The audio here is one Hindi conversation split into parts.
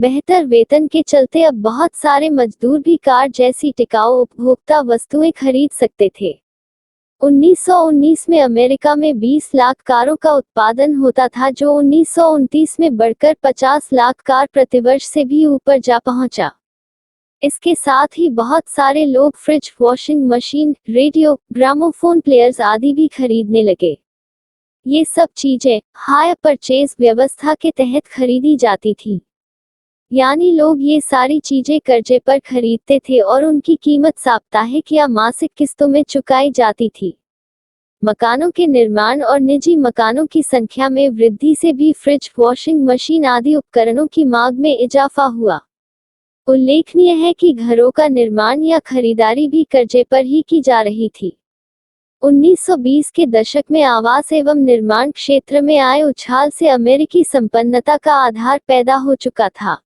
बेहतर वेतन के चलते अब बहुत सारे मजदूर भी कार जैसी टिकाऊ उपभोक्ता वस्तुएं खरीद सकते थे। 1919 में अमेरिका में 20 लाख कारों का उत्पादन होता था, जो 1929 में बढ़कर 50 लाख कार प्रतिवर्ष से भी ऊपर जा पहुंचा। इसके साथ ही बहुत सारे लोग fridge, washing machine, radio, gramophone players आदि भी खरीदने लगे। ये सब चीजें हायर परचेज व्यवस्था के तहत खरीदी जाती थी, यानी लोग ये सारी चीजें कर्जे पर खरीदते थे और उनकी कीमत साप्ताहिक या मासिक किस्तों में चुकाई जाती थी। मकानों के निर्माण और निजी मकानों की संख्या में वृद्धि से भी फ्रिज, वॉशिंग मशीन आदि उपकरणों की मांग में इजाफा हुआ। उल्लेखनीय है कि घरों का निर्माण या खरीदारी भी कर्जे पर ही की जा रही थी। 1920 के दशक में आवास एवं निर्माण क्षेत्र में आए उछाल से अमेरिकी संपन्नता का आधार पैदा हो चुका था।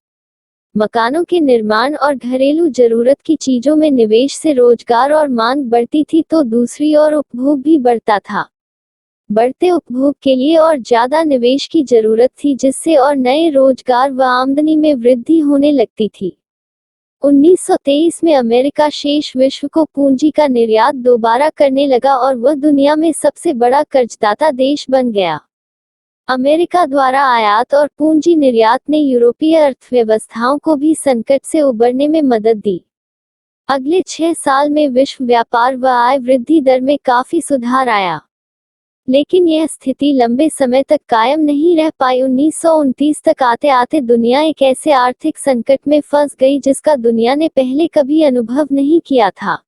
मकानों के निर्माण और घरेलू जरूरत की चीजों में निवेश से रोजगार और मांग बढ़ती थी, तो दूसरी ओर उपभोग भी बढ़ता था। बढ़ते उपभोग के लिए और ज्यादा निवेश की जरूरत थी, जिससे और नए रोजगार व आमदनी में वृद्धि होने लगती थी। 1923 में अमेरिका शेष विश्व को पूंजी का निर्यात दोबारा करने लगा और वह दुनिया में सबसे बड़ा कर्जदाता देश बन गया। अमेरिका द्वारा आयात और पूंजी निर्यात ने यूरोपीय अर्थव्यवस्थाओं को भी संकट से उबरने में मदद दी। अगले 6 साल में विश्व व्यापार व आय वृद्धि दर में काफी सुधार आया, लेकिन यह स्थिति लंबे समय तक कायम नहीं रह पाई। 1929 तक आते आते दुनिया एक ऐसे आर्थिक संकट में फंस गई जिसका दुनिया ने पहले कभी अनुभव नहीं किया था।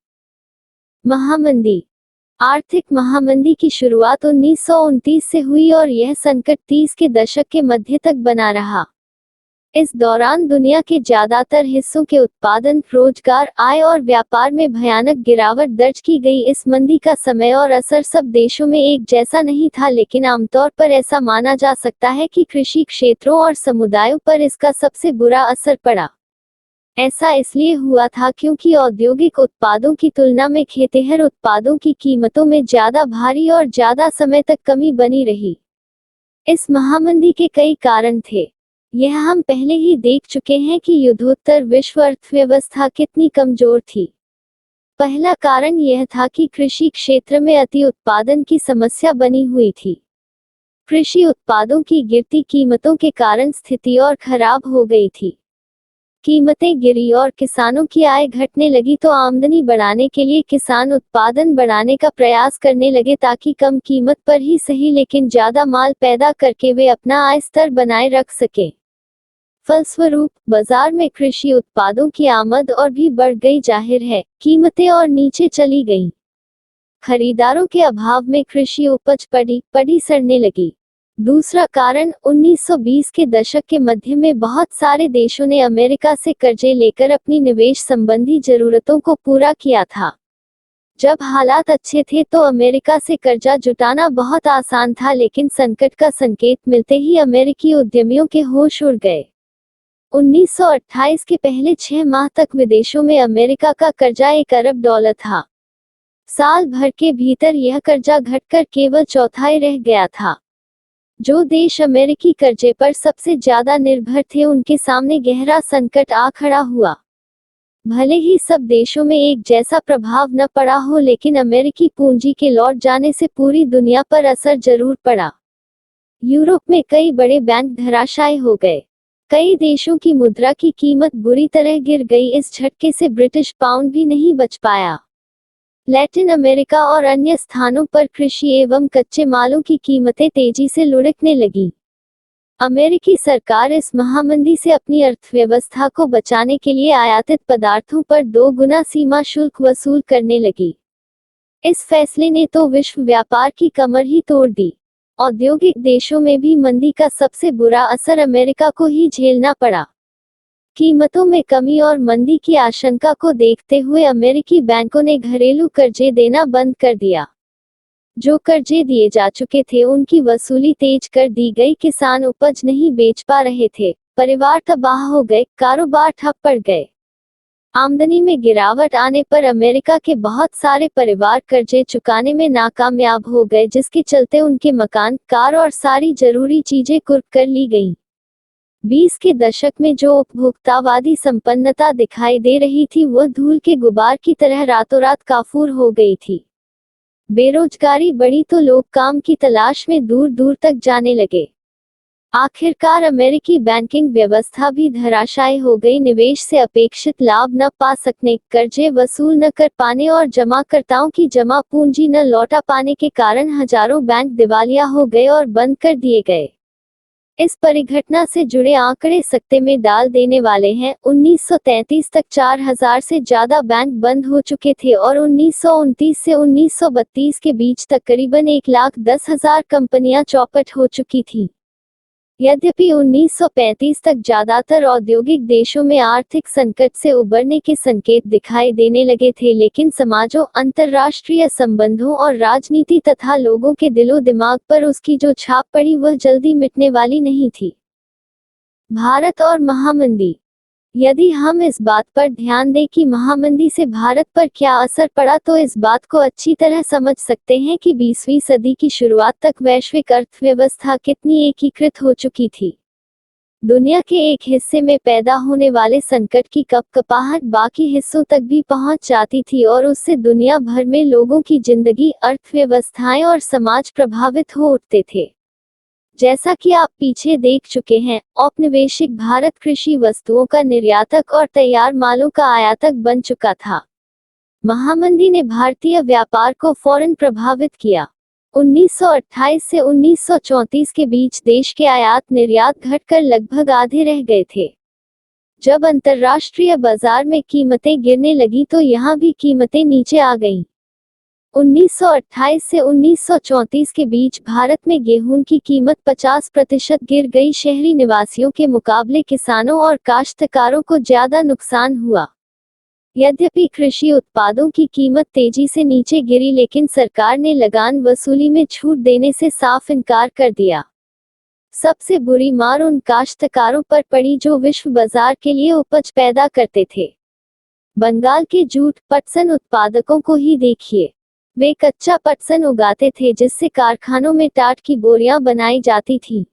महामंदी। आर्थिक महामंदी की शुरुआत 1929 से हुई और यह संकट 30 के दशक के मध्य तक बना रहा। इस दौरान दुनिया के ज्यादातर हिस्सों के उत्पादन, रोजगार, आय और व्यापार में भयानक गिरावट दर्ज की गई। इस मंदी का समय और असर सब देशों में एक जैसा नहीं था, लेकिन आमतौर पर ऐसा माना जा सकता है कि कृषि क्षेत्रों और समुदायों पर इसका सबसे बुरा असर पड़ा। ऐसा इसलिए हुआ था क्योंकि औद्योगिक उत्पादों की तुलना में खेतिहर उत्पादों की कीमतों में ज्यादा भारी और ज्यादा समय तक कमी बनी रही। इस महामंदी के कई कारण थे। यह हम पहले ही देख चुके हैं कि युद्धोत्तर विश्व अर्थव्यवस्था कितनी कमजोर थी। पहला कारण यह था कि कृषि क्षेत्र में अति उत्पादन की समस्या बनी हुई थी। कृषि उत्पादों की गिरती कीमतों के कारण स्थिति और खराब हो गई थी। कीमतें गिरी और किसानों की आय घटने लगी, तो आमदनी बढ़ाने के लिए किसान उत्पादन बढ़ाने का प्रयास करने लगे ताकि कम कीमत पर ही सही लेकिन ज्यादा माल पैदा करके वे अपना आय स्तर बनाए रख सकें। फलस्वरूप बाजार में कृषि उत्पादों की आमद और भी बढ़ गई। जाहिर है, कीमतें और नीचे चली गईं। खरीदारों के अभाव में कृषि उपज पड़ी सड़ने लगी। दूसरा कारण, 1920 के दशक के मध्य में बहुत सारे देशों ने अमेरिका से कर्जे लेकर अपनी निवेश संबंधी जरूरतों को पूरा किया था। जब हालात अच्छे थे तो अमेरिका से कर्जा जुटाना बहुत आसान था, लेकिन संकट का संकेत मिलते ही अमेरिकी उद्यमियों के होश उड़ गए। 1928 के पहले 6 माह तक विदेशों में अमेरिका का कर्जा $1 अरब था। साल भर के भीतर यह कर्जा घटकर केवल चौथाई रह गया था। जो देश अमेरिकी कर्जे पर सबसे ज्यादा निर्भर थे, उनके सामने गहरा संकट आ खड़ा हुआ। भले ही सब देशों में एक जैसा प्रभाव न पड़ा हो, लेकिन अमेरिकी पूंजी के लौट जाने से पूरी दुनिया पर असर जरूर पड़ा। यूरोप में कई बड़े बैंक धराशायी हो गए। कई देशों की मुद्रा की कीमत बुरी तरह गिर गई। इस झटके से ब्रिटिश पाउंड भी नहीं बच पाया। लैटिन अमेरिका और अन्य स्थानों पर कृषि एवं कच्चे मालों की कीमतें तेजी से लुढ़कने लगीं। अमेरिकी सरकार इस महामंदी से अपनी अर्थव्यवस्था को बचाने के लिए आयातित पदार्थों पर 2 गुना सीमा शुल्क वसूल करने लगी। इस फैसले ने तो विश्व व्यापार की कमर ही तोड़ दी। औद्योगिक देशों में भी मंदी का सबसे बुरा असर अमेरिका को ही झेलना पड़ा। कीमतों में कमी और मंदी की आशंका को देखते हुए अमेरिकी बैंकों ने घरेलू कर्जे देना बंद कर दिया। जो कर्जे दिए जा चुके थे उनकी वसूली तेज कर दी गई। किसान उपज नहीं बेच पा रहे थे, परिवार तबाह हो गए, कारोबार ठप पड़ गए। आमदनी में गिरावट आने पर अमेरिका के बहुत सारे परिवार कर्जे चुकाने में नाकामयाब हो गए, जिसके चलते उनके मकान, कार और सारी जरूरी चीजें कुर्क कर ली गईं। 20 के दशक में जो उपभोक्तावादी संपन्नता दिखाई दे रही थी वह धूल के गुबार की तरह रातों रात काफूर हो गई थी। बेरोजगारी बढ़ी तो लोग काम की तलाश में दूर दूर तक जाने लगे। आखिरकार अमेरिकी बैंकिंग व्यवस्था भी धराशायी हो गई। निवेश से अपेक्षित लाभ न पा सकने, कर्जे वसूल न कर पाने और जमाकर्ताओं की जमा पूंजी न लौटा पाने के कारण हजारों बैंक दिवालिया हो गए और बंद कर दिए गए। इस परिघटना से जुड़े आंकड़े सकते में डाल देने वाले हैं। 1933 तक 4000 से ज्यादा बैंक बंद हो चुके थे और 1929 से 1932 के बीच तक करीबन 1,10,000 कंपनियां चौपट हो चुकी थीं। यद्यपि 1935 तक ज्यादातर औद्योगिक देशों में आर्थिक संकट से उबरने के संकेत दिखाई देने लगे थे, लेकिन समाजों, अंतर्राष्ट्रीय संबंधों और राजनीति तथा लोगों के दिलो दिमाग पर उसकी जो छाप पड़ी वह जल्दी मिटने वाली नहीं थी। भारत और महामंदी। यदि हम इस बात पर ध्यान दें कि महामंदी से भारत पर क्या असर पड़ा तो इस बात को अच्छी तरह समझ सकते हैं कि 20वीं सदी की शुरुआत तक वैश्विक अर्थव्यवस्था कितनी एकीकृत हो चुकी थी। दुनिया के एक हिस्से में पैदा होने वाले संकट की कपकपाहट बाकी हिस्सों तक भी पहुंच जाती थी और उससे दुनिया भर में लोगों की जिंदगी, अर्थव्यवस्थाएं और समाज प्रभावित हो उठते थे। जैसा कि आप पीछे देख चुके हैं, औपनिवेशिक भारत कृषि वस्तुओं का निर्यातक और तैयार मालों का आयातक बन चुका था। महामंदी ने भारतीय व्यापार को फौरन प्रभावित किया। 1928 से 1934 के बीच देश के आयात निर्यात घटकर लगभग आधे रह गए थे। जब अंतर्राष्ट्रीय बाजार में कीमतें गिरने लगी तो यहाँ भी कीमतें नीचे आ गईं। 1928 से 1934 के बीच भारत में गेहूं की कीमत 50% गिर गई। शहरी निवासियों के मुकाबले किसानों और काश्तकारों को ज्यादा नुकसान हुआ। यद्यपि कृषि उत्पादों की कीमत तेजी से नीचे गिरी, लेकिन सरकार ने लगान वसूली में छूट देने से साफ इनकार कर दिया। सबसे बुरी मार उन काश्तकारों पर पड़ी जो विश्व बाजार के लिए उपज पैदा करते थे। बंगाल के जूट, पटसन उत्पादकों को ही देखिए। वे कच्चा पटसन उगाते थे जिससे कारखानों में टाट की बोरियां बनाई जाती थीं।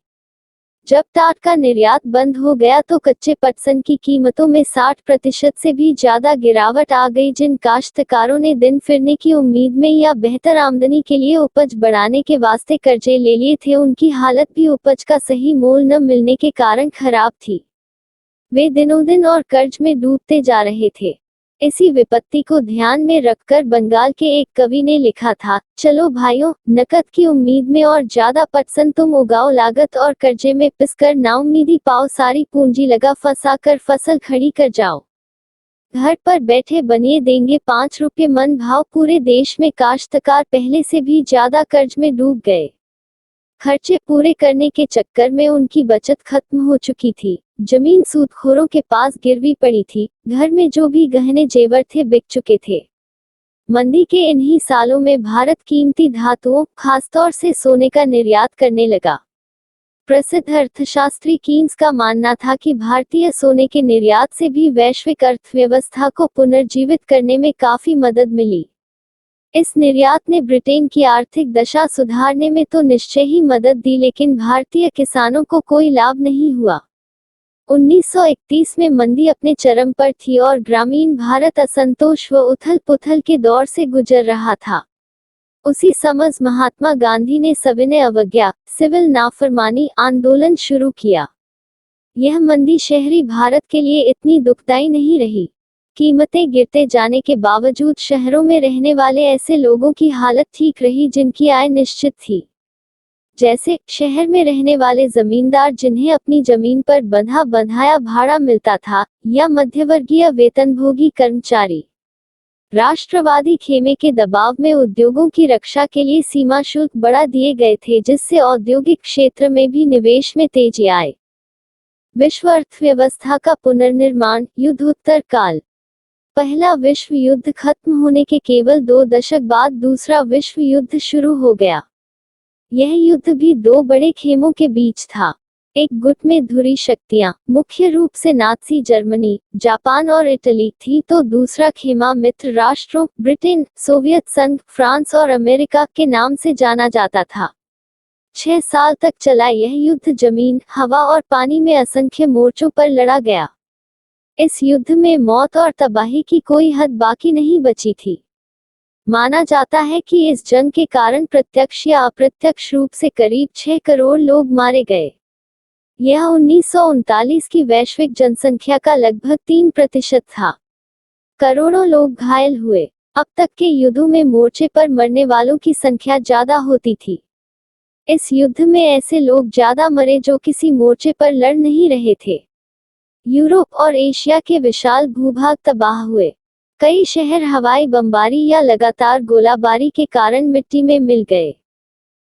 जब टाट का निर्यात बंद हो गया तो कच्चे पटसन की कीमतों में 60% से भी ज्यादा गिरावट आ गई। जिन काश्तकारों ने दिन फिरने की उम्मीद में या बेहतर आमदनी के लिए उपज बढ़ाने के वास्ते कर्जे ले लिए थे, उनकी हालत भी उपज का सही मोल न मिलने के कारण खराब थी। वे दिनों दिन और कर्ज में डूबते जा रहे थे। इसी विपत्ति को ध्यान में रखकर बंगाल के एक कवि ने लिखा था, चलो भाइयों, नकद की उम्मीद में और ज्यादा पटसन तुम उगाओ, लागत और कर्जे में पिसकर नाउम्मीदी पाओ, सारी पूंजी लगा फंसा कर फसल खड़ी कर जाओ। घर पर बैठे बनिए देंगे 5 रुपये मन भाव। पूरे देश में काश्तकार पहले से भी ज्यादा कर्ज में डूब गए। खर्चे पूरे करने के चक्कर में उनकी बचत खत्म हो चुकी थी। जमीन सूदखोरों के पास गिरवी पड़ी थी। घर में जो भी गहने जेवर थे बिक चुके थे। मंदी के इन्हीं सालों में भारत कीमती धातुओं, खासतौर से सोने का निर्यात करने लगा। प्रसिद्ध अर्थशास्त्री कीन्स का मानना था कि भारतीय सोने के निर्यात से भी वैश्विक अर्थव्यवस्था को पुनर्जीवित करने में काफी मदद मिली। इस निर्यात ने ब्रिटेन की आर्थिक दशा सुधारने में तो निश्चय ही मदद दी, लेकिन भारतीय किसानों को कोई लाभ नहीं हुआ। 1931 में मंदी अपने चरम पर थी और ग्रामीण भारत असंतोष व उथल-पुथल के दौर से गुजर रहा था। उसी समय महात्मा गांधी ने सविनय अवज्ञा, सिविल नाफरमानी आंदोलन शुरू किया। यह मंदी शहरी भारत के लिए इतनी दुखदाई नहीं रही। कीमतें गिरते जाने के बावजूद शहरों में रहने वाले ऐसे लोगों की हालत ठीक रही जिनकी आय निश्चित थी। जैसे शहर में रहने वाले जमींदार जिन्हें अपनी जमीन पर बंधा बंधाया भाड़ा मिलता था, या मध्यवर्गीय वेतनभोगी कर्मचारी। राष्ट्रवादी खेमे के दबाव में उद्योगों की रक्षा के लिए सीमा शुल्क बढ़ा दिए गए थे, जिससे औद्योगिक क्षेत्र में भी निवेश में तेजी आई। विश्व अर्थव्यवस्था का पुनर्निर्माण। युद्धोत्तर काल। पहला विश्व युद्ध खत्म होने के केवल 2 दशक बाद दूसरा विश्व युद्ध शुरू हो गया। यह युद्ध भी 2 बड़े खेमों के बीच था। एक गुट में धुरी शक्तियां, मुख्य रूप से नाज़ी जर्मनी, जापान और इटली थी, तो दूसरा खेमा मित्र राष्ट्रों, ब्रिटेन, सोवियत संघ, फ्रांस और अमेरिका के नाम से जाना जाता था। 6 साल तक चला यह युद्ध जमीन, हवा और पानी में असंख्य मोर्चों पर लड़ा गया। इस युद्ध में मौत और तबाही की कोई हद बाकी नहीं बची थी। माना जाता है कि इस जंग के कारण प्रत्यक्ष या अप्रत्यक्ष रूप से करीब 6 करोड़ लोग मारे गए। यह 1939 की वैश्विक जनसंख्या का लगभग 3% था। करोड़ों लोग घायल हुए। अब तक के युद्धों में मोर्चे पर मरने वालों की संख्या ज्यादा होती थी। इस युद्ध में ऐसे लोग ज्यादा मरे जो किसी मोर्चे पर लड़ नहीं रहे थे। यूरोप और एशिया के विशाल भूभाग तबाह हुए। कई शहर हवाई बमबारी या लगातार गोलाबारी के कारण मिट्टी में मिल गए।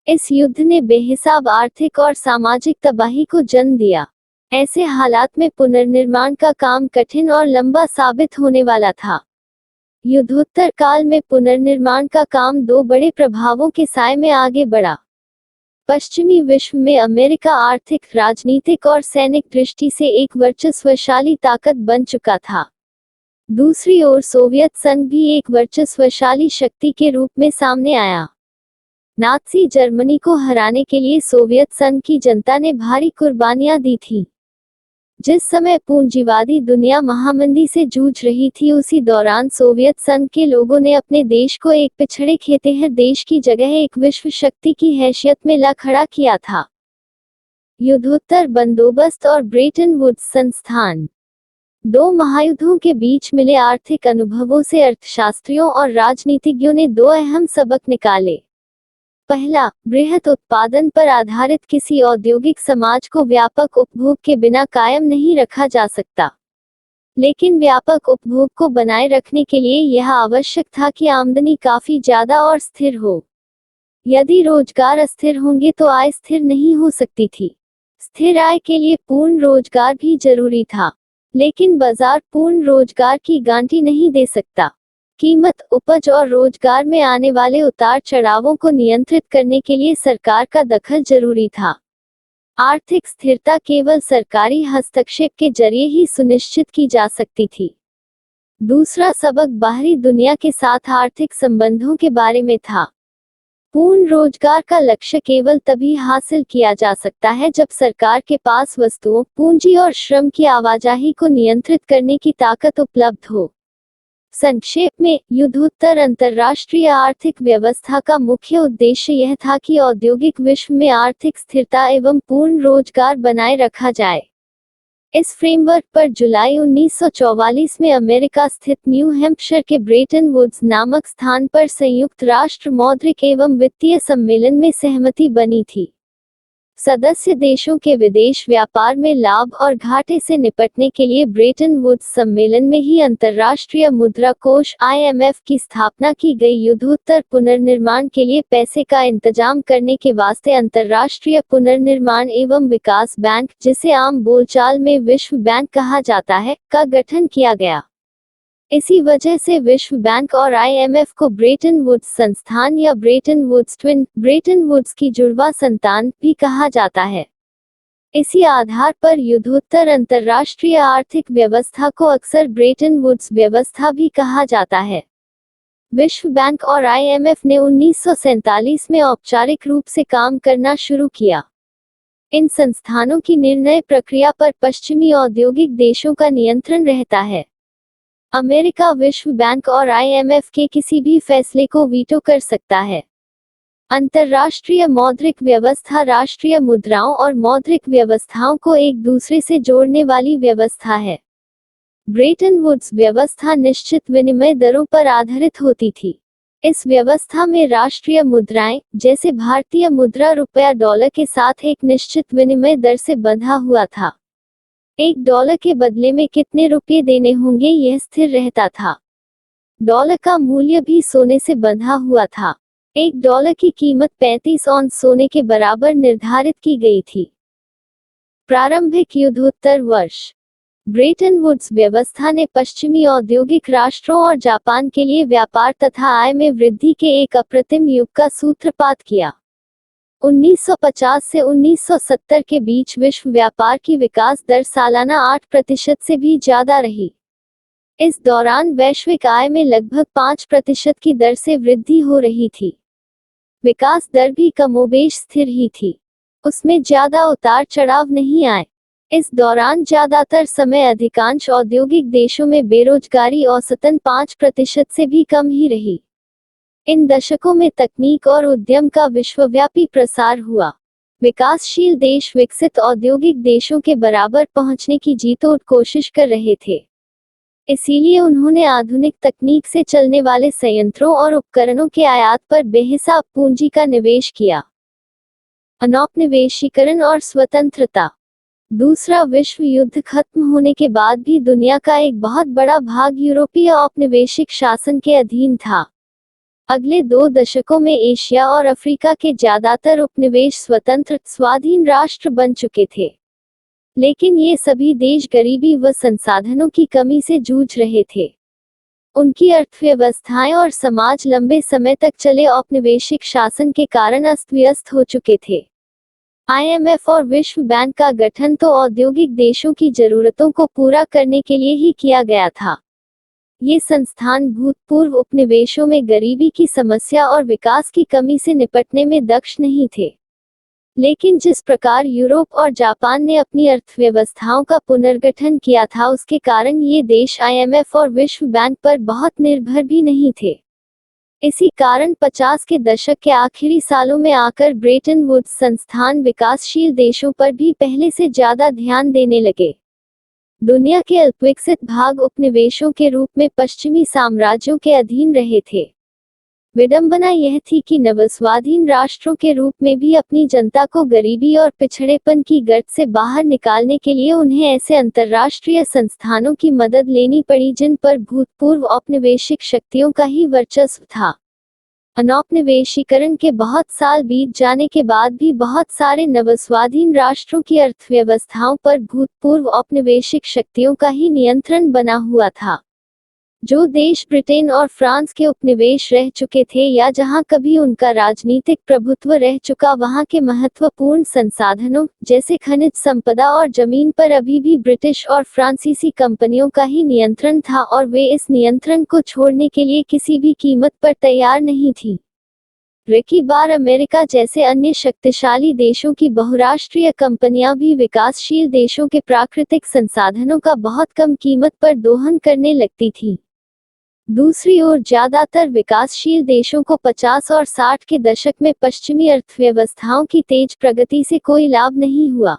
इस युद्ध ने बेहिसाब आर्थिक और सामाजिक तबाही को जन्म दिया। ऐसे हालात में पुनर्निर्माण का काम कठिन और लंबा साबित होने वाला था। युद्धोत्तर काल में पुनर्निर्माण का काम दो बड़े प्रभावों के साए में आगे बढ़ा। पश्चिमी विश्व में अमेरिका आर्थिक, राजनीतिक और सैनिक दृष्टि से एक वर्चस्वशाली ताकत बन चुका था। दूसरी ओर सोवियत संघ भी एक वर्चस्वशाली शक्ति के रूप में सामने आया। नाज़ी जर्मनी को हराने के लिए सोवियत संघ की जनता ने भारी कुर्बानियां दी थीं। जिस समय पूंजीवादी दुनिया महामंदी से जूझ रही थी, उसी दौरान सोवियत संघ के लोगों ने अपने देश को एक पिछड़े खेतिहर देश की जगह एक विश्व शक्ति की हैसियत में ला खड़ा किया था। युद्धोत्तर बंदोबस्त और ब्रेटन वुड्स संस्थान। दो महायुद्धों के बीच मिले आर्थिक अनुभवों से अर्थशास्त्रियों और राजनीतिज्ञों ने दो अहम सबक निकाले। पहला, बृहत उत्पादन पर आधारित किसी औद्योगिक समाज को व्यापक उपभोग के बिना कायम नहीं रखा जा सकता। लेकिन व्यापक उपभोग को बनाए रखने के लिए यह आवश्यक था कि आमदनी काफी ज्यादा और स्थिर हो। यदि रोजगार अस्थिर होंगे तो आय स्थिर नहीं हो सकती थी। स्थिर आय के लिए पूर्ण रोजगार भी जरूरी था, लेकिन बाजार पूर्ण रोजगार की गारंटी नहीं दे सकता। कीमत, उपज और रोजगार में आने वाले उतार चढ़ावों को नियंत्रित करने के लिए सरकार का दखल जरूरी था। आर्थिक स्थिरता केवल सरकारी हस्तक्षेप के जरिए ही सुनिश्चित की जा सकती थी। दूसरा सबक बाहरी दुनिया के साथ आर्थिक संबंधों के बारे में था। पूर्ण रोजगार का लक्ष्य केवल तभी हासिल किया जा सकता है जब सरकार के पास वस्तुओं, पूंजी और श्रम की आवाजाही को नियंत्रित करने की ताकत उपलब्ध हो। संक्षेप में, युद्धोत्तर अंतर्राष्ट्रीय आर्थिक व्यवस्था का मुख्य उद्देश्य यह था कि औद्योगिक विश्व में आर्थिक स्थिरता एवं पूर्ण रोजगार बनाए रखा जाए। इस फ्रेमवर्क पर जुलाई 1944 में अमेरिका स्थित न्यू हैम्पशायर के ब्रेटन वुड्स नामक स्थान पर संयुक्त राष्ट्र मौद्रिक एवं वित्तीय सम्मेलन में सहमति बनी थी। सदस्य देशों के विदेश व्यापार में लाभ और घाटे से निपटने के लिए ब्रेटन वुड्स सम्मेलन में ही अंतर्राष्ट्रीय मुद्रा कोष (IMF) की स्थापना की गई। युद्धोत्तर पुनर्निर्माण के लिए पैसे का इंतजाम करने के वास्ते अंतर्राष्ट्रीय पुनर्निर्माण एवं विकास बैंक, जिसे आम बोलचाल में विश्व बैंक कहा जाता है, का गठन किया गया। इसी वजह से विश्व बैंक और IMF को ब्रेटन वुड्स संस्थान या Bretton Woods twin, Bretton Woods की जुड़वा संतान भी कहा जाता है। इसी आधार पर युद्धोत्तर अंतर्राष्ट्रीय आर्थिक व्यवस्था को अक्सर ब्रेटन वुड्स व्यवस्था भी कहा जाता है। विश्व बैंक और IMF ने 1947 में औपचारिक रूप से काम करना शुरू किया। इन संस्थानों की निर्णय प्रक्रिया पर पश्चिमी औद्योगिक देशों का नियंत्रण रहता है। अमेरिका विश्व बैंक और IMF के किसी भी फैसले को वीटो कर सकता है। अंतर्राष्ट्रीय मौद्रिक व्यवस्था राष्ट्रीय मुद्राओं और मौद्रिक व्यवस्थाओं को एक दूसरे से जोड़ने वाली व्यवस्था है। ब्रेटन वुड्स व्यवस्था निश्चित विनिमय दरों पर आधारित होती थी। इस व्यवस्था में राष्ट्रीय मुद्राएं, जैसे भारतीय मुद्रा रुपया डॉलर के साथ एक निश्चित विनिमय दर से बंधा हुआ था। $1 के बदले में कितने रुपये देने होंगे यह स्थिर रहता था। डॉलर का मूल्य भी सोने से बंधा हुआ था। $1 की कीमत 35 औंस सोने के बराबर निर्धारित की गई थी। प्रारंभिक युद्धोत्तर वर्ष। ब्रेटन वुड्स व्यवस्था ने पश्चिमी औद्योगिक राष्ट्रों और जापान के लिए व्यापार तथा आय में वृद्धि के एक अप्रतिम युग का सूत्रपात किया। 1950 से 1970 के बीच विश्व व्यापार की विकास दर सालाना 8% से भी ज्यादा रही। इस दौरान वैश्विक आय में लगभग 5% की दर से वृद्धि हो रही थी। विकास दर भी कमोबेश स्थिर ही थी। उसमें ज्यादा उतार चढ़ाव नहीं आए। इस दौरान ज्यादातर समय अधिकांश औद्योगिक देशों में बेरोजगारी औसतन 5% से भी कम ही रही। इन दशकों में तकनीक और उद्यम का विश्वव्यापी प्रसार हुआ। विकासशील देश विकसित औद्योगिक देशों के बराबर पहुंचने की जीतोड़ कोशिश कर रहे थे। इसीलिए उन्होंने आधुनिक तकनीक से चलने वाले संयंत्रों और उपकरणों के आयात पर बेहिसाब पूंजी का निवेश किया। अनौपनिवेशीकरण और स्वतंत्रता। दूसरा विश्व युद्ध खत्म होने के बाद भी दुनिया का एक बहुत बड़ा भाग यूरोपीय औपनिवेशिक शासन के अधीन था। अगले 2 दशकों में एशिया और अफ्रीका के ज्यादातर उपनिवेश स्वतंत्र स्वाधीन राष्ट्र बन चुके थे। लेकिन ये सभी देश गरीबी व संसाधनों की कमी से जूझ रहे थे। उनकी अर्थव्यवस्थाएं और समाज लंबे समय तक चले औपनिवेशिक शासन के कारण अस्त व्यस्त हो चुके थे। IMF और विश्व बैंक का गठन तो औद्योगिक देशों की जरूरतों को पूरा करने के लिए ही किया गया था। ये संस्थान भूतपूर्व उपनिवेशों में गरीबी की समस्या और विकास की कमी से निपटने में दक्ष नहीं थे। लेकिन जिस प्रकार यूरोप और जापान ने अपनी अर्थव्यवस्थाओं का पुनर्गठन किया था, उसके कारण ये देश IMF और विश्व बैंक पर बहुत निर्भर भी नहीं थे। इसी कारण 50 के दशक के आखिरी सालों में आकर ब्रेटन वुड्स संस्थान विकासशील देशों पर भी पहले से ज्यादा ध्यान देने लगे। दुनिया के अल्पविकसित भाग उपनिवेशों के रूप में पश्चिमी साम्राज्यों के अधीन रहे थे। विडंबना यह थी कि नवस्वाधीन राष्ट्रों के रूप में भी अपनी जनता को गरीबी और पिछड़ेपन की गर्त से बाहर निकालने के लिए उन्हें ऐसे अंतर्राष्ट्रीय संस्थानों की मदद लेनी पड़ी जिन पर भूतपूर्व औपनिवेशिक शक्तियों का ही वर्चस्व था। अनौपनिवेशीकरण के बहुत साल बीत जाने के बाद भी बहुत सारे नवस्वाधीन राष्ट्रों की अर्थव्यवस्थाओं पर भूतपूर्व औपनिवेशिक शक्तियों का ही नियंत्रण बना हुआ था। जो देश ब्रिटेन और फ्रांस के उपनिवेश रह चुके थे या जहां कभी उनका राजनीतिक प्रभुत्व रह चुका, वहां के महत्वपूर्ण संसाधनों जैसे खनिज संपदा और जमीन पर अभी भी ब्रिटिश और फ्रांसीसी कंपनियों का ही नियंत्रण था और वे इस नियंत्रण को छोड़ने के लिए किसी भी कीमत पर तैयार नहीं थी। रखी बार अमेरिका जैसे अन्य शक्तिशाली देशों की बहुराष्ट्रीय कंपनियां भी विकासशील देशों के प्राकृतिक संसाधनों का बहुत कम कीमत पर दोहन करने लगती थी। दूसरी ओर ज्यादातर विकासशील देशों को 50 और 60 के दशक में पश्चिमी अर्थव्यवस्थाओं की तेज प्रगति से कोई लाभ नहीं हुआ।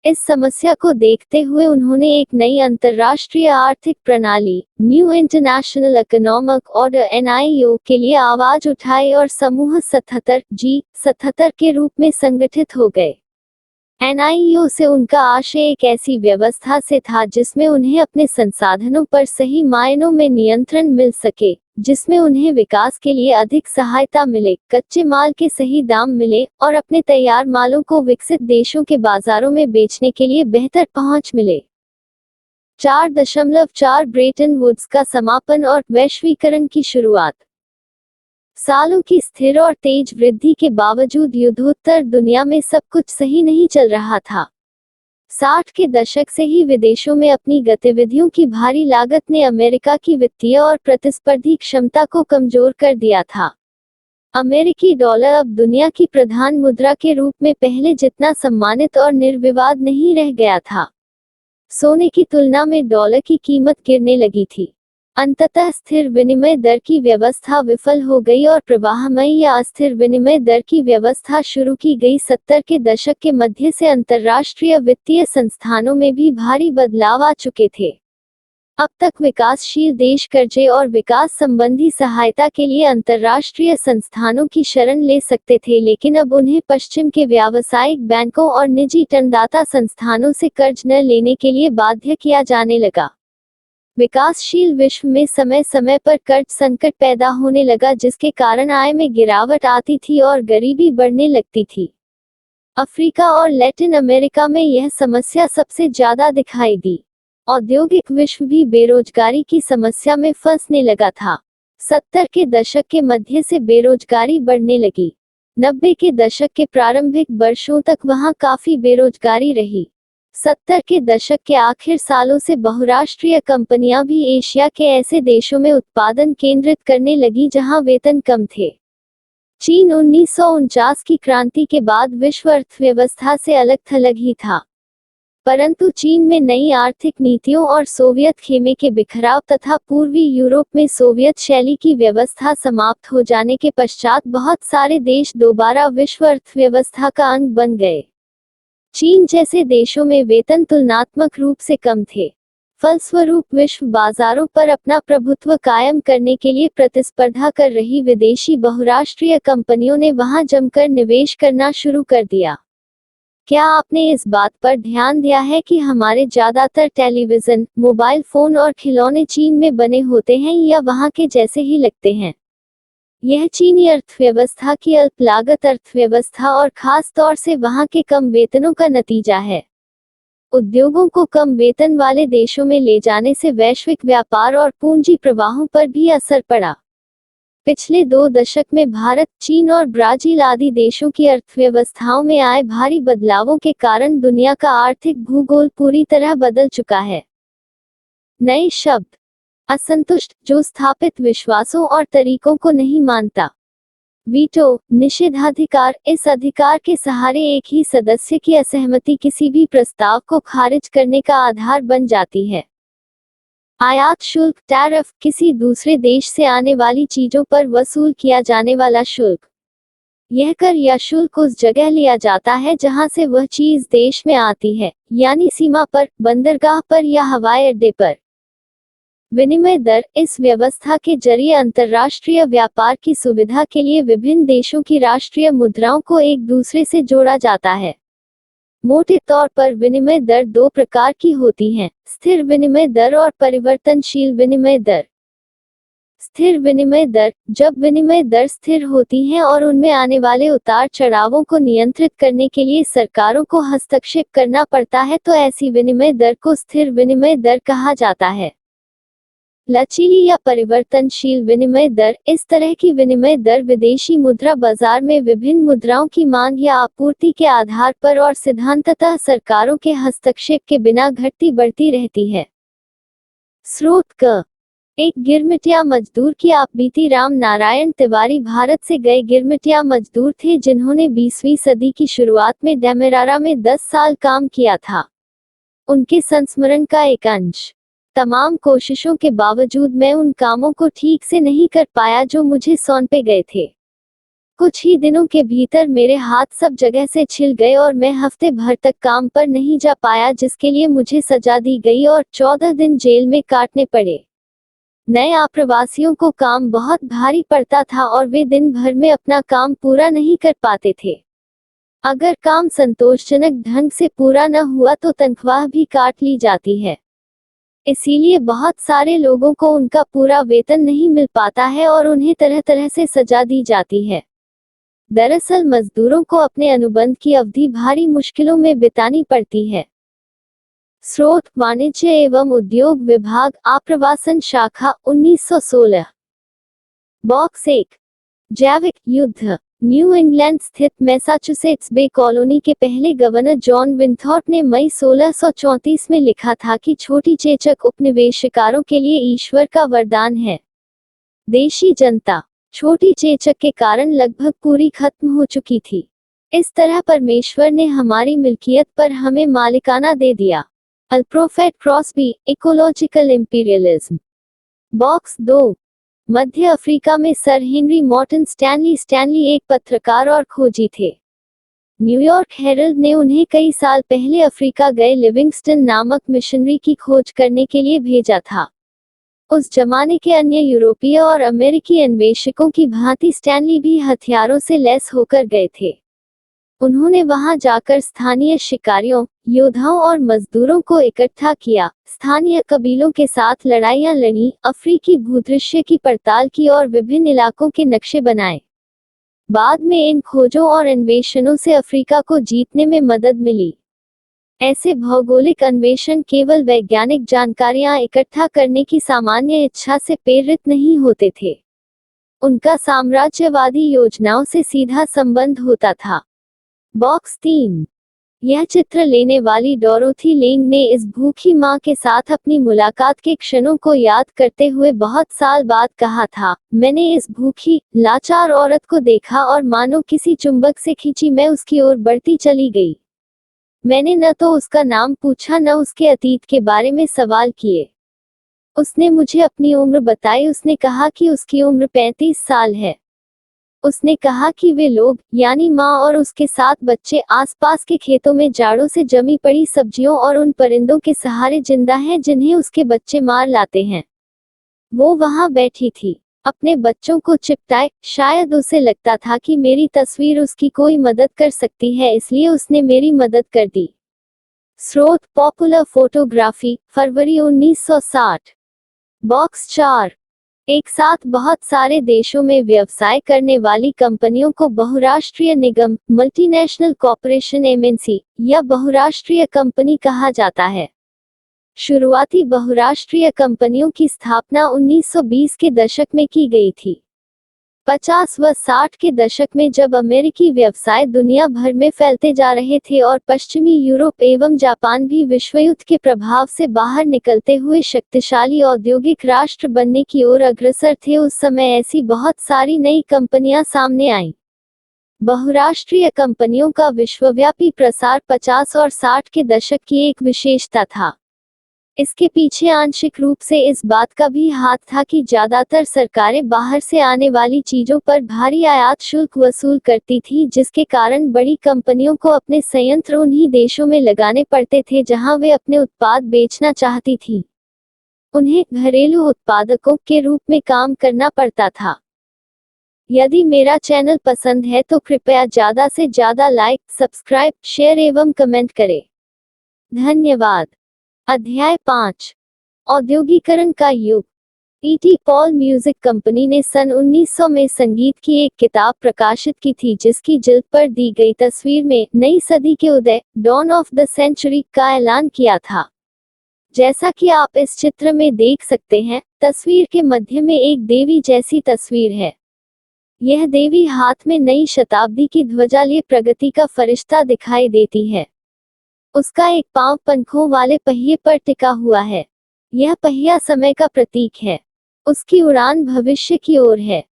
इस समस्या को देखते हुए उन्होंने एक नई अंतर्राष्ट्रीय आर्थिक प्रणाली, new international economic order NIO के लिए आवाज उठाई और समूह 77 के रूप में संगठित हो गए। NIO से उनका आशय एक ऐसी व्यवस्था से था जिसमें उन्हें अपने संसाधनों पर सही मायनों में नियंत्रण मिल सके, जिसमें उन्हें विकास के लिए अधिक सहायता मिले, कच्चे माल के सही दाम मिले और अपने तैयार मालों को विकसित देशों के बाजारों में बेचने के लिए बेहतर पहुंच मिले। 4.4 ब्रेटन वुड्स का समापन और वैश्वीकरण की शुरुआत। सालों की स्थिर और तेज वृद्धि के बावजूद युद्धोत्तर दुनिया में सब कुछ सही नहीं चल रहा था। 60 के दशक से ही विदेशों में अपनी गतिविधियों की भारी लागत ने अमेरिका की वित्तीय और प्रतिस्पर्धी क्षमता को कमजोर कर दिया था। अमेरिकी डॉलर अब दुनिया की प्रधान मुद्रा के रूप में पहले जितना सम्मानित और निर्विवाद नहीं रह गया था। सोने की तुलना में डॉलर की कीमत गिरने लगी थी। अंततः स्थिर विनिमय दर की व्यवस्था विफल हो गई और प्रवाहमयी या अस्थिर विनिमय दर की व्यवस्था शुरू की गई। 70 के दशक के मध्य से अंतर्राष्ट्रीय वित्तीय संस्थानों में भी भारी बदलाव आ चुके थे। अब तक विकासशील देश कर्जे और विकास संबंधी सहायता के लिए अंतर्राष्ट्रीय संस्थानों की शरण ले सकते थे, लेकिन अब उन्हें पश्चिम के व्यावसायिक बैंकों और निजी ऋणदाता संस्थानों से कर्ज न लेने के लिए बाध्य किया जाने लगा। विकासशील विश्व में समय समय पर कर्ज संकट पैदा होने लगा, जिसके कारण आय में गिरावट आती थी और गरीबी बढ़ने लगती थी। अफ्रीका और लैटिन अमेरिका में यह समस्या सबसे ज्यादा दिखाई दी। औद्योगिक विश्व भी बेरोजगारी की समस्या में फंसने लगा था। 70 के दशक के मध्य से बेरोजगारी बढ़ने लगी। 90 के दशक के प्रारंभिक वर्षों तक वहां काफी बेरोजगारी रही। 70 के दशक के आखिर सालों से बहुराष्ट्रीय कंपनियां भी एशिया के ऐसे देशों में उत्पादन केंद्रित करने लगी जहां वेतन कम थे। चीन 1949 की क्रांति के बाद विश्व अर्थव्यवस्था से अलग थलग ही था। परंतु चीन में नई आर्थिक नीतियों और सोवियत खेमे के बिखराव तथा पूर्वी यूरोप में सोवियत शैली की व्यवस्था समाप्त हो जाने के पश्चात बहुत सारे देश दोबारा विश्व अर्थव्यवस्था का अंग बन गए। चीन जैसे देशों में वेतन तुलनात्मक रूप से कम थे। फलस्वरूप विश्व बाजारों पर अपना प्रभुत्व कायम करने के लिए प्रतिस्पर्धा कर रही विदेशी बहुराष्ट्रीय कंपनियों ने वहां जमकर निवेश करना शुरू कर दिया। क्या आपने इस बात पर ध्यान दिया है कि हमारे ज्यादातर टेलीविजन, मोबाइल फोन और खिलौने चीन में बने होते हैं या वहां के जैसे ही लगते हैं? यह चीनी अर्थव्यवस्था की अल्प लागत अर्थव्यवस्था और खास तौर से वहां के कम वेतनों का नतीजा है। उद्योगों को कम वेतन वाले देशों में ले जाने से वैश्विक व्यापार और पूंजी प्रवाहों पर भी असर पड़ा। पिछले 2 दशक में भारत, चीन और ब्राजील आदि देशों की अर्थव्यवस्थाओं में आए भारी बदलावों के कारण दुनिया का आर्थिक भूगोल पूरी तरह बदल चुका है। नए शब्द: असंतुष्ट, जो स्थापित विश्वासों और तरीकों को नहीं मानता। वीटो, निषेधाधिकार, इस अधिकार के सहारे एक ही सदस्य की असहमति किसी भी प्रस्ताव को खारिज करने का आधार बन जाती है। आयात शुल्क, टैरिफ, किसी दूसरे देश से आने वाली चीजों पर वसूल किया जाने वाला शुल्क। यह कर या शुल्क उस जगह लिया जाता है जहां से वह चीज देश में आती है, यानी सीमा पर, बंदरगाह पर या हवाई अड्डे पर। विनिमय दर, इस व्यवस्था के जरिए अंतर्राष्ट्रीय व्यापार की सुविधा के लिए विभिन्न देशों की राष्ट्रीय मुद्राओं को एक दूसरे से जोड़ा जाता है। मोटे तौर पर विनिमय दर 2 प्रकार की होती हैं: स्थिर विनिमय दर और परिवर्तनशील विनिमय दर। स्थिर विनिमय दर: जब विनिमय दर स्थिर होती हैं और उनमें आने वाले उतार चढ़ावों को नियंत्रित करने के लिए सरकारों को हस्तक्षेप करना पड़ता है तो ऐसी विनिमय दर को स्थिर विनिमय दर कहा जाता है। लचीली या परिवर्तनशील विनिमय दर, इस तरह की विनिमय दर विदेशी मुद्रा बाजार में विभिन्न मुद्राओं की मांग या आपूर्ति के आधार पर और सिद्धांततः सरकारों के हस्तक्षेप के बिना घटती बढ़ती रहती है। स्रोत: क एक गिरमिटिया मजदूर की आप बीती राम नारायण तिवारी भारत से गए गिरमिटिया मजदूर थे जिन्होंने 20वीं सदी की शुरुआत में डेमेरारा में 10 साल काम किया था। उनके संस्मरण का एक अंश: तमाम कोशिशों के बावजूद मैं उन कामों को ठीक से नहीं कर पाया जो मुझे सौंपे गए थे। कुछ ही दिनों के भीतर मेरे हाथ सब जगह से छिल गए और मैं हफ्ते भर तक काम पर नहीं जा पाया जिसके लिए मुझे सजा दी गई और 14 दिन जेल में काटने पड़े। नए आप्रवासियों को काम बहुत भारी पड़ता था और वे दिन भर में अपना काम पूरा नहीं कर पाते थे। अगर काम संतोषजनक ढंग से पूरा न हुआ तो तनख्वाह भी काट ली जाती है। इसीलिए बहुत सारे लोगों को उनका पूरा वेतन नहीं मिल पाता है और उन्हें तरह तरह से सजा दी जाती है। दरअसल मजदूरों को अपने अनुबंध की अवधि भारी मुश्किलों में बितानी पड़ती है। स्रोत: वाणिज्य एवं उद्योग विभाग, आप्रवासन शाखा, 1916। बॉक्स 1, जैविक युद्ध। न्यू इंग्लैंड स्थित मैसाचुसेट्स बे कॉलोनी के पहले गवर्नर जॉन विंथॉर्प ने मई 1634 में लिखा था कि छोटी चेचक उपनिवेशकारों के लिए ईश्वर का वरदान है। देशी जनता छोटी चेचक के कारण लगभग पूरी खत्म हो चुकी थी। इस तरह परमेश्वर ने हमारी मिल्कियत पर हमें मालिकाना दे दिया। Alfred Crosby, ecological imperialism. Box 2, मध्य अफ्रीका में सर हेनरी मॉर्टन स्टैनली एक पत्रकार और खोजी थे। न्यूयॉर्क हेरल्ड ने उन्हें कई साल पहले अफ्रीका गए लिविंगस्टन नामक मिशनरी की खोज करने के लिए भेजा था। उस जमाने के अन्य यूरोपीय और अमेरिकी अन्वेषकों की भांति स्टैनली भी हथियारों से लैस होकर गए थे। उन्होंने वहां जाकर स्थानीय शिकारियों, योद्धाओं और मजदूरों को इकट्ठा किया, स्थानीय कबीलों के साथ लड़ाइयां लड़ी, अफ्रीकी भूदृश्य की पड़ताल की और विभिन्न इलाकों के नक्शे बनाए। बाद में इन खोजों और अन्वेषणों से अफ्रीका को जीतने में मदद मिली। ऐसे भौगोलिक अन्वेषण केवल वैज्ञानिक जानकारियां इकट्ठा करने की सामान्य इच्छा से प्रेरित नहीं होते थे। उनका साम्राज्यवादी योजनाओं से सीधा संबंध होता था। बॉक्स 3, यह चित्र लेने वाली डोरोथी लेंग ने इस भूखी मां के साथ अपनी मुलाकात के क्षणों को याद करते हुए बहुत साल बाद कहा था, मैंने इस भूखी, लाचार औरत को देखा और मानो किसी चुंबक से खींची मैं उसकी ओर बढ़ती चली गई। मैंने न तो उसका नाम पूछा न उसके अतीत के बारे में सवाल किए। उसने मुझे अपनी उम्र बताई। उसने कहा कि उसकी उम्र 35 साल है। उसने कहा कि वे लोग, यानी माँ और उसके 7 बच्चे, आसपास के खेतों में जाड़ों से जमी पड़ी सब्जियों और उन परिंदों के सहारे जिंदा हैं जिन्हें उसके बच्चे मार लाते हैं। वो वहां बैठी थी, अपने बच्चों को चिपटाए। शायद उसे लगता था कि मेरी तस्वीर उसकी कोई मदद कर सकती है, इसलिए उसने मेरी मदद कर दी। स्रोत: पॉपुलर फोटोग्राफी, फरवरी 1960। बॉक्स 4। एक साथ बहुत सारे देशों में व्यवसाय करने वाली कंपनियों को बहुराष्ट्रीय निगम, मल्टीनेशनल कॉर्पोरेशन एमएनसी, या बहुराष्ट्रीय कंपनी कहा जाता है। शुरुआती बहुराष्ट्रीय कंपनियों की स्थापना 1920 के दशक में की गई थी। 50 व 60 के दशक में जब अमेरिकी व्यवसाय दुनिया भर में फैलते जा रहे थे और पश्चिमी यूरोप एवं जापान भी विश्वयुद्ध के प्रभाव से बाहर निकलते हुए शक्तिशाली औद्योगिक राष्ट्र बनने की ओर अग्रसर थे, उस समय ऐसी बहुत सारी नई कंपनियां सामने आईं। बहुराष्ट्रीय कंपनियों का विश्वव्यापी प्रसार 50 और 60 के दशक की एक विशेषता था। इसके पीछे आंशिक रूप से इस बात का भी हाथ था कि ज्यादातर सरकारें बाहर से आने वाली चीजों पर भारी आयात शुल्क वसूल करती थी, जिसके कारण बड़ी कंपनियों को अपने संयंत्र उन्हीं देशों में लगाने पड़ते थे जहां वे अपने उत्पाद बेचना चाहती थीं। उन्हें घरेलू उत्पादकों के रूप में काम करना पड़ता था। यदि मेरा चैनल पसंद है तो कृपया ज्यादा से ज्यादा लाइक, सब्सक्राइब, शेयर एवं कमेंट करें। धन्यवाद। अध्याय 5। औद्योगिकरण का युग। ईटी पॉल म्यूजिक कंपनी ने सन 1900 में संगीत की एक किताब प्रकाशित की थी जिसकी जिल्द पर दी गई तस्वीर में नई सदी के उदय, डॉन ऑफ द सेंचुरी, का ऐलान किया था। जैसा कि आप इस चित्र में देख सकते हैं, तस्वीर के मध्य में एक देवी जैसी तस्वीर है। यह देवी हाथ में नई शताब्दी की ध्वजा लिए प्रगति का फरिश्ता दिखाई देती है। उसका एक पांव पंखों वाले पहिए पर टिका हुआ है। यह पहिया समय का प्रतीक है। उसकी उड़ान भविष्य की ओर है।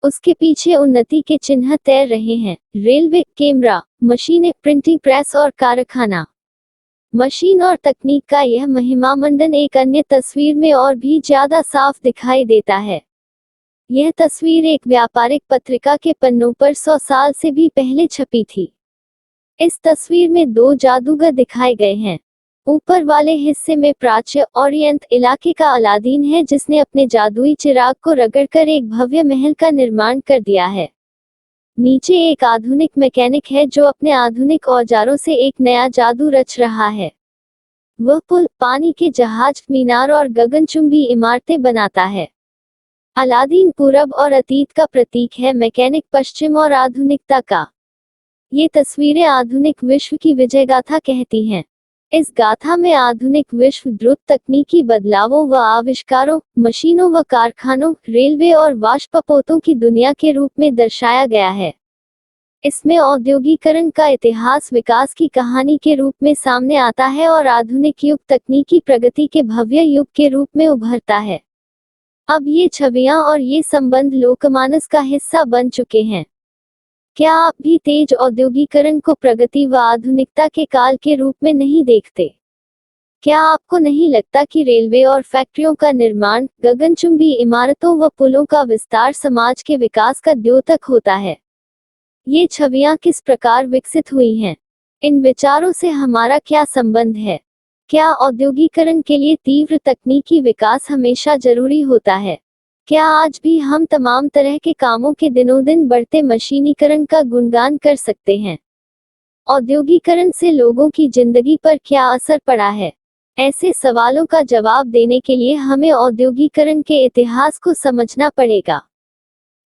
उसके पीछे उन्नति के चिन्ह तैर रहे हैं: रेलवे, कैमरा, मशीनें, प्रिंटिंग प्रेस और कारखाना। मशीन और तकनीक का यह महिमामंडन एक अन्य तस्वीर में और भी ज्यादा साफ दिखाई देता है। यह तस्वीर एक व्यापारिक पत्रिका के पन्नों पर 100 साल से भी पहले छपी थी। इस तस्वीर में 2 जादूगर दिखाए गए हैं। ऊपर वाले हिस्से में प्राच्य ओरिएंट इलाके का अलादीन है जिसने अपने जादुई चिराग को रगड़कर एक भव्य महल का निर्माण कर दिया है। नीचे एक आधुनिक मैकेनिक है जो अपने आधुनिक औजारों से एक नया जादू रच रहा है। वह पुल, पानी के जहाज, मीनार और गगनचुंबी इमारतें बनाता है। अलादीन पूरब और अतीत का प्रतीक है, मैकेनिक पश्चिम और आधुनिकता का। ये तस्वीरें आधुनिक विश्व की विजयगाथा कहती हैं। इस गाथा में आधुनिक विश्व द्रुत तकनीकी बदलावों व आविष्कारों, मशीनों व कारखानों, रेलवे और वाष्पपोतों की दुनिया के रूप में दर्शाया गया है। इसमें औद्योगिकरण का इतिहास विकास की कहानी के रूप में सामने आता है और आधुनिक युग तकनीकी प्रगति के भव्य युग के रूप में उभरता है। अब ये छवियां और ये संबंध लोकमानस का हिस्सा बन चुके हैं। क्या आप भी तेज औद्योगिकरण को प्रगति व आधुनिकता के काल के रूप में नहीं देखते? क्या आपको नहीं लगता कि रेलवे और फैक्ट्रियों का निर्माण, गगनचुंबी इमारतों व पुलों का विस्तार समाज के विकास का द्योतक होता है? ये छवियां किस प्रकार विकसित हुई हैं? इन विचारों से हमारा क्या संबंध है? क्या औद्योगिकरण के लिए तीव्र तकनीकी विकास हमेशा जरूरी होता है? क्या आज भी हम तमाम तरह के कामों के दिनों दिन बढ़ते मशीनीकरण का गुणगान कर सकते हैं? औद्योगिकरण से लोगों की जिंदगी पर क्या असर पड़ा है? ऐसे सवालों का जवाब देने के लिए हमें औद्योगिकरण के इतिहास को समझना पड़ेगा।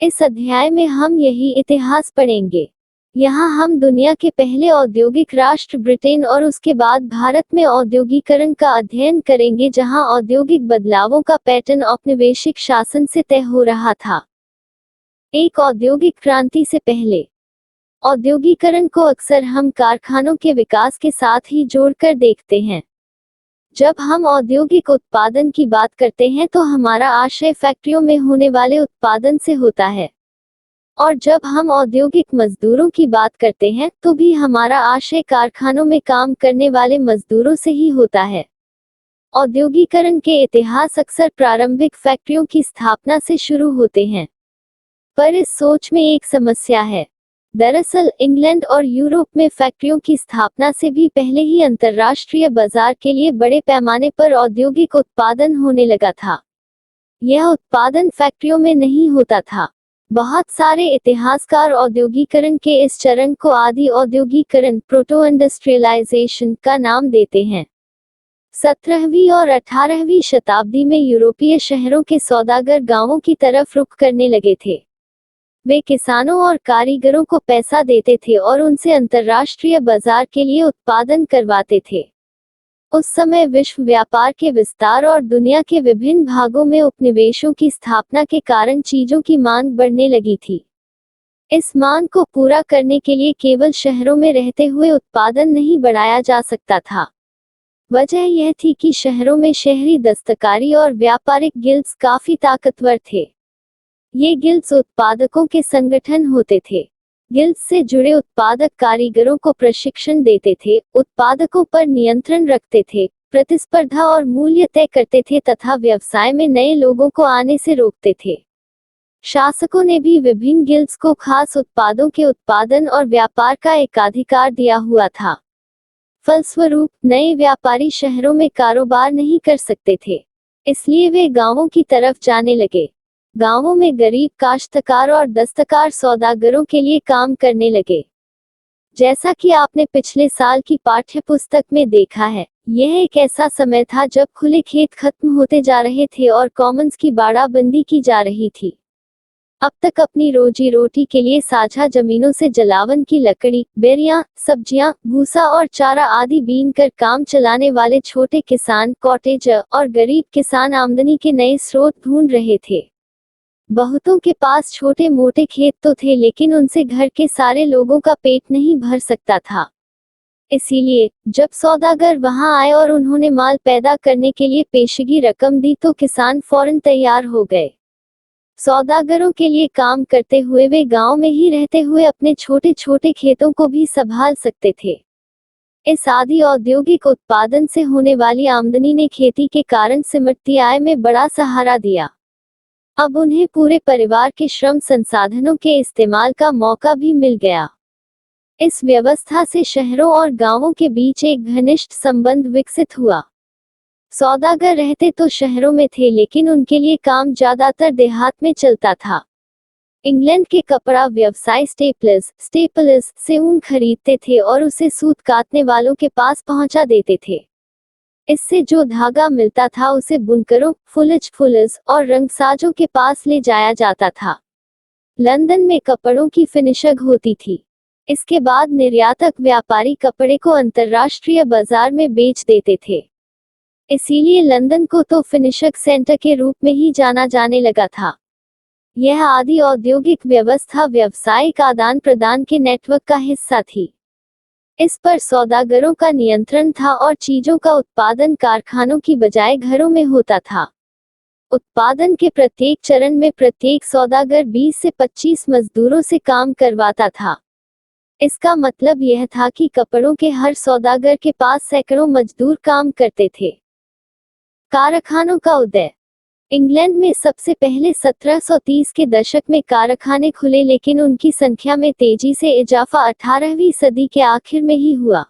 इस अध्याय में हम यही इतिहास पढ़ेंगे। यहाँ हम दुनिया के पहले औद्योगिक राष्ट्र ब्रिटेन और उसके बाद भारत में औद्योगिकरण का अध्ययन करेंगे, जहाँ औद्योगिक बदलावों का पैटर्न औपनिवेशिक शासन से तय हो रहा था। एक औद्योगिक क्रांति से पहले औद्योगिकरण को अक्सर हम कारखानों के विकास के साथ ही जोड़कर देखते हैं। जब हम औद्योगिक उत्पादन की बात करते हैं तो हमारा आशय फैक्ट्रियों में होने वाले उत्पादन से होता है, और जब हम औद्योगिक मजदूरों की बात करते हैं तो भी हमारा आशय कारखानों में काम करने वाले मजदूरों से ही होता है। औद्योगिकरण के इतिहास अक्सर प्रारंभिक फैक्ट्रियों की स्थापना से शुरू होते हैं, पर इस सोच में एक समस्या है। दरअसल इंग्लैंड और यूरोप में फैक्ट्रियों की स्थापना से भी पहले ही अंतर्राष्ट्रीय बाजार के लिए बड़े पैमाने पर औद्योगिक उत्पादन होने लगा था। यह उत्पादन फैक्ट्रियों में नहीं होता था। बहुत सारे इतिहासकार औद्योगिकरण के इस चरण को आदि औद्योगिकरण प्रोटो इंडस्ट्रियलाइजेशन का नाम देते हैं। 17वीं और 18वीं शताब्दी में यूरोपीय शहरों के सौदागर गांवों की तरफ रुख करने लगे थे। वे किसानों और कारीगरों को पैसा देते थे और उनसे अंतर्राष्ट्रीय बाजार के लिए उत्पादन करवाते थे। उस समय विश्व व्यापार के विस्तार और दुनिया के विभिन्न भागों में उपनिवेशों की स्थापना के कारण चीजों की मांग बढ़ने लगी थी। इस मांग को पूरा करने के लिए केवल शहरों में रहते हुए उत्पादन नहीं बढ़ाया जा सकता था। वजह यह थी कि शहरों में शहरी दस्तकारी और व्यापारिक गिल्ड्स काफी ताकतवर थे। ये गिल्ड्स उत्पादकों के संगठन होते थे। गिल्ड्स से जुड़े उत्पादक कारीगरों को प्रशिक्षण देते थे, उत्पादकों पर नियंत्रण रखते थे, प्रतिस्पर्धा और मूल्य तय करते थे तथा व्यवसाय में नए लोगों को आने से रोकते थे। शासकों ने भी विभिन्न गिल्ड्स को खास उत्पादों के उत्पादन और व्यापार का एकाधिकार दिया हुआ था। फलस्वरूप नए व्यापारी शहरों में कारोबार नहीं कर सकते थे, इसलिए वे गांवों की तरफ जाने लगे। गांवों में गरीब काश्तकार और दस्तकार सौदागरों के लिए काम करने लगे। जैसा कि आपने पिछले साल की पाठ्य पुस्तक में देखा है, यह एक ऐसा समय था जब खुले खेत खत्म होते जा रहे थे और कॉमन्स की बाड़ाबंदी की जा रही थी। अब तक अपनी रोजी रोटी के लिए साझा जमीनों से जलावन की लकड़ी, बेरियां, सब्जियां, भूसा और चारा आदि बीन कर काम चलाने वाले छोटे किसान, कॉटेजर और गरीब किसान आमदनी के नए स्रोत ढूंढ रहे थे। बहुतों के पास छोटे मोटे खेत तो थे, लेकिन उनसे घर के सारे लोगों का पेट नहीं भर सकता था। इसीलिए जब सौदागर वहां आए और उन्होंने माल पैदा करने के लिए पेशगी रकम दी तो किसान फौरन तैयार हो गए। सौदागरों के लिए काम करते हुए वे गांव में ही रहते हुए अपने छोटे छोटे खेतों को भी संभाल सकते थे। इस आदि औद्योगिक उत्पादन से होने वाली आमदनी ने खेती के कारण सिमटती आय में बड़ा सहारा दिया। अब उन्हें पूरे परिवार के श्रम संसाधनों के इस्तेमाल का मौका भी मिल गया। इस व्यवस्था से शहरों और गांवों के बीच एक घनिष्ठ संबंध विकसित हुआ। सौदागर रहते तो शहरों में थे, लेकिन उनके लिए काम ज्यादातर देहात में चलता था। इंग्लैंड के कपड़ा व्यवसाय स्टेपल्स से ऊन खरीदते थे और उसे सूत काटने वालों के पास पहुंचा देते थे। इससे जो धागा मिलता था उसे बुनकरों, फुलर्स और रंगसाजों के पास ले जाया जाता था। लंदन में कपड़ों की फिनिशग होती थी। इसके बाद निर्यातक व्यापारी कपड़े को अंतर्राष्ट्रीय बाजार में बेच देते थे। इसीलिए लंदन को तो फिनिशग सेंटर के रूप में ही जाना जाने लगा था। यह आदि औद्योगिक व्यवस्था व्यावसायिक आदान प्रदान के नेटवर्क का हिस्सा थी। इस पर सौदागरों का नियंत्रण था और चीजों का उत्पादन कारखानों की बजाय घरों में होता था। उत्पादन के प्रत्येक चरण में प्रत्येक सौदागर 20 से 25 मजदूरों से काम करवाता था। इसका मतलब यह था कि कपड़ों के हर सौदागर के पास सैकड़ों मजदूर काम करते थे। कारखानों का उदय। इंग्लैंड में सबसे पहले 1730 के दशक में कारखाने खुले, लेकिन उनकी संख्या में तेजी से इजाफा 18वीं सदी के आखिर में ही हुआ।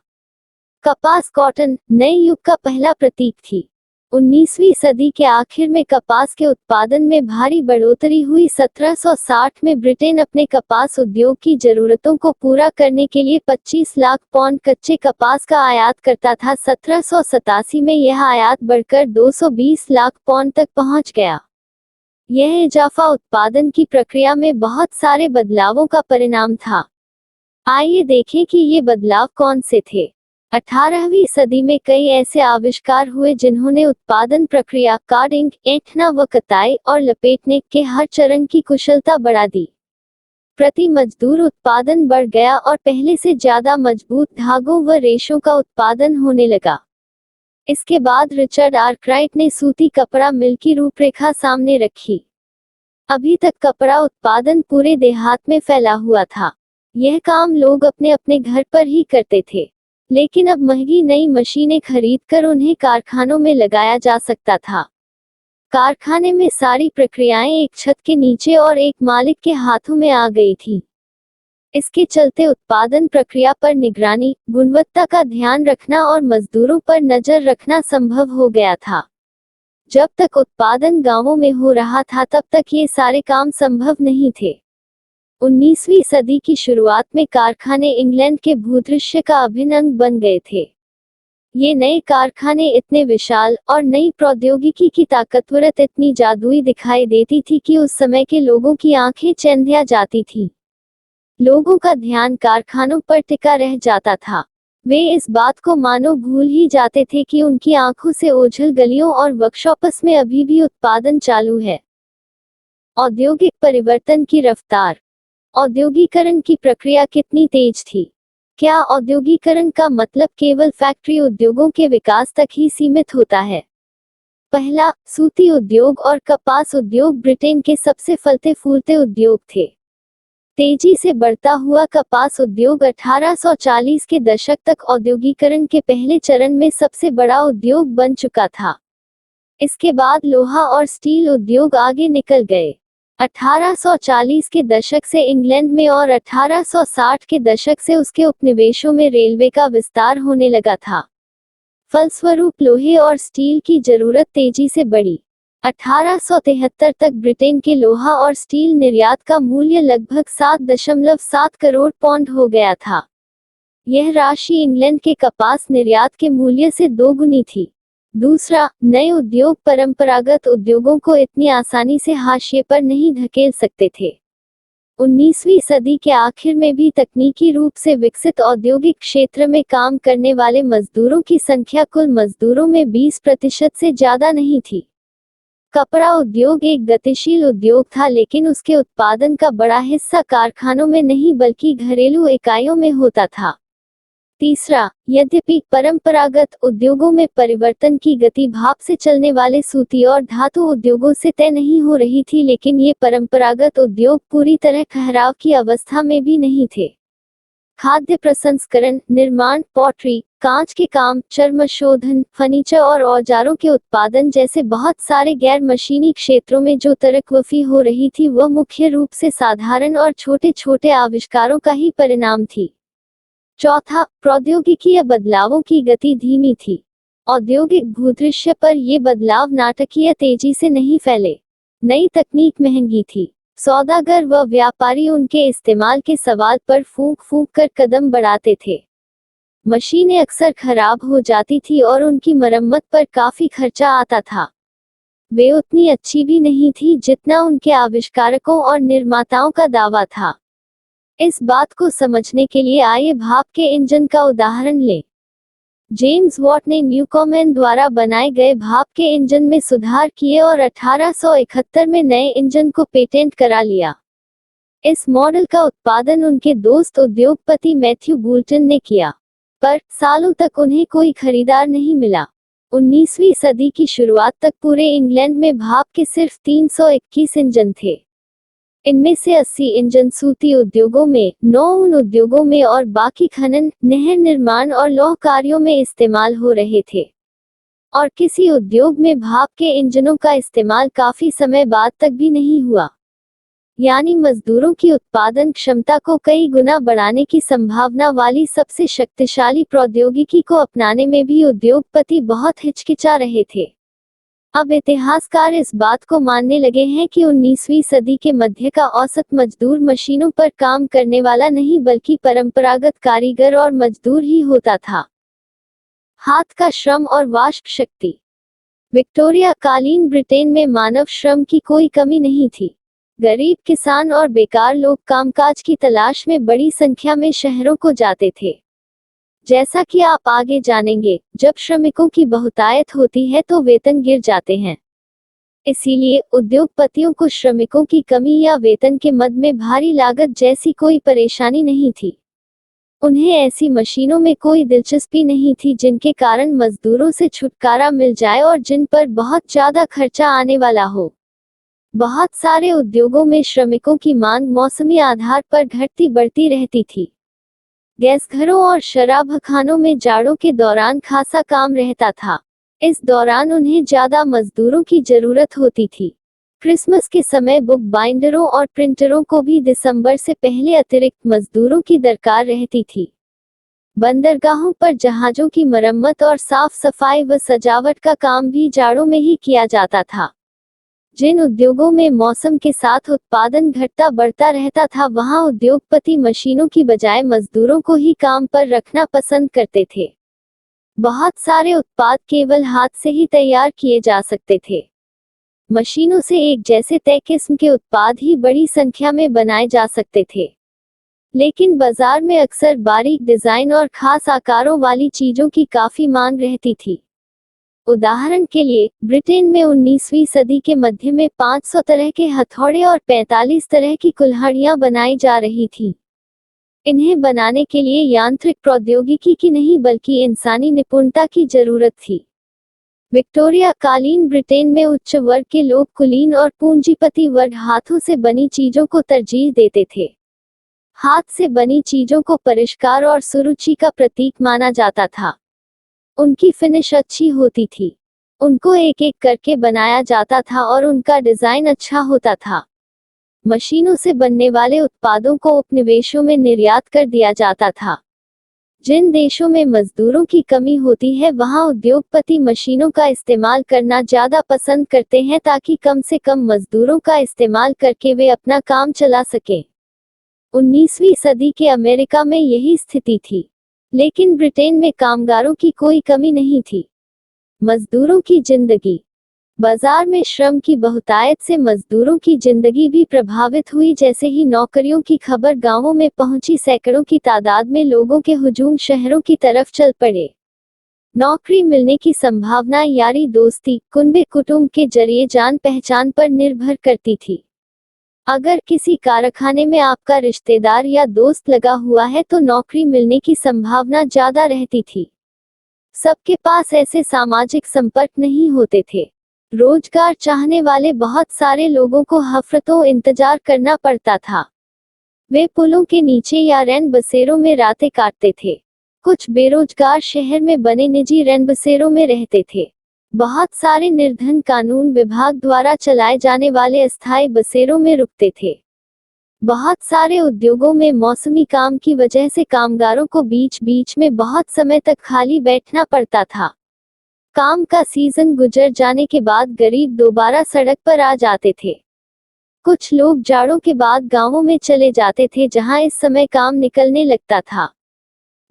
कपास कॉटन नए युग का पहला प्रतीक थी। 19वीं सदी के आखिर में कपास के उत्पादन में भारी बढ़ोतरी हुई। 1760 में ब्रिटेन अपने कपास उद्योग की जरूरतों को पूरा करने के लिए 25 लाख पौंड कच्चे कपास का आयात करता था। 1787 में यह आयात बढ़कर 220 लाख पौंड तक पहुंच गया। यह इजाफा उत्पादन की प्रक्रिया में बहुत सारे बदलावों का परिणाम था। आइए देखें कि ये बदलाव कौन से थे। 18वीं सदी में कई ऐसे आविष्कार हुए जिन्होंने उत्पादन प्रक्रिया, कार्डिंग, ऐंठना व कताई और लपेटने के हर चरण की कुशलता बढ़ा दी। प्रति मजदूर उत्पादन बढ़ गया और पहले से ज्यादा मजबूत धागों व रेशों का उत्पादन होने लगा। इसके बाद रिचर्ड आर्कराइट ने सूती कपड़ा मिल की रूपरेखा सामने रखी। अभी तक कपड़ा उत्पादन पूरे देहात में फैला हुआ था। यह काम लोग अपने अपने घर पर ही करते थे, लेकिन अब महंगी नई मशीनें खरीदकर उन्हें कारखानों में लगाया जा सकता था। कारखाने में सारी प्रक्रियाएं एक छत के नीचे और एक मालिक के हाथों में आ गई थी। इसके चलते उत्पादन प्रक्रिया पर निगरानी, गुणवत्ता का ध्यान रखना और मजदूरों पर नजर रखना संभव हो गया था। जब तक उत्पादन गांवों में हो रहा था तब तक ये सारे काम संभव नहीं थे। 19वीं सदी की शुरुआत में कारखाने इंग्लैंड के भूदृश्य का अभिन्न अंग बन गए थे। ये नए कारखाने इतने विशाल और नई प्रौद्योगिकी की ताकतवरत इतनी जादुई दिखाई देती थी कि उस समय के लोगों की आंखें चंधिया जाती थी। लोगों का ध्यान कारखानों पर टिका रह जाता था। वे इस बात को मानो भूल ही जाते थे कि उनकी आंखों से ओझल गलियों और वर्कशॉप्स में अभी भी उत्पादन चालू है। औद्योगिक परिवर्तन की रफ्तार। औद्योगिकरण की प्रक्रिया कितनी तेज थी। क्या औद्योगिकरण का मतलब केवल फैक्ट्री उद्योगों के विकास तक ही सीमित होता है? पहला, सूती उद्योग और कपास उद्योग ब्रिटेन के सबसे फलते फूलते उद्योग थे। तेजी से बढ़ता हुआ कपास उद्योग 1840 के दशक तक औद्योगिकरण के पहले चरण में सबसे बड़ा उद्योग बन चुका था। इसके बाद लोहा और स्टील उद्योग आगे निकल गए। 1840 के दशक से इंग्लैंड में और 1860 के दशक से उसके उपनिवेशों में रेलवे का विस्तार होने लगा था। फलस्वरूप लोहे और स्टील की जरूरत तेजी से बढ़ी। 1873 तक ब्रिटेन के लोहा और स्टील निर्यात का मूल्य लगभग 7.7 करोड़ पौंड हो गया था। यह राशि इंग्लैंड के कपास निर्यात के मूल्य से दोगुनी थी। दूसरा, नए उद्योग परंपरागत उद्योगों को इतनी आसानी से हाशिए पर नहीं धकेल सकते थे। 19वीं सदी के आखिर में भी तकनीकी रूप से विकसित औद्योगिक क्षेत्र में काम करने वाले मजदूरों की संख्या कुल मजदूरों में 20% से ज्यादा नहीं थी। कपड़ा उद्योग एक गतिशील उद्योग था, लेकिन उसके उत्पादन का बड़ा हिस्सा कारखानों में नहीं बल्कि घरेलू इकाइयों में होता था। तीसरा, यद्यपि परंपरागत उद्योगों में परिवर्तन की गति भाप से चलने वाले सूती और धातु उद्योगों से तय नहीं हो रही थी, लेकिन ये परंपरागत उद्योग पूरी तरह ठहराव की अवस्था में भी नहीं थे। खाद्य प्रसंस्करण, निर्माण, पॉटरी, कांच के काम, चर्म शोधन, फर्नीचर और औजारों के उत्पादन जैसे बहुत सारे गैर मशीनी क्षेत्रों में जो तरक्की हो रही थी वह मुख्य रूप से साधारण और छोटे छोटे आविष्कारों का ही परिणाम थी। चौथा, प्रौद्योगिकीय बदलावों की गति धीमी थी। औद्योगिक भूदृश्य पर ये बदलाव नाटकीय तेजी से नहीं फैले। नई तकनीक महंगी थी। सौदागर व व्यापारी उनके इस्तेमाल के सवाल पर फूंक फूंक कर कदम बढ़ाते थे। मशीनें अक्सर खराब हो जाती थी और उनकी मरम्मत पर काफी खर्चा आता था। वे उतनी अच्छी भी नहीं थी जितना उनके आविष्कारकों और निर्माताओं का दावा था। इस बात को समझने के लिए आइए भाप के इंजन का उदाहरण लें। जेम्स वॉट ने न्यूकॉमन द्वारा बनाए गए भाप के इंजन में सुधार किए और 1871 में नए इंजन को पेटेंट करा लिया। इस मॉडल का उत्पादन उनके दोस्त उद्योगपति मैथ्यू बोल्टन ने किया, पर सालों तक उन्हें कोई खरीदार नहीं मिला। 19वीं सदी की शुरुआत तक पूरे इंग्लैंड में भाप के सिर्फ 321 इंजन थे। इनमें से 80 इंजन सूती उद्योगों में, 9 उन उद्योगों में और बाकी खनन, नहर निर्माण और लौह कार्यों में इस्तेमाल हो रहे थे। और किसी उद्योग में भाप के इंजनों का इस्तेमाल काफी समय बाद तक भी नहीं हुआ। यानी मजदूरों की उत्पादन क्षमता को कई गुना बढ़ाने की संभावना वाली सबसे शक्तिशाली प्रौद्योगिकी को अपनाने में भी उद्योगपति बहुत हिचकिचा रहे थे। अब इतिहासकार इस बात को मानने लगे हैं कि 19वीं सदी के मध्य का औसत मजदूर मशीनों पर काम करने वाला नहीं बल्कि परंपरागत कारीगर और मजदूर ही होता था। हाथ का श्रम और वाष्प शक्ति। विक्टोरिया कालीन ब्रिटेन में मानव श्रम की कोई कमी नहीं थी। गरीब किसान और बेकार लोग कामकाज की तलाश में बड़ी संख्या में शहरों को जाते थे। जैसा कि आप आगे जानेंगे, जब श्रमिकों की बहुतायत होती है तो वेतन गिर जाते हैं। इसीलिए उद्योगपतियों को श्रमिकों की कमी या वेतन के मद में भारी लागत जैसी कोई परेशानी नहीं थी। उन्हें ऐसी मशीनों में कोई दिलचस्पी नहीं थी जिनके कारण मजदूरों से छुटकारा मिल जाए और जिन पर बहुत ज्यादा खर्चा आने वाला हो। बहुत सारे उद्योगों में श्रमिकों की मांग मौसमी आधार पर घटती बढ़ती रहती थी। गैस घरों और शराबखानों में जाड़ों के दौरान खासा काम रहता था। इस दौरान उन्हें ज्यादा मजदूरों की जरूरत होती थी। क्रिसमस के समय बुक बाइंडरों और प्रिंटरों को भी दिसंबर से पहले अतिरिक्त मजदूरों की दरकार रहती थी। बंदरगाहों पर जहाजों की मरम्मत और साफ सफाई व सजावट का काम भी जाड़ों में ही किया जाता था। जिन उद्योगों में मौसम के साथ उत्पादन घटता बढ़ता रहता था, वहां उद्योगपति मशीनों की बजाय मजदूरों को ही काम पर रखना पसंद करते थे। बहुत सारे उत्पाद केवल हाथ से ही तैयार किए जा सकते थे। मशीनों से एक जैसे तय किस्म के उत्पाद ही बड़ी संख्या में बनाए जा सकते थे। लेकिन बाजार में अक्सर बारीक डिजाइन और खास आकारों वाली चीजों की काफी मांग रहती थी। उदाहरण के लिए, ब्रिटेन में 19वीं सदी के मध्य में 500 तरह के हथौड़े और 45 तरह की कुल्हाड़ियां बनाई जा रही थी। इन्हें बनाने के लिए यांत्रिक प्रौद्योगिकी की नहीं बल्कि इंसानी निपुणता की जरूरत थी। विक्टोरिया कालीन ब्रिटेन में उच्च वर्ग के लोग कुलीन और पूंजीपति वर्ग हाथों से बनी चीजों को तरजीह देते थे। हाथ से बनी चीजों को परिष्कार और सुरुचि का प्रतीक माना जाता था। उनकी फिनिश अच्छी होती थी। उनको एक एक करके बनाया जाता था और उनका डिजाइन अच्छा होता था। मशीनों से बनने वाले उत्पादों को उपनिवेशों में निर्यात कर दिया जाता था। जिन देशों में मजदूरों की कमी होती है, वहां उद्योगपति मशीनों का इस्तेमाल करना ज्यादा पसंद करते हैं ताकि कम से कम मजदूरों का इस्तेमाल करके वे अपना काम चला सकें। 19वीं सदी के अमेरिका में यही स्थिति थी, लेकिन ब्रिटेन में कामगारों की कोई कमी नहीं थी। मजदूरों की जिंदगी। बाजार में श्रम की बहुतायत से मजदूरों की जिंदगी भी प्रभावित हुई। जैसे ही नौकरियों की खबर गांवों में पहुंची, सैकड़ों की तादाद में लोगों के हुजूम शहरों की तरफ चल पड़े। नौकरी मिलने की संभावना यारी दोस्ती, कुनबे कुटुंब के जरिए जान पहचान पर निर्भर करती थी। अगर किसी कारखाने में आपका रिश्तेदार या दोस्त लगा हुआ है तो नौकरी मिलने की संभावना ज्यादा रहती थी। सबके पास ऐसे सामाजिक संपर्क नहीं होते थे। रोजगार चाहने वाले बहुत सारे लोगों को हफ्तों इंतजार करना पड़ता था। वे पुलों के नीचे या रैन बसेरों में रातें काटते थे। कुछ बेरोजगार शहर में बने निजी रैन बसेरों में रहते थे। बहुत सारे निर्धन कानून विभाग द्वारा चलाए जाने वाले अस्थायी बसेरों में रुकते थे। बहुत सारे उद्योगों में मौसमी काम की वजह से कामगारों को बीच बीच में बहुत समय तक खाली बैठना पड़ता था। काम का सीजन गुजर जाने के बाद गरीब दोबारा सड़क पर आ जाते थे। कुछ लोग जाड़ों के बाद गांवों में चले जाते थे जहां इस समय काम निकलने लगता था।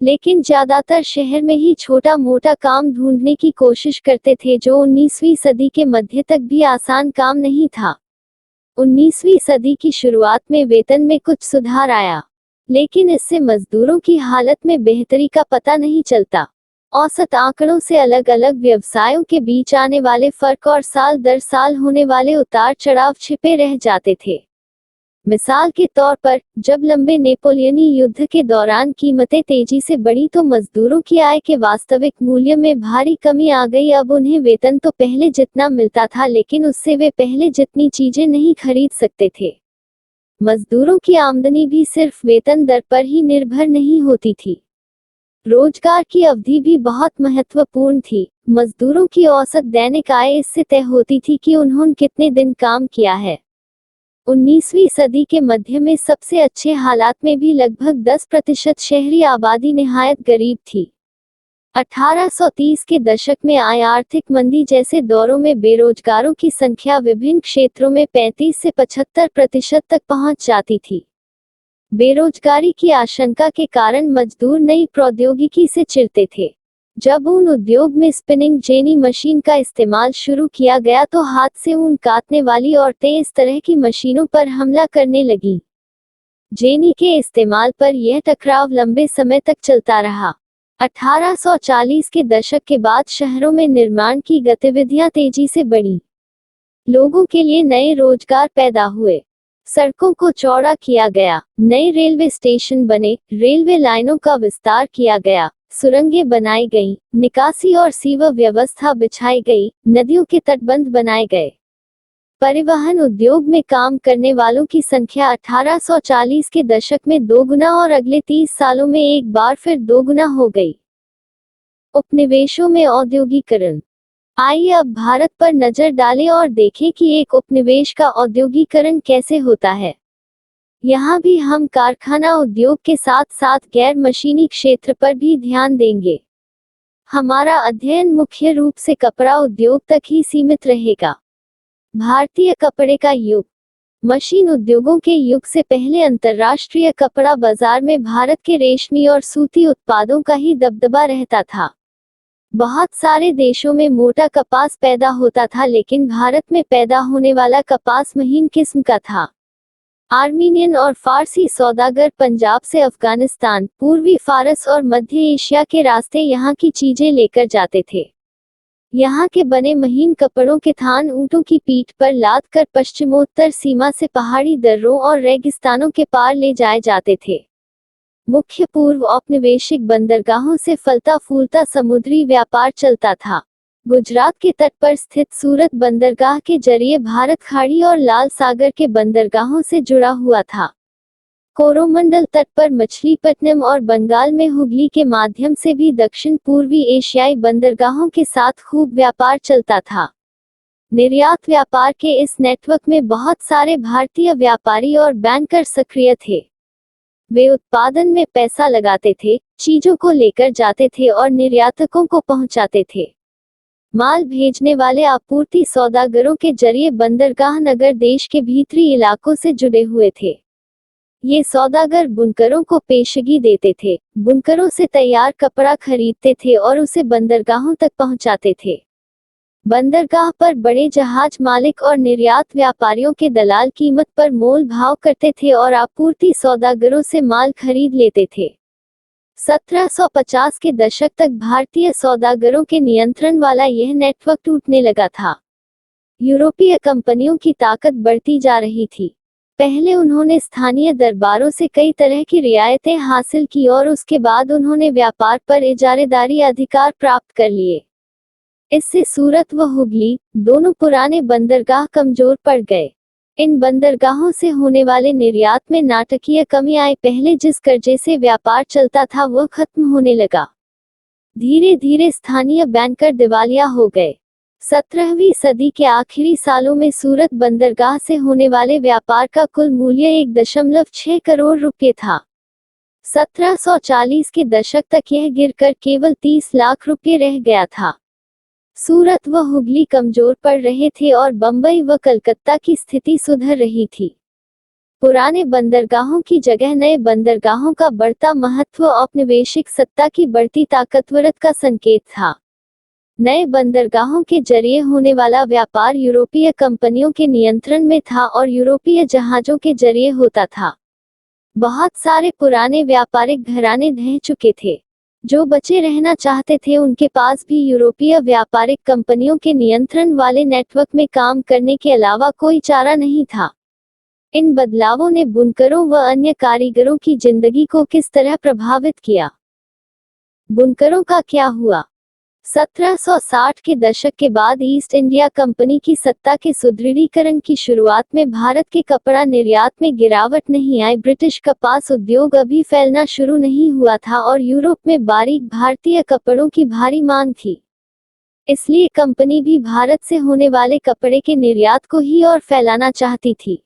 लेकिन ज्यादातर शहर में ही छोटा मोटा काम ढूंढने की कोशिश करते थे, जो 19वीं सदी के मध्य तक भी आसान काम नहीं था। 19वीं सदी की शुरुआत में वेतन में कुछ सुधार आया, लेकिन इससे मजदूरों की हालत में बेहतरी का पता नहीं चलता। औसत आंकड़ों से अलग अलग व्यवसायों के बीच आने वाले फर्क और साल दर साल होने वाले उतार चढ़ाव छिपे रह जाते थे। मिसाल के तौर पर, जब लंबे नेपोलियनी युद्ध के दौरान कीमतें तेजी से बढ़ी तो मजदूरों की आय के वास्तविक मूल्य में भारी कमी आ गई। अब उन्हें वेतन तो पहले जितना मिलता था, लेकिन उससे वे पहले जितनी चीजें नहीं खरीद सकते थे। मजदूरों की आमदनी भी सिर्फ वेतन दर पर ही निर्भर नहीं होती थी। रोजगार की अवधि भी बहुत महत्वपूर्ण थी। मजदूरों की औसत दैनिक आय इससे तय होती थी कि उन्होंने कितने दिन काम किया है। 19वीं सदी के मध्य में सबसे अच्छे हालात में भी लगभग 10% शहरी आबादी निहायत गरीब थी। 1830 के दशक में आई आर्थिक मंदी जैसे दौरों में बेरोजगारों की संख्या विभिन्न क्षेत्रों में 35 से 75% तक पहुंच जाती थी। बेरोजगारी की आशंका के कारण मजदूर नई प्रौद्योगिकी से चिढ़ते थे। जब ऊन उद्योग में स्पिनिंग जेनी मशीन का इस्तेमाल शुरू किया गया तो हाथ से ऊन काटने वाली औरतें इस तरह की मशीनों पर हमला करने लगीं। जेनी के इस्तेमाल पर यह टकराव लंबे समय तक चलता रहा। 1840 के दशक के बाद शहरों में निर्माण की गतिविधियां तेजी से बढ़ी। लोगों के लिए नए रोजगार पैदा हुए, सड़कों को चौड़ा किया गया, नए रेलवे स्टेशन बने, रेलवे लाइनों का विस्तार किया गया, सुरंगें बनाई गईं, निकासी और सीवर व्यवस्था बिछाई गई, नदियों के तटबंध बनाए गए। परिवहन उद्योग में काम करने वालों की संख्या 1840 के दशक में दोगुना और अगले 30 सालों में एक बार फिर दोगुना हो गई। उपनिवेशों में औद्योगिकरण। आइए अब भारत पर नजर डालें और देखें कि एक उपनिवेश का औद्योगिकरण कैसे होता है। यहाँ भी हम कारखाना उद्योग के साथ साथ गैर मशीनी क्षेत्र पर भी ध्यान देंगे। हमारा अध्ययन मुख्य रूप से कपड़ा उद्योग तक ही सीमित रहेगा। भारतीय कपड़े का युग। मशीन उद्योगों के युग से पहले अंतर्राष्ट्रीय कपड़ा बाजार में भारत के रेशमी और सूती उत्पादों का ही दबदबा रहता था। बहुत सारे देशों में मोटा कपास पैदा होता था, लेकिन भारत में पैदा होने वाला कपास महीन किस्म का था। आर्मीनियन और फारसी सौदागर पंजाब से अफगानिस्तान, पूर्वी फारस और मध्य एशिया के रास्ते यहाँ की चीजें लेकर जाते थे। यहाँ के बने महीन कपड़ों के थान ऊंटों की पीठ पर लाद कर पश्चिमोत्तर सीमा से पहाड़ी दर्रों और रेगिस्तानों के पार ले जाए जाते थे। मुख्य पूर्व औपनिवेशिक बंदरगाहों से फलता फूलता समुद्री व्यापार चलता था। गुजरात के तट पर स्थित सूरत बंदरगाह के जरिए भारत खाड़ी और लाल सागर के बंदरगाहों से जुड़ा हुआ था। कोरोमंडल तट पर मछलीपट्टनम और बंगाल में हुगली के माध्यम से भी दक्षिण पूर्वी एशियाई बंदरगाहों के साथ खूब व्यापार चलता था। निर्यात व्यापार के इस नेटवर्क में बहुत सारे भारतीय व्यापारी और बैंकर सक्रिय थे। वे उत्पादन में पैसा लगाते थे, चीजों को लेकर जाते थे और निर्यातकों को पहुंचाते थे। माल भेजने वाले आपूर्ति सौदागरों के जरिए बंदरगाह नगर देश के भीतरी इलाकों से जुड़े हुए थे। ये सौदागर बुनकरों को पेशगी देते थे, बुनकरों से तैयार कपड़ा खरीदते थे और उसे बंदरगाहों तक पहुंचाते थे। बंदरगाह पर बड़े जहाज मालिक और निर्यात व्यापारियों के दलाल कीमत पर मोल भाव करते थे और आपूर्ति सौदागरों से माल खरीद लेते थे। 1750 के दशक तक भारतीय सौदागरों के नियंत्रण वाला यह नेटवर्क टूटने लगा था। यूरोपीय कंपनियों की ताकत बढ़ती जा रही थी। पहले उन्होंने स्थानीय दरबारों से कई तरह की रियायतें हासिल की और उसके बाद उन्होंने व्यापार पर इजारेदारी अधिकार प्राप्त कर लिए। इससे सूरत व हुगली, दोनों पुराने बंदरगाह कमजोर पड़ गए। इन बंदरगाहों से होने वाले निर्यात में नाटकीय कमी आई। पहले जिस कर्जे से व्यापार चलता था वह खत्म होने लगा। धीरे धीरे स्थानीय बैंकर दिवालिया हो गए। 17वीं सदी के आखिरी सालों में सूरत बंदरगाह से होने वाले व्यापार का कुल मूल्य 1.6 करोड़ रुपये था। 1740 के दशक तक यह गिरकर केवल 30 लाख रुपये रह गया था। सूरत व हुगली कमजोर पड़ रहे थे और बंबई व कलकत्ता की स्थिति सुधर रही थी। पुराने बंदरगाहों की जगह नए बंदरगाहों का बढ़ता महत्व औपनिवेशिक सत्ता की बढ़ती ताकतवरता का संकेत था। नए बंदरगाहों के जरिए होने वाला व्यापार यूरोपीय कंपनियों के नियंत्रण में था और यूरोपीय जहाजों के जरिए होता था। बहुत सारे पुराने व्यापारिक घराने ढह चुके थे। जो बचे रहना चाहते थे उनके पास भी यूरोपीय व्यापारिक कंपनियों के नियंत्रण वाले नेटवर्क में काम करने के अलावा कोई चारा नहीं था। इन बदलावों ने बुनकरों व अन्य कारीगरों की जिंदगी को किस तरह प्रभावित किया? बुनकरों का क्या हुआ? 1760 के दशक के बाद ईस्ट इंडिया कंपनी की सत्ता के सुदृढ़ीकरण की शुरुआत में भारत के कपड़ा निर्यात में गिरावट नहीं आई। ब्रिटिश कपास उद्योग अभी फैलना शुरू नहीं हुआ था और यूरोप में बारीक भारतीय कपड़ों की भारी मांग थी। इसलिए कंपनी भी भारत से होने वाले कपड़े के निर्यात को ही और फैलाना चाहती थी।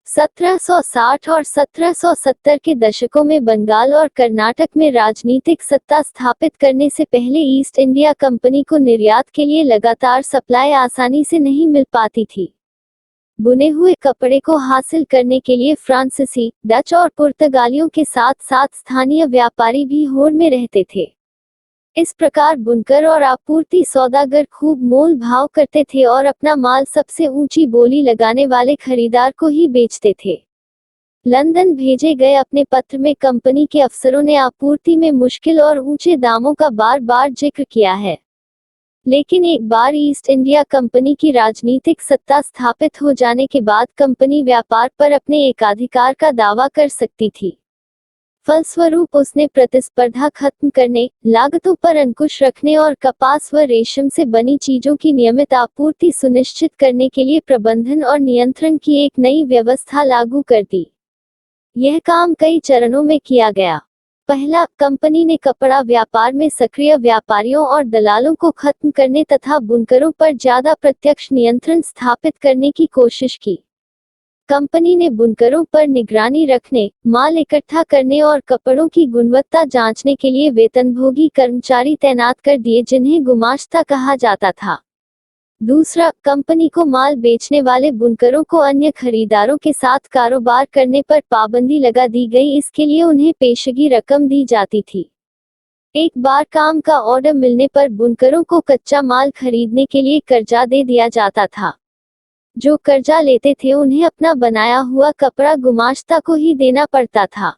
1760 और 1770 के दशकों में बंगाल और कर्नाटक में राजनीतिक सत्ता स्थापित करने से पहले ईस्ट इंडिया कंपनी को निर्यात के लिए लगातार सप्लाई आसानी से नहीं मिल पाती थी। बुने हुए कपड़े को हासिल करने के लिए फ्रांसीसी, डच और पुर्तगालियों के साथ साथ स्थानीय व्यापारी भी होड़ में रहते थे। इस प्रकार बुनकर और आपूर्ति सौदागर खूब मोल भाव करते थे और अपना माल सबसे ऊंची बोली लगाने वाले खरीदार को ही बेचते थे। लंदन भेजे गए अपने पत्र में कंपनी के अफसरों ने आपूर्ति में मुश्किल और ऊंचे दामों का बार बार जिक्र किया है। लेकिन एक बार ईस्ट इंडिया कंपनी की राजनीतिक सत्ता स्थापित हो जाने के बाद कंपनी व्यापार पर अपने एकाधिकार का दावा कर सकती थी। फलस्वरूप उसने प्रतिस्पर्धा खत्म करने, लागतों पर अंकुश रखने और कपास व रेशम से बनी चीजों की नियमित आपूर्ति सुनिश्चित करने के लिए प्रबंधन और नियंत्रण की एक नई व्यवस्था लागू कर दी। यह काम कई चरणों में किया गया। पहला, कंपनी ने कपड़ा व्यापार में सक्रिय व्यापारियों और दलालों को खत्म करने तथा बुनकरों पर ज्यादा प्रत्यक्ष नियंत्रण स्थापित करने की कोशिश की। कंपनी ने बुनकरों पर निगरानी रखने, माल इकट्ठा करने और कपड़ों की गुणवत्ता जांचने के लिए वेतनभोगी कर्मचारी तैनात कर दिए जिन्हें गुमाश्ता कहा जाता था। दूसरा, कंपनी को माल बेचने वाले बुनकरों को अन्य खरीदारों के साथ कारोबार करने पर पाबंदी लगा दी गई, इसके लिए उन्हें पेशगी रकम दी जाती थी। एक बार काम का ऑर्डर मिलने पर बुनकरों को कच्चा माल खरीदने के लिए कर्जा दे दिया जाता था। जो कर्जा लेते थे उन्हें अपना बनाया हुआ कपड़ा गुमाश्ता को ही देना पड़ता था।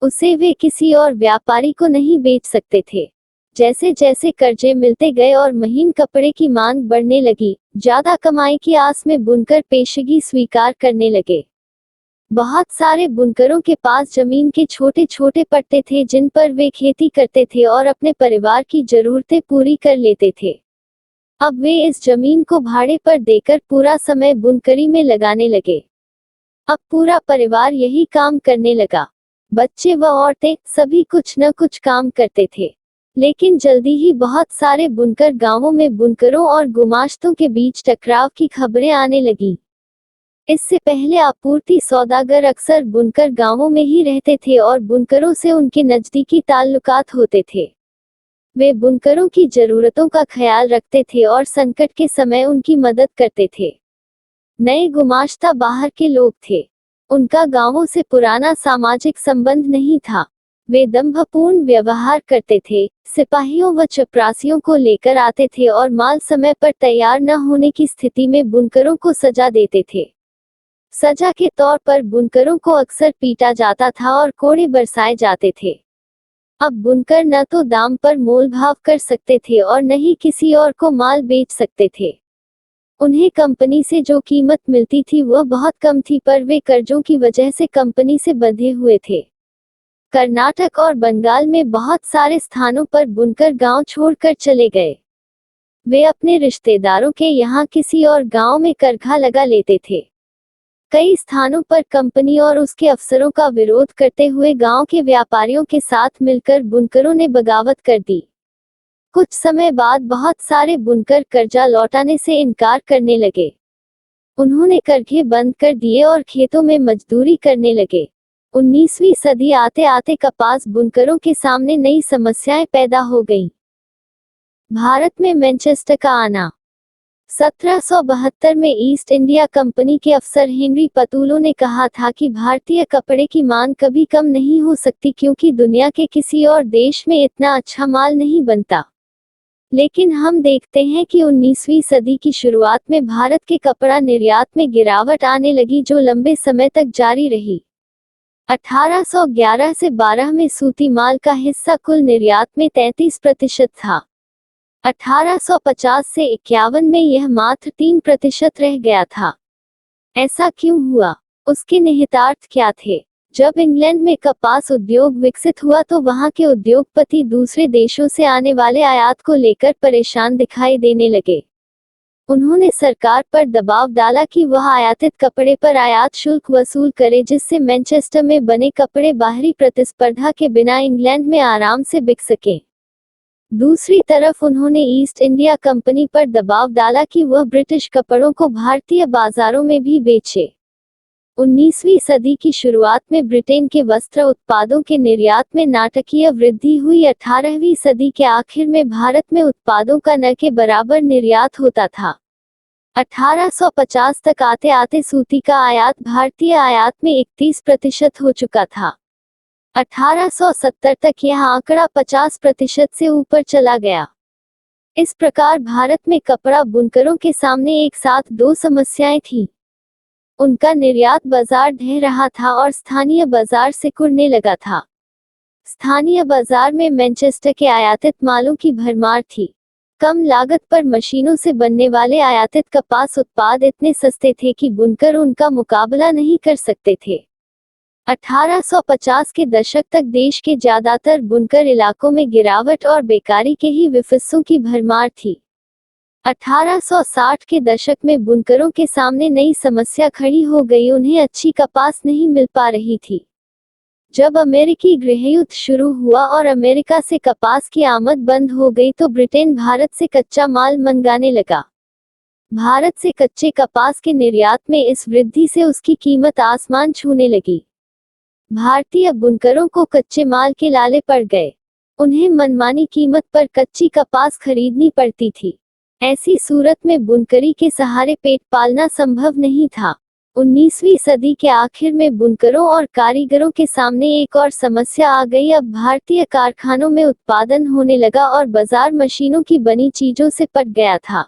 उसे वे किसी और व्यापारी को नहीं बेच सकते थे। जैसे जैसे कर्जे मिलते गए और महीन कपड़े की मांग बढ़ने लगी, ज्यादा कमाई की आस में बुनकर पेशगी स्वीकार करने लगे। बहुत सारे बुनकरों के पास जमीन के छोटे छोटे पट्टे थे जिन पर वे खेती करते थे और अपने परिवार की जरूरतें पूरी कर लेते थे। अब वे इस जमीन को भाड़े पर देकर पूरा समय बुनकरी में लगाने लगे। अब पूरा परिवार यही काम करने लगा। बच्चे व औरतें सभी कुछ न कुछ काम करते थे। लेकिन जल्दी ही बहुत सारे बुनकर गांवों में बुनकरों और गुमाश्तों के बीच टकराव की खबरें आने लगी। इससे पहले आपूर्ति सौदागर अक्सर बुनकर गांवों में ही रहते थे और बुनकरों से उनके नजदीकी ताल्लुकात होते थे। वे बुनकरों की जरूरतों का ख्याल रखते थे और संकट के समय उनकी मदद करते थे। नए गुमाश्ता बाहर के लोग थे। उनका गांवों से पुराना सामाजिक संबंध नहीं था। वे दंभपूर्ण व्यवहार करते थे, सिपाहियों व चपरासियों को लेकर आते थे और माल समय पर तैयार न होने की स्थिति में बुनकरों को सजा देते थे। सजा के तौर पर बुनकरों को अक्सर पीटा जाता था और कोड़े बरसाए जाते थे। अब बुनकर न तो दाम पर मोल भाव कर सकते थे और न ही किसी और को माल बेच सकते थे। उन्हें कंपनी से जो कीमत मिलती थी वह बहुत कम थी, पर वे कर्जों की वजह से कंपनी से बंधे हुए थे। कर्नाटक और बंगाल में बहुत सारे स्थानों पर बुनकर गांव छोड़कर चले गए। वे अपने रिश्तेदारों के यहाँ किसी और गांव में करघा लगा लेते थे। कई स्थानों पर कंपनी और उसके अफसरों का विरोध करते हुए गांव के व्यापारियों के साथ मिलकर बुनकरों ने बगावत कर दी। कुछ समय बाद बहुत सारे बुनकर कर्जा लौटाने से इनकार करने लगे। उन्होंने करघे बंद कर दिए और खेतों में मजदूरी करने लगे। 19वीं सदी आते आते कपास बुनकरों के सामने नई समस्याएं पैदा हो गईं। भारत में मैनचेस्टर का आना। 1772 में ईस्ट इंडिया कंपनी के अफसर हेनरी पतुलो ने कहा था कि भारतीय कपड़े की मांग कभी कम नहीं हो सकती क्योंकि दुनिया के किसी और देश में इतना अच्छा माल नहीं बनता। लेकिन हम देखते हैं कि 19वीं सदी की शुरुआत में भारत के कपड़ा निर्यात में गिरावट आने लगी जो लंबे समय तक जारी रही। 1811 से 12 में सूती माल का हिस्सा कुल निर्यात में 33% था। 1850 से 51 में यह मात्र 3% रह गया था। ऐसा क्यों हुआ? उसके निहितार्थ क्या थे? जब इंग्लैंड में कपास उद्योग विकसित हुआ तो वहां के उद्योगपति दूसरे देशों से आने वाले आयात को लेकर परेशान दिखाई देने लगे। उन्होंने सरकार पर दबाव डाला कि वह आयातित कपड़े पर आयात शुल्क वसूल करे जिससे मैनचेस्टर में बने कपड़े बाहरी प्रतिस्पर्धा के बिना इंग्लैंड में आराम से बिक सकें। दूसरी तरफ उन्होंने ईस्ट इंडिया कंपनी पर दबाव डाला कि वह ब्रिटिश कपड़ों को भारतीय बाजारों में भी बेचे। 19वीं सदी की शुरुआत में ब्रिटेन के वस्त्र उत्पादों के निर्यात में नाटकीय वृद्धि हुई। 18वीं सदी के आखिर में भारत में उत्पादों का न के बराबर निर्यात होता था। 1850 तक आते आते सूती का आयात भारतीय आयात में 31% हो चुका था। 1870 तक यह आंकड़ा 50% से ऊपर चला गया। इस प्रकार भारत में कपड़ा बुनकरों के सामने एक साथ दो समस्याएं थीं। उनका निर्यात बाजार ढह रहा था और स्थानीय बाजार सिकुड़ने लगा था। स्थानीय बाजार में मैनचेस्टर के आयातित मालों की भरमार थी। कम लागत पर मशीनों से बनने वाले आयातित कपास उत्पाद इतने सस्ते थे कि बुनकर उनका मुकाबला नहीं कर सकते थे। 1850 के दशक तक देश के ज्यादातर बुनकर इलाकों में गिरावट और बेकारी के ही विफस्सों की भरमार थी। 1860 के दशक में बुनकरों के सामने नई समस्या खड़ी हो गई, उन्हें अच्छी कपास नहीं मिल पा रही थी। जब अमेरिकी गृहयुद्ध शुरू हुआ और अमेरिका से कपास की आमद बंद हो गई तो ब्रिटेन भारत से कच्चा माल मंगाने लगा। भारत से कच्चे कपास के निर्यात में इस वृद्धि से उसकी कीमत आसमान छूने लगी। भारतीय बुनकरों को कच्चे माल के लाले पड़ गए। उन्हें मनमानी कीमत पर कच्ची कपास खरीदनी पड़ती थी। ऐसी सूरत में बुनकरी के सहारे पेट पालना संभव नहीं था। 19वीं सदी के आखिर में बुनकरों और कारीगरों के सामने एक और समस्या आ गई। अब भारतीय कारखानों में उत्पादन होने लगा और बाजार मशीनों की बनी चीजों से पट गया था।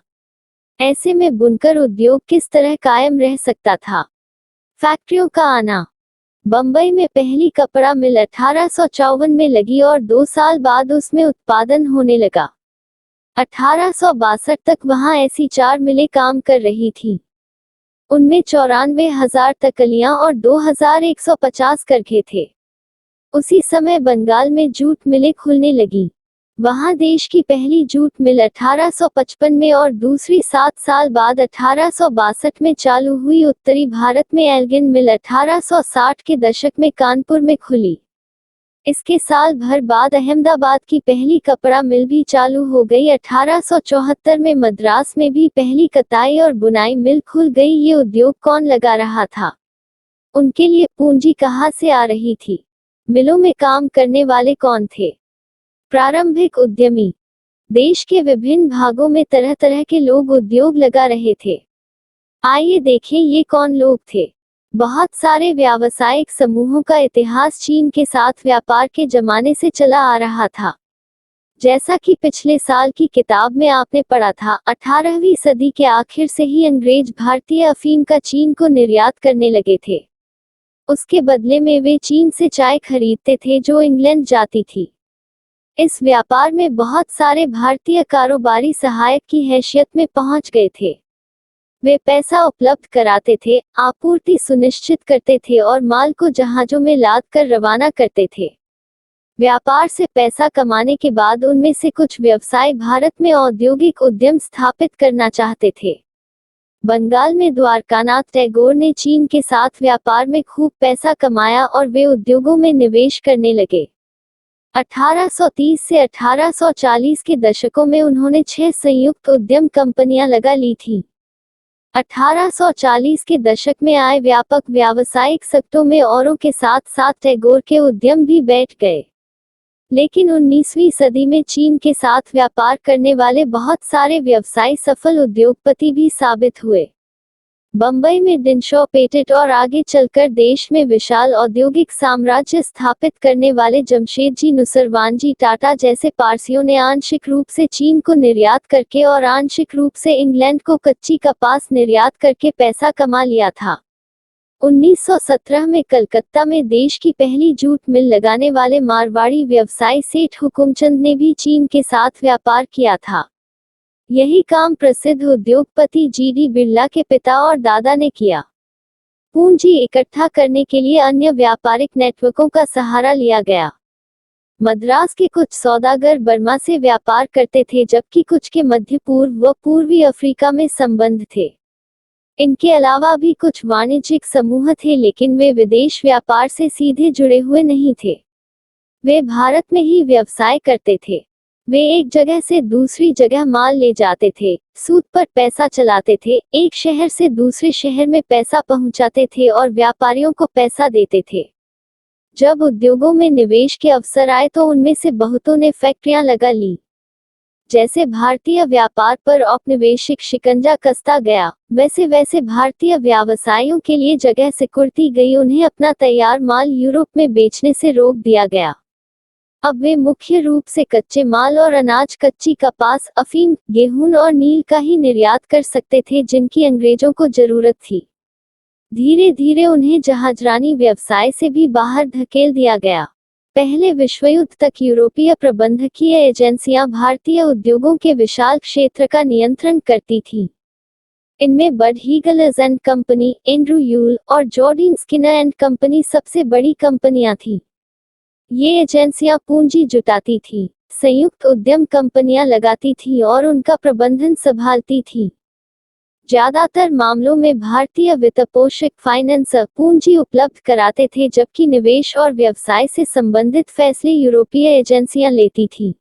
ऐसे में बुनकर उद्योग किस तरह कायम रह सकता था? फैक्ट्रियों का आना। बंबई में पहली कपड़ा मिल 1854 में लगी और 2 साल बाद उसमें उत्पादन होने लगा। 1862 तक वहां ऐसी 4 मिलें काम कर रही थीं। उनमें 94,000 तकलियां और 2,150 करघे थे। उसी समय बंगाल में जूट मिलें खुलने लगी। वहां देश की पहली जूट मिल 1855 में और दूसरी 7 साल बाद 1862 में चालू हुई। उत्तरी भारत में एल्गिन मिल 1860 के दशक में कानपुर में खुली। इसके साल भर बाद अहमदाबाद की पहली कपड़ा मिल भी चालू हो गई। 1874 में मद्रास में भी पहली कताई और बुनाई मिल खुल गई। ये उद्योग कौन लगा रहा था? उनके लिए पूंजी कहाँ से आ रही थी? मिलों में काम करने वाले कौन थे? प्रारंभिक उद्यमी। देश के विभिन्न भागों में तरह तरह के लोग उद्योग लगा रहे थे। आइए देखें ये कौन लोग थे। बहुत सारे व्यावसायिक समूहों का इतिहास चीन के साथ व्यापार के जमाने से चला आ रहा था। जैसा कि पिछले साल की किताब में आपने पढ़ा था, 18वीं सदी के आखिर से ही अंग्रेज भारतीय अफीम का चीन को निर्यात करने लगे थे। उसके बदले में वे चीन से चाय खरीदते थे जो इंग्लैंड जाती थी। इस व्यापार में बहुत सारे भारतीय कारोबारी सहायक की हैसियत में पहुंच गए थे। वे पैसा उपलब्ध कराते थे, आपूर्ति सुनिश्चित करते थे और माल को जहाजों में लाद कर रवाना करते थे। व्यापार से पैसा कमाने के बाद उनमें से कुछ व्यवसाय भारत में औद्योगिक उद्यम स्थापित करना चाहते थे। बंगाल में द्वारकानाथ टैगोर ने चीन के साथ व्यापार में खूब पैसा कमाया और वे उद्योगों में निवेश करने लगे। 1830 से 1840 के दशकों में उन्होंने 6 संयुक्त उद्यम कंपनियां लगा ली थीं। 1840 के दशक में आए व्यापक व्यावसायिक सेक्टरों में औरों के साथ साथ टैगोर के उद्यम भी बैठ गए। लेकिन 19वीं सदी में चीन के साथ व्यापार करने वाले बहुत सारे व्यवसायी सफल उद्योगपति भी साबित हुए। बंबई में डिनशॉ पेटेट और आगे चलकर देश में विशाल औद्योगिक साम्राज्य स्थापित करने वाले जमशेदजी नुसरवानजी टाटा जैसे पारसियों ने आंशिक रूप से चीन को निर्यात करके और आंशिक रूप से इंग्लैंड को कच्ची कपास निर्यात करके पैसा कमा लिया था। 1917 में कलकत्ता में देश की पहली जूट मिल लगाने वाले मारवाड़ी व्यवसायी सेठ हुकुमचंद ने भी चीन के साथ व्यापार किया था। यही काम प्रसिद्ध उद्योगपति जीडी बिरला के पिता और दादा ने किया। पूंजी इकट्ठा करने के लिए अन्य व्यापारिक नेटवर्कों का सहारा लिया गया। मद्रास के कुछ सौदागर बर्मा से व्यापार करते थे जबकि कुछ के मध्य पूर्व व पूर्वी अफ्रीका में संबंध थे। इनके अलावा भी कुछ वाणिज्यिक समूह थे लेकिन वे विदेश व्यापार से सीधे जुड़े हुए नहीं थे। वे भारत में ही व्यवसाय करते थे। वे एक जगह से दूसरी जगह माल ले जाते थे, सूद पर पैसा चलाते थे, एक शहर से दूसरे शहर में पैसा पहुंचाते थे और व्यापारियों को पैसा देते थे। जब उद्योगों में निवेश के अवसर आए तो उनमें से बहुतों ने फैक्ट्रियां लगा ली। जैसे भारतीय व्यापार पर औपनिवेशिक शिकंजा कसता गया, वैसे वैसे भारतीय व्यवसायियों के लिए जगह सिकुड़ती गई। उन्हें अपना तैयार माल यूरोप में बेचने से रोक दिया गया। अब वे मुख्य रूप से कच्चे माल और अनाज, कच्ची कपास, अफीम, गेहूं और नील का ही निर्यात कर सकते थे जिनकी अंग्रेजों को जरूरत थी। धीरे धीरे उन्हें जहाजरानी व्यवसाय से भी बाहर धकेल दिया गया। पहले विश्वयुद्ध तक यूरोपीय प्रबंधकीय एजेंसियां भारतीय उद्योगों के विशाल क्षेत्र का नियंत्रण करती थीं। इनमें बड हीगलर्स एंड कंपनी, एंड्रू यूल और जॉर्डीन स्किनर एंड कंपनी सबसे बड़ी कंपनियां थीं। ये एजेंसियां पूंजी जुटाती थीं, संयुक्त उद्यम कंपनियां लगाती थीं और उनका प्रबंधन संभालती थीं। ज्यादातर मामलों में भारतीय वित्तपोषक फाइनेंसर पूंजी उपलब्ध कराते थे, जबकि निवेश और व्यवसाय से संबंधित फैसले यूरोपीय एजेंसियां लेती थीं।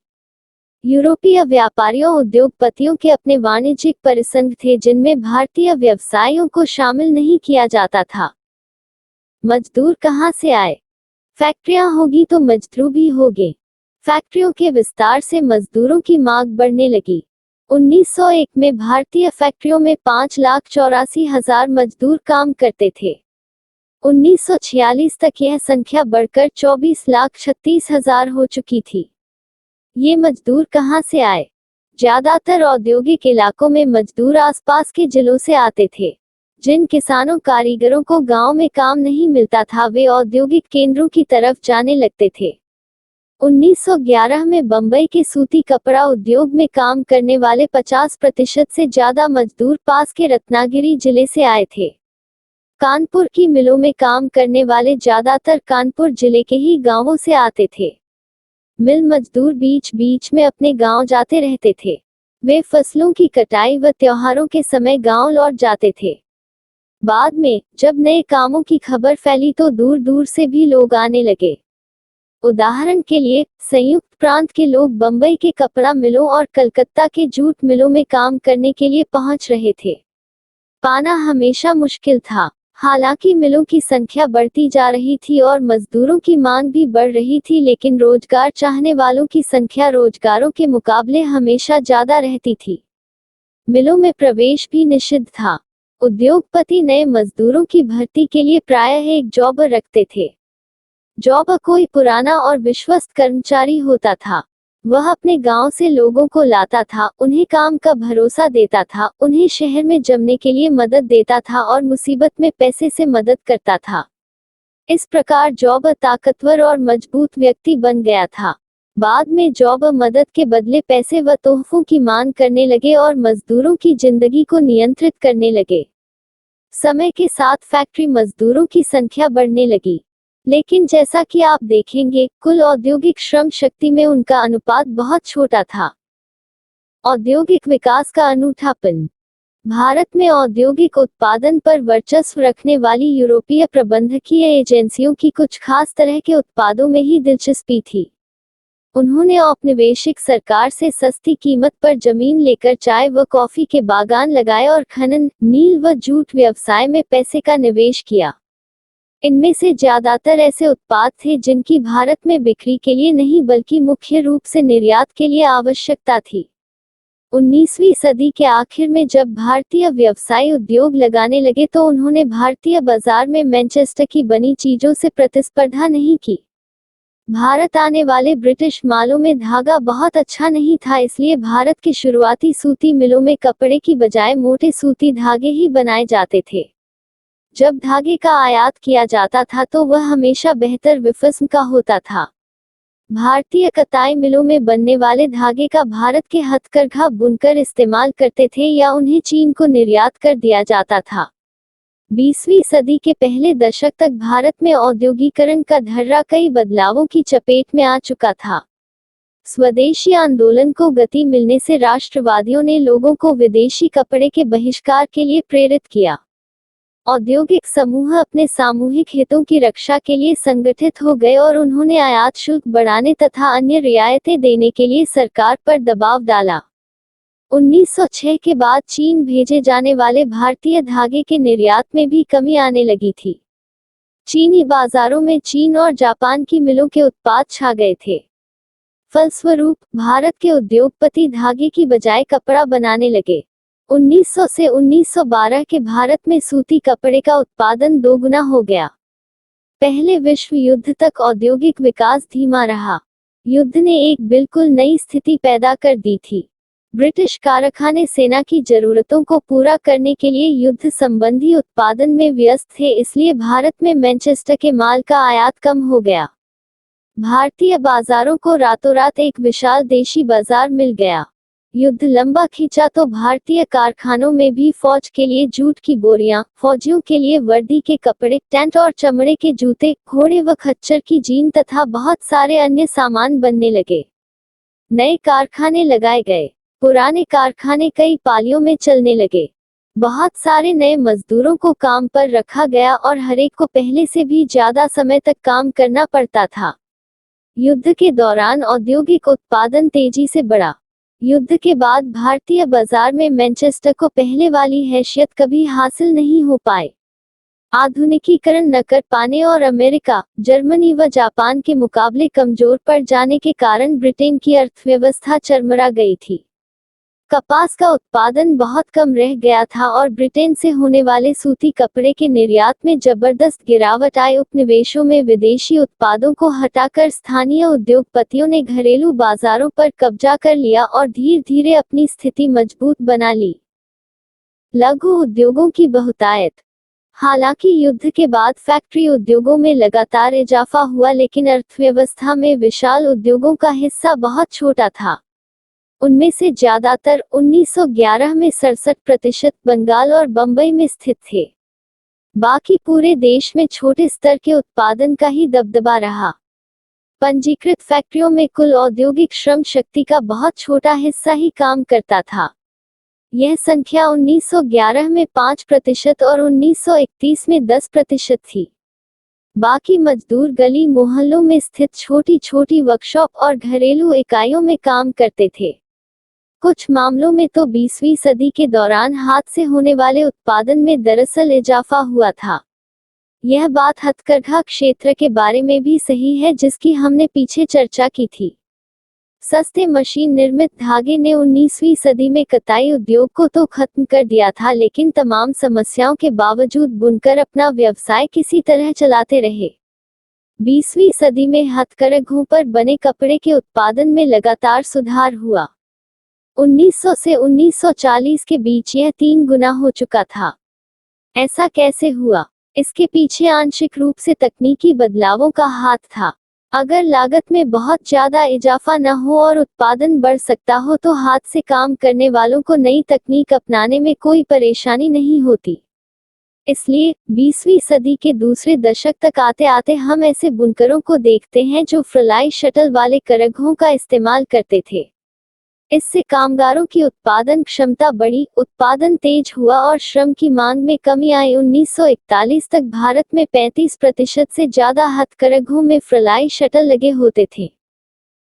यूरोपीय व्यापारियों उद्योगपतियों के अपने वाणिज्यिक परिसंघ थे, जिनमें भारतीय व्यवसायों को शामिल नहीं किया जाता था। मजदूर कहां से आए? फैक्ट्रियां होगी तो मजदूर भी होंगे। फैक्ट्रियों के विस्तार से मजदूरों की मांग बढ़ने लगी। 1901 में भारतीय फैक्ट्रियों में 5,84,000 मजदूर काम करते थे। 1946 तक यह संख्या बढ़कर 24,36,000 हो चुकी थी। ये मजदूर कहां से आए? ज्यादातर औद्योगिक इलाकों में मजदूर आसपास के जिलों से आते थे। जिन किसानों कारीगरों को गांव में काम नहीं मिलता था, वे औद्योगिक केंद्रों की तरफ जाने लगते थे। 1911 में बंबई के सूती कपड़ा उद्योग में काम करने वाले 50% से ज्यादा मजदूर पास के रत्नागिरी जिले से आए थे। कानपुर की मिलों में काम करने वाले ज्यादातर कानपुर जिले के ही गांवों से आते थे। मिल मजदूर बीच बीच में अपने गांव जाते रहते थे। वे फसलों की कटाई व त्योहारों के समय गांव लौट जाते थे। बाद में जब नए कामों की खबर फैली तो दूर दूर से भी लोग आने लगे। उदाहरण के लिए, संयुक्त प्रांत के लोग बंबई के कपड़ा मिलों और कलकत्ता के जूट मिलों में काम करने के लिए पहुंच रहे थे। पाना हमेशा मुश्किल था। हालांकि मिलों की संख्या बढ़ती जा रही थी और मजदूरों की मांग भी बढ़ रही थी, लेकिन रोजगार चाहने वालों की संख्या रोजगारों के मुकाबले हमेशा ज्यादा रहती थी। मिलों में प्रवेश भी निषिद्ध था। उद्योगपति नए मजदूरों की भर्ती के लिए प्रायः एक जॉबर रखते थे। जॉबर कोई पुराना और विश्वस्त कर्मचारी होता था। वह अपने गांव से लोगों को लाता था, उन्हें काम का भरोसा देता था, उन्हें शहर में जमने के लिए मदद देता था और मुसीबत में पैसे से मदद करता था। इस प्रकार जॉबर ताकतवर और मजबूत व्यक्ति बन गया था। बाद में जॉबर मदद के बदले पैसे व तोहफों की मांग करने लगे और मजदूरों की जिंदगी को नियंत्रित करने लगे। समय के साथ फैक्ट्री मजदूरों की संख्या बढ़ने लगी, लेकिन जैसा कि आप देखेंगे, कुल औद्योगिक श्रम शक्ति में उनका अनुपात बहुत छोटा था। औद्योगिक विकास का अनूठापन। भारत में औद्योगिक उत्पादन पर वर्चस्व रखने वाली यूरोपीय प्रबंधकीय एजेंसियों की कुछ खास तरह के उत्पादों में ही दिलचस्पी थी। उन्होंने औपनिवेशिक सरकार से सस्ती कीमत पर जमीन लेकर चाय व कॉफी के बागान लगाए और खनन, नील व जूट व्यवसाय में पैसे का निवेश किया। इनमें से ज्यादातर ऐसे उत्पाद थे जिनकी भारत में बिक्री के लिए नहीं बल्कि मुख्य रूप से निर्यात के लिए आवश्यकता थी। 19वीं सदी के आखिर में जब भारतीय व्यवसायी उद्योग लगाने लगे तो उन्होंने भारतीय बाजार में मैनचेस्टर की बनी चीजों से प्रतिस्पर्धा नहीं की। भारत आने वाले ब्रिटिश मालों में धागा बहुत अच्छा नहीं था, इसलिए भारत के शुरुआती सूती मिलों में कपड़े की बजाय मोटे सूती धागे ही बनाए जाते थे। जब धागे का आयात किया जाता था तो वह हमेशा बेहतर किस्म का होता था। भारतीय कताई मिलों में बनने वाले धागे का भारत के हथकरघा बुनकर इस्तेमाल करते थे या उन्हें चीन को निर्यात कर दिया जाता था। 20वीं सदी के पहले दशक तक भारत में औद्योगिकरण का ढर्रा कई बदलावों की चपेट में आ चुका था। स्वदेशी आंदोलन को गति मिलने से राष्ट्रवादियों ने लोगों को विदेशी कपड़े के बहिष्कार के लिए प्रेरित किया। औद्योगिक समूह अपने सामूहिक हितों की रक्षा के लिए संगठित हो गए और उन्होंने आयात शुल्क बढ़ाने तथा अन्य रियायतें देने के लिए सरकार पर दबाव डाला। 1906 के बाद चीन भेजे जाने वाले भारतीय धागे के निर्यात में भी कमी आने लगी थी। चीनी बाजारों में चीन और जापान की मिलों के उत्पाद छा गए थे। फलस्वरूप भारत के उद्योगपति धागे की बजाय कपड़ा बनाने लगे। 1900 से 1912 के भारत में सूती कपड़े का उत्पादन दोगुना हो गया। पहले विश्व युद्ध तक औद्योगिक विकास धीमा रहा। युद्ध ने एक बिल्कुल नई स्थिति पैदा कर दी थी। ब्रिटिश कारखाने सेना की जरूरतों को पूरा करने के लिए युद्ध संबंधी उत्पादन में व्यस्त थे, इसलिए भारत में मैनचेस्टर के माल का आयात कम हो गया। भारतीय बाजारों को रातों रात एक विशाल देशी बाजार मिल गया। युद्ध लंबा खींचा तो भारतीय कारखानों में भी फौज के लिए जूट की बोरियां, फौजियों के लिए वर्दी के कपड़े, टेंट और चमड़े के जूते, घोड़े व खच्चर की जीन तथा बहुत सारे अन्य सामान बनने लगे। नए कारखाने लगाए गए। पुराने कारखाने कई पालियों में चलने लगे। बहुत सारे नए मजदूरों को काम पर रखा गया और हरेक को पहले से भी ज्यादा समय तक काम करना पड़ता था। युद्ध के दौरान औद्योगिक उत्पादन तेजी से बढ़ा। युद्ध के बाद भारतीय बाजार में मैनचेस्टर को पहले वाली हैसियत कभी हासिल नहीं हो पाए। आधुनिकीकरण न कर पाने और अमेरिका, जर्मनी व जापान के मुकाबले कमजोर पड़ जाने के कारण ब्रिटेन की अर्थव्यवस्था चरमरा गई थी। कपास का उत्पादन बहुत कम रह गया था और ब्रिटेन से होने वाले सूती कपड़े के निर्यात में जबरदस्त गिरावट आई। उपनिवेशों में विदेशी उत्पादों को हटाकर स्थानीय उद्योगपतियों ने घरेलू बाजारों पर कब्जा कर लिया और धीरे धीरे अपनी स्थिति मजबूत बना ली। लघु उद्योगों की बहुतायत। हालांकि युद्ध के बाद फैक्ट्री उद्योगों में लगातार इजाफा हुआ, लेकिन अर्थव्यवस्था में विशाल उद्योगों का हिस्सा बहुत छोटा था। उनमें से ज्यादातर 1911 में 67% बंगाल और बंबई में स्थित थे। बाकी पूरे देश में छोटे स्तर के उत्पादन का ही दबदबा रहा। पंजीकृत फैक्ट्रियों में कुल औद्योगिक श्रम शक्ति का बहुत छोटा हिस्सा ही काम करता था। यह संख्या 1911 में 5% और 1931 में 10% थी। बाकी मजदूर गली मोहल्लों में स्थित छोटी छोटी वर्कशॉप और घरेलू इकाइयों में काम करते थे। कुछ मामलों में तो 20वीं सदी के दौरान हाथ से होने वाले उत्पादन में दरअसल इजाफा हुआ था। यह बात हथकरघा क्षेत्र के बारे में भी सही है, जिसकी हमने पीछे चर्चा की थी। सस्ते मशीन निर्मित धागे ने 19वीं सदी में कताई उद्योग को तो खत्म कर दिया था, लेकिन तमाम समस्याओं के बावजूद बुनकर अपना व्यवसाय किसी तरह चलाते रहे। 20वीं सदी में हथकरघों पर बने कपड़े के उत्पादन में लगातार सुधार हुआ। 1900 से 1940 के बीच यह 3 गुना हो चुका था। ऐसा कैसे हुआ? इसके पीछे आंशिक रूप से तकनीकी बदलावों का हाथ था। अगर लागत में बहुत ज्यादा इजाफा न हो और उत्पादन बढ़ सकता हो तो हाथ से काम करने वालों को नई तकनीक अपनाने में कोई परेशानी नहीं होती। इसलिए 20वीं सदी के दूसरे दशक तक आते आते हम ऐसे बुनकरों को देखते हैं जो फ्लाई शटल वाले करघों का इस्तेमाल करते थे। इससे कामगारों की उत्पादन क्षमता बढ़ी, उत्पादन तेज हुआ और श्रम की मांग में कमी आई। 1941 तक भारत में 35% से ज्यादा हथकरघों में फ्लाई शटल लगे होते थे।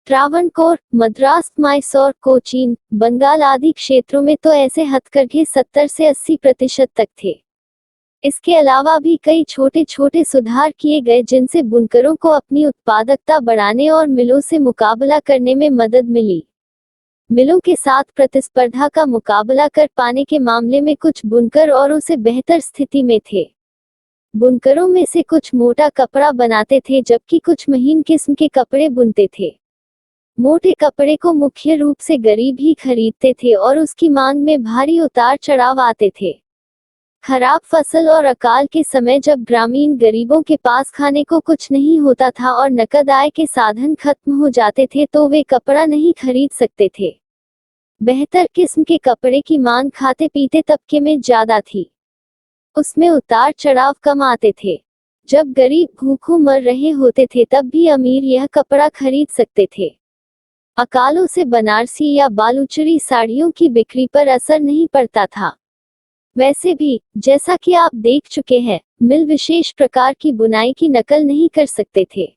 त्रावणकोर, मद्रास, मैसूर, कोचीन, बंगाल आदि क्षेत्रों में तो ऐसे हथकरघे 70 से 80% तक थे। इसके अलावा भी कई छोटे छोटे सुधार किए गए, जिनसे बुनकरों को अपनी उत्पादकता बढ़ाने और मिलों से मुकाबला करने में मदद मिली। मिलों के साथ प्रतिस्पर्धा का मुकाबला कर पाने के मामले में कुछ बुनकर औरों से बेहतर स्थिति में थे। बुनकरों में से कुछ मोटा कपड़ा बनाते थे, जबकि कुछ महीन किस्म के कपड़े बुनते थे। मोटे कपड़े को मुख्य रूप से गरीब ही खरीदते थे और उसकी मांग में भारी उतार चढ़ाव आते थे। खराब फसल और अकाल के समय जब ग्रामीण गरीबों के पास खाने को कुछ नहीं होता था और नकद आय के साधन खत्म हो जाते थे, तो वे कपड़ा नहीं खरीद सकते थे। बेहतर किस्म के कपड़े की मांग खाते पीते तबके में ज्यादा थी। उसमें उतार चढ़ाव कम आते थे। जब गरीब भूखों मर रहे होते थे तब भी अमीर यह कपड़ा खरीद सकते थे। अकालों से बनारसी या बालूचरी साड़ियों की बिक्री पर असर नहीं पड़ता था। वैसे भी, जैसा कि आप देख चुके हैं, मिल विशेष प्रकार की बुनाई की नकल नहीं कर सकते थे।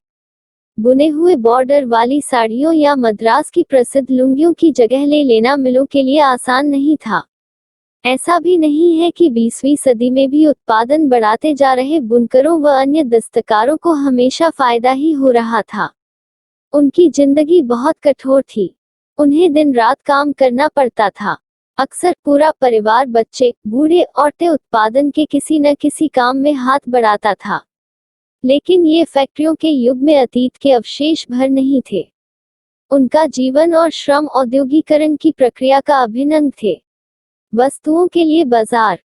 बुने हुए बॉर्डर वाली साड़ियों या मद्रास की प्रसिद्ध लुंगियों की जगह ले लेना मिलों के लिए आसान नहीं था। ऐसा भी नहीं है कि 20वीं सदी में भी उत्पादन बढ़ाते जा रहे बुनकरों व अन्य दस्तकारों को हमेशा फायदा ही हो रहा था। उनकी जिंदगी बहुत कठोर थी। उन्हें दिन रात काम करना पड़ता था। अक्सर पूरा परिवार, बच्चे, बूढ़े, औरतें उत्पादन के किसी न किसी काम में हाथ बढ़ाता था। लेकिन ये फैक्ट्रियों के युग में अतीत के अवशेष भर नहीं थे। उनका जीवन और श्रम औद्योगिकरण की प्रक्रिया का अभिन्न अंग थे। वस्तुओं के लिए बाजार।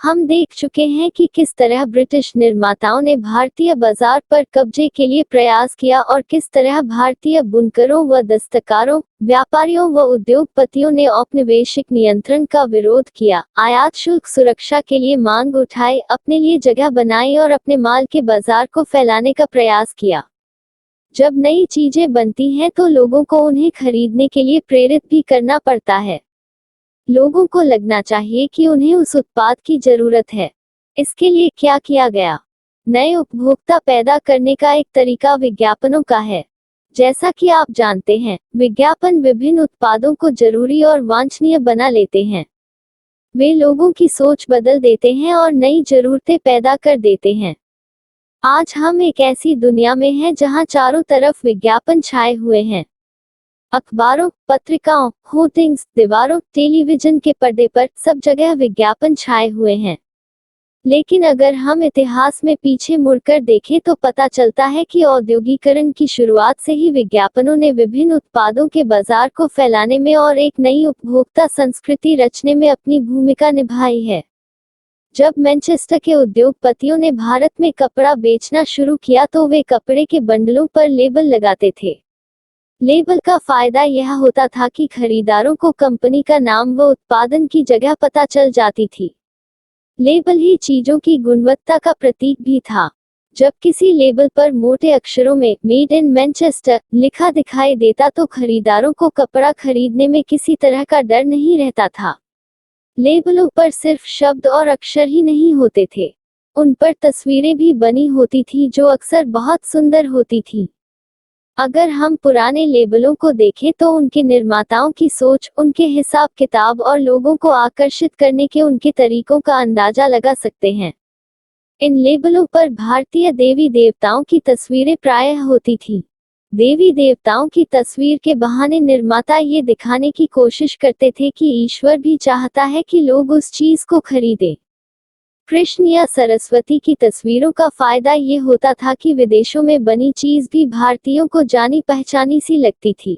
हम देख चुके हैं कि किस तरह ब्रिटिश निर्माताओं ने भारतीय बाजार पर कब्जे के लिए प्रयास किया और किस तरह भारतीय बुनकरों व दस्तकारों, व्यापारियों व उद्योगपतियों ने औपनिवेशिक नियंत्रण का विरोध किया, आयात शुल्क सुरक्षा के लिए मांग उठाई, अपने लिए जगह बनाई और अपने माल के बाजार को फैलाने का प्रयास किया। जब नई चीजें बनती हैं तो लोगों को उन्हें खरीदने के लिए प्रेरित भी करना पड़ता है। लोगों को लगना चाहिए कि उन्हें उस उत्पाद की जरूरत है। इसके लिए क्या किया गया? नए उपभोक्ता पैदा करने का एक तरीका विज्ञापनों का है। जैसा कि आप जानते हैं, विज्ञापन विभिन्न उत्पादों को जरूरी और वांछनीय बना लेते हैं। वे लोगों की सोच बदल देते हैं और नई जरूरतें पैदा कर देते हैं। आज हम एक ऐसी दुनिया में हैं जहां चारों तरफ विज्ञापन छाए हुए हैं। अखबारों, पत्रिकाओं, होर्डिंग्स, दीवारों, टेलीविजन के पर्दे पर सब जगह विज्ञापन छाए हुए हैं। लेकिन अगर हम इतिहास में पीछे मुड़कर देखें तो पता चलता है कि औद्योगिकरण की शुरुआत से ही विज्ञापनों ने विभिन्न उत्पादों के बाजार को फैलाने में और एक नई उपभोक्ता संस्कृति रचने में अपनी भूमिका निभाई है। जब मैनचेस्टर के उद्योगपतियों ने भारत में कपड़ा बेचना शुरू किया तो वे कपड़े के बंडलों पर लेबल लगाते थे। लेबल का फायदा यह होता था कि खरीदारों को कंपनी का नाम व उत्पादन की जगह पता चल जाती थी। लेबल ही चीजों की गुणवत्ता का प्रतीक भी था। जब किसी लेबल पर मोटे अक्षरों में मेड इन मैनचेस्टर लिखा दिखाई देता तो खरीदारों को कपड़ा खरीदने में किसी तरह का डर नहीं रहता था। लेबलों पर सिर्फ शब्द और अक्षर ही नहीं होते थे, उन पर तस्वीरें भी बनी होती थी जो अक्सर बहुत सुंदर होती थी। अगर हम पुराने लेबलों को देखें तो उनके निर्माताओं की सोच, उनके हिसाब किताब और लोगों को आकर्षित करने के उनके तरीकों का अंदाजा लगा सकते हैं। इन लेबलों पर भारतीय देवी देवताओं की तस्वीरें प्रायः होती थी। देवी देवताओं की तस्वीर के बहाने निर्माता ये दिखाने की कोशिश करते थे कि ईश्वर भी चाहता है कि लोग उस चीज को खरीदें। कृष्ण या सरस्वती की तस्वीरों का फायदा ये होता था कि विदेशों में बनी चीज भी भारतीयों को जानी पहचानी सी लगती थी।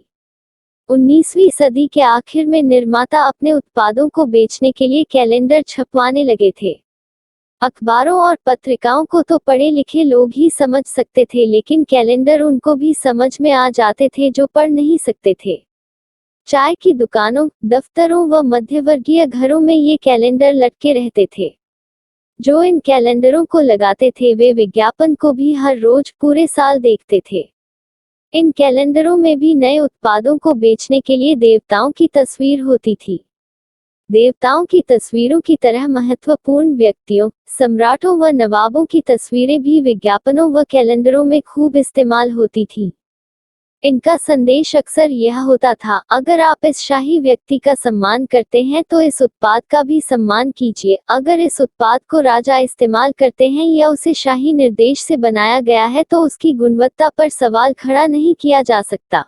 19वीं सदी के आखिर में निर्माता अपने उत्पादों को बेचने के लिए कैलेंडर छपवाने लगे थे। अखबारों और पत्रिकाओं को तो पढ़े लिखे लोग ही समझ सकते थे, लेकिन कैलेंडर उनको भी समझ में आ जाते थे जो पढ़ नहीं सकते थे। चाय की दुकानों, दफ्तरों व मध्यवर्गीय घरों में ये कैलेंडर लटके रहते थे। जो इन कैलेंडरों को लगाते थे वे विज्ञापन को भी हर रोज पूरे साल देखते थे। इन कैलेंडरों में भी नए उत्पादों को बेचने के लिए देवताओं की तस्वीर होती थी। देवताओं की तस्वीरों की तरह महत्वपूर्ण व्यक्तियों, सम्राटों व नवाबों की तस्वीरें भी विज्ञापनों व कैलेंडरों में खूब इस्तेमाल होती थी। इनका संदेश अक्सर यह होता था, अगर आप इस शाही व्यक्ति का सम्मान करते हैं तो इस उत्पाद का भी सम्मान कीजिए। अगर इस उत्पाद को राजा इस्तेमाल करते हैं या उसे शाही निर्देश से बनाया गया है तो उसकी गुणवत्ता पर सवाल खड़ा नहीं किया जा सकता।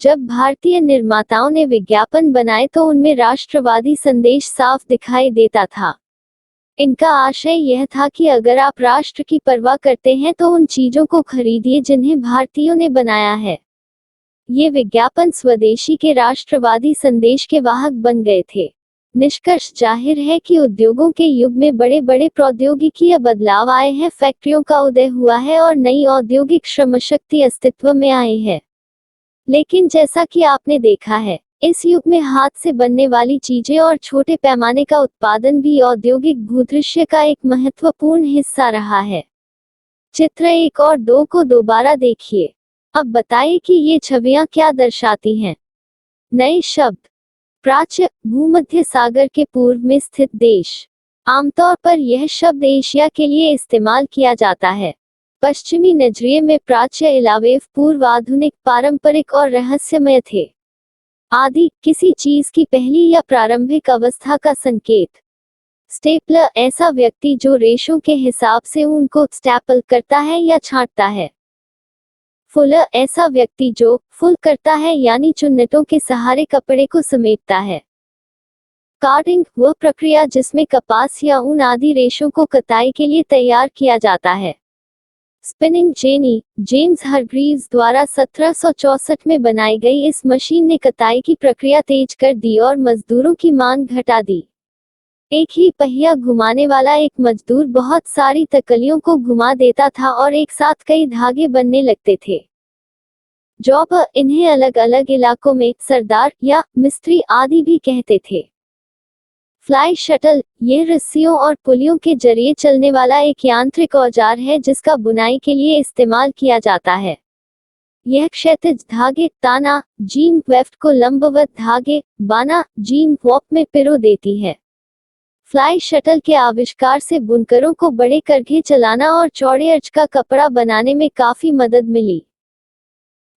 जब भारतीय निर्माताओं ने विज्ञापन बनाए तो उनमें राष्ट्रवादी संदेश साफ दिखाई देता था। इनका आशय यह था कि अगर आप राष्ट्र की परवाह करते हैं तो उन चीजों को खरीदिए जिन्हें भारतीयों ने बनाया है। ये विज्ञापन स्वदेशी के राष्ट्रवादी संदेश के वाहक बन गए थे। निष्कर्ष जाहिर है कि उद्योगों के युग में बड़े बड़े प्रौद्योगिकीय बदलाव आए हैं, फैक्ट्रियों का उदय हुआ है और नई औद्योगिक श्रमशक्ति अस्तित्व में आई है। लेकिन जैसा कि आपने देखा है, इस युग में हाथ से बनने वाली चीजें और छोटे पैमाने का उत्पादन भी औद्योगिक भूदृश्य का एक महत्वपूर्ण हिस्सा रहा है। चित्र 1 और 2 को दोबारा देखिए। अब बताइए कि ये छवियां क्या दर्शाती हैं। नए शब्द। प्राच्य, भूमध्य सागर के पूर्व में स्थित देश। आमतौर पर यह शब्द एशिया के लिए इस्तेमाल किया जाता है। पश्चिमी नजरिए में प्राच्य इलावे पूर्व आधुनिक, पारंपरिक और रहस्यमय थे। आदि, किसी चीज की पहली या प्रारंभिक अवस्था का संकेत। स्टेपलर, ऐसा व्यक्ति जो रेशों के हिसाब से ऊन को स्टैपल करता है या छांटता है। फुलर, ऐसा व्यक्ति जो फुल करता है यानी चुन्नटों के सहारे कपड़े को समेटता है। कार्डिंग, वह प्रक्रिया जिसमें कपास या ऊन आदि रेशों को कताई के लिए तैयार किया जाता है। स्पिनिंग जेनी, जेम्स हरग्रीव्स द्वारा 1764 में बनाई गई इस मशीन ने कताई की प्रक्रिया तेज कर दी और मजदूरों की मांग घटा दी। एक ही पहिया घुमाने वाला एक मजदूर बहुत सारी तकलियों को घुमा देता था और एक साथ कई धागे बनने लगते थे। जॉब इन्हें अलग अलग इलाकों में सरदार या मिस्त्री आदि भी कहते थे। फ्लाई शटल, ये रस्सियों और पुलियों के जरिए चलने वाला एक यांत्रिक औजार है जिसका बुनाई के लिए इस्तेमाल किया जाता है। यह क्षैतिज धागे ताना जीम वेफ्ट को लंबवत धागे बाना जीम वॉप में पिरो देती है। फ्लाई शटल के आविष्कार से बुनकरों को बड़े करघे चलाना और चौड़े अर्ज का कपड़ा बनाने में काफी मदद मिली।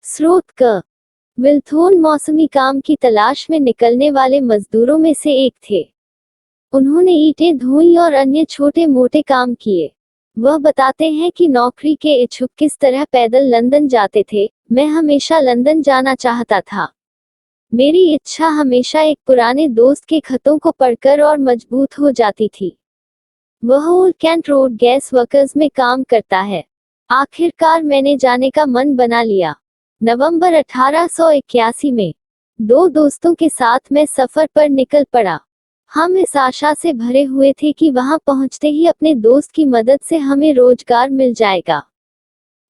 स्रोत क विल्थोन मौसमी काम की तलाश में निकलने वाले मजदूरों में से एक थे। उन्होंने ईंटें धोई और अन्य छोटे मोटे काम किए। वह बताते हैं कि नौकरी के इच्छुक किस तरह पैदल लंदन जाते थे। मैं हमेशा लंदन जाना चाहता था। मेरी इच्छा हमेशा एक पुराने दोस्त के खतों को पढ़कर और मजबूत हो जाती थी। वह Old Kent Road gas workers में काम करता है। आखिरकार मैंने जाने का मन बना लिया। नवंबर 1881 में दो दोस्तों के साथ मैं सफर पर निकल पड़ा। हम इस आशा से भरे हुए थे कि वहां पहुंचते ही अपने दोस्त की मदद से हमें रोजगार मिल जाएगा।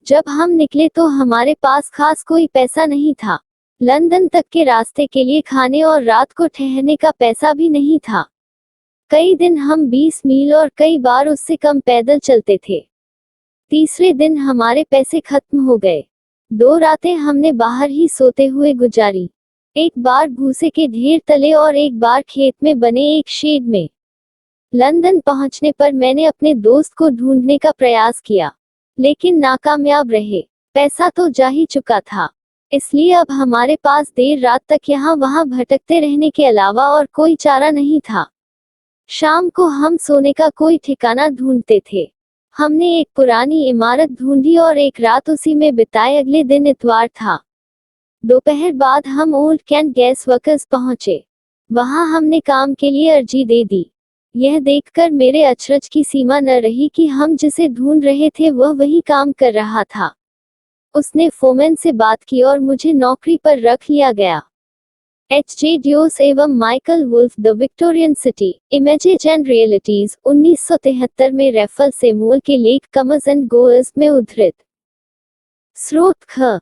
जब हम निकले तो हमारे पास खास कोई पैसा नहीं था। लंदन तक के रास्ते के लिए खाने और रात को ठहरने का पैसा भी नहीं था। कई दिन हम 20 मील और कई बार उससे कम पैदल चलते थे। तीसरे दिन हमारे पैसे खत्म हो गए। 2 रातें हमने बाहर ही सोते हुए गुजारी, एक बार भूसे के ढेर तले और एक बार खेत में बने एक शेड में। लंदन पहुंचने पर मैंने अपने दोस्त को ढूंढने का प्रयास किया, लेकिन नाकामयाब रहे। पैसा तो जा ही चुका था, इसलिए अब हमारे पास देर रात तक यहाँ वहाँ भटकते रहने के अलावा और कोई चारा नहीं था। शाम को हम सोने का कोई ठिकाना ढूंढते थे। हमने एक पुरानी इमारत ढूंढी और एक रात उसी में बिताए। अगले दिन इतवार था। दोपहर बाद हम ओल्ड कैंट गैस वर्कर्स पहुंचे। वहां हमने काम के लिए अर्जी दे दी। यह देखकर मेरे अचरज की सीमा न रही कि हम जिसे ढूंढ रहे थे वह वही काम कर रहा था। उसने फोरमैन से बात की और मुझे नौकरी पर रख लिया गया। H.J. ड्यूस एवं Michael Wolff, the Victorian city, images and realities, 1973 में रैफल सेमुअल के लेख कमर्स एंड गोअर्स में उद्धृत। स्रोत ख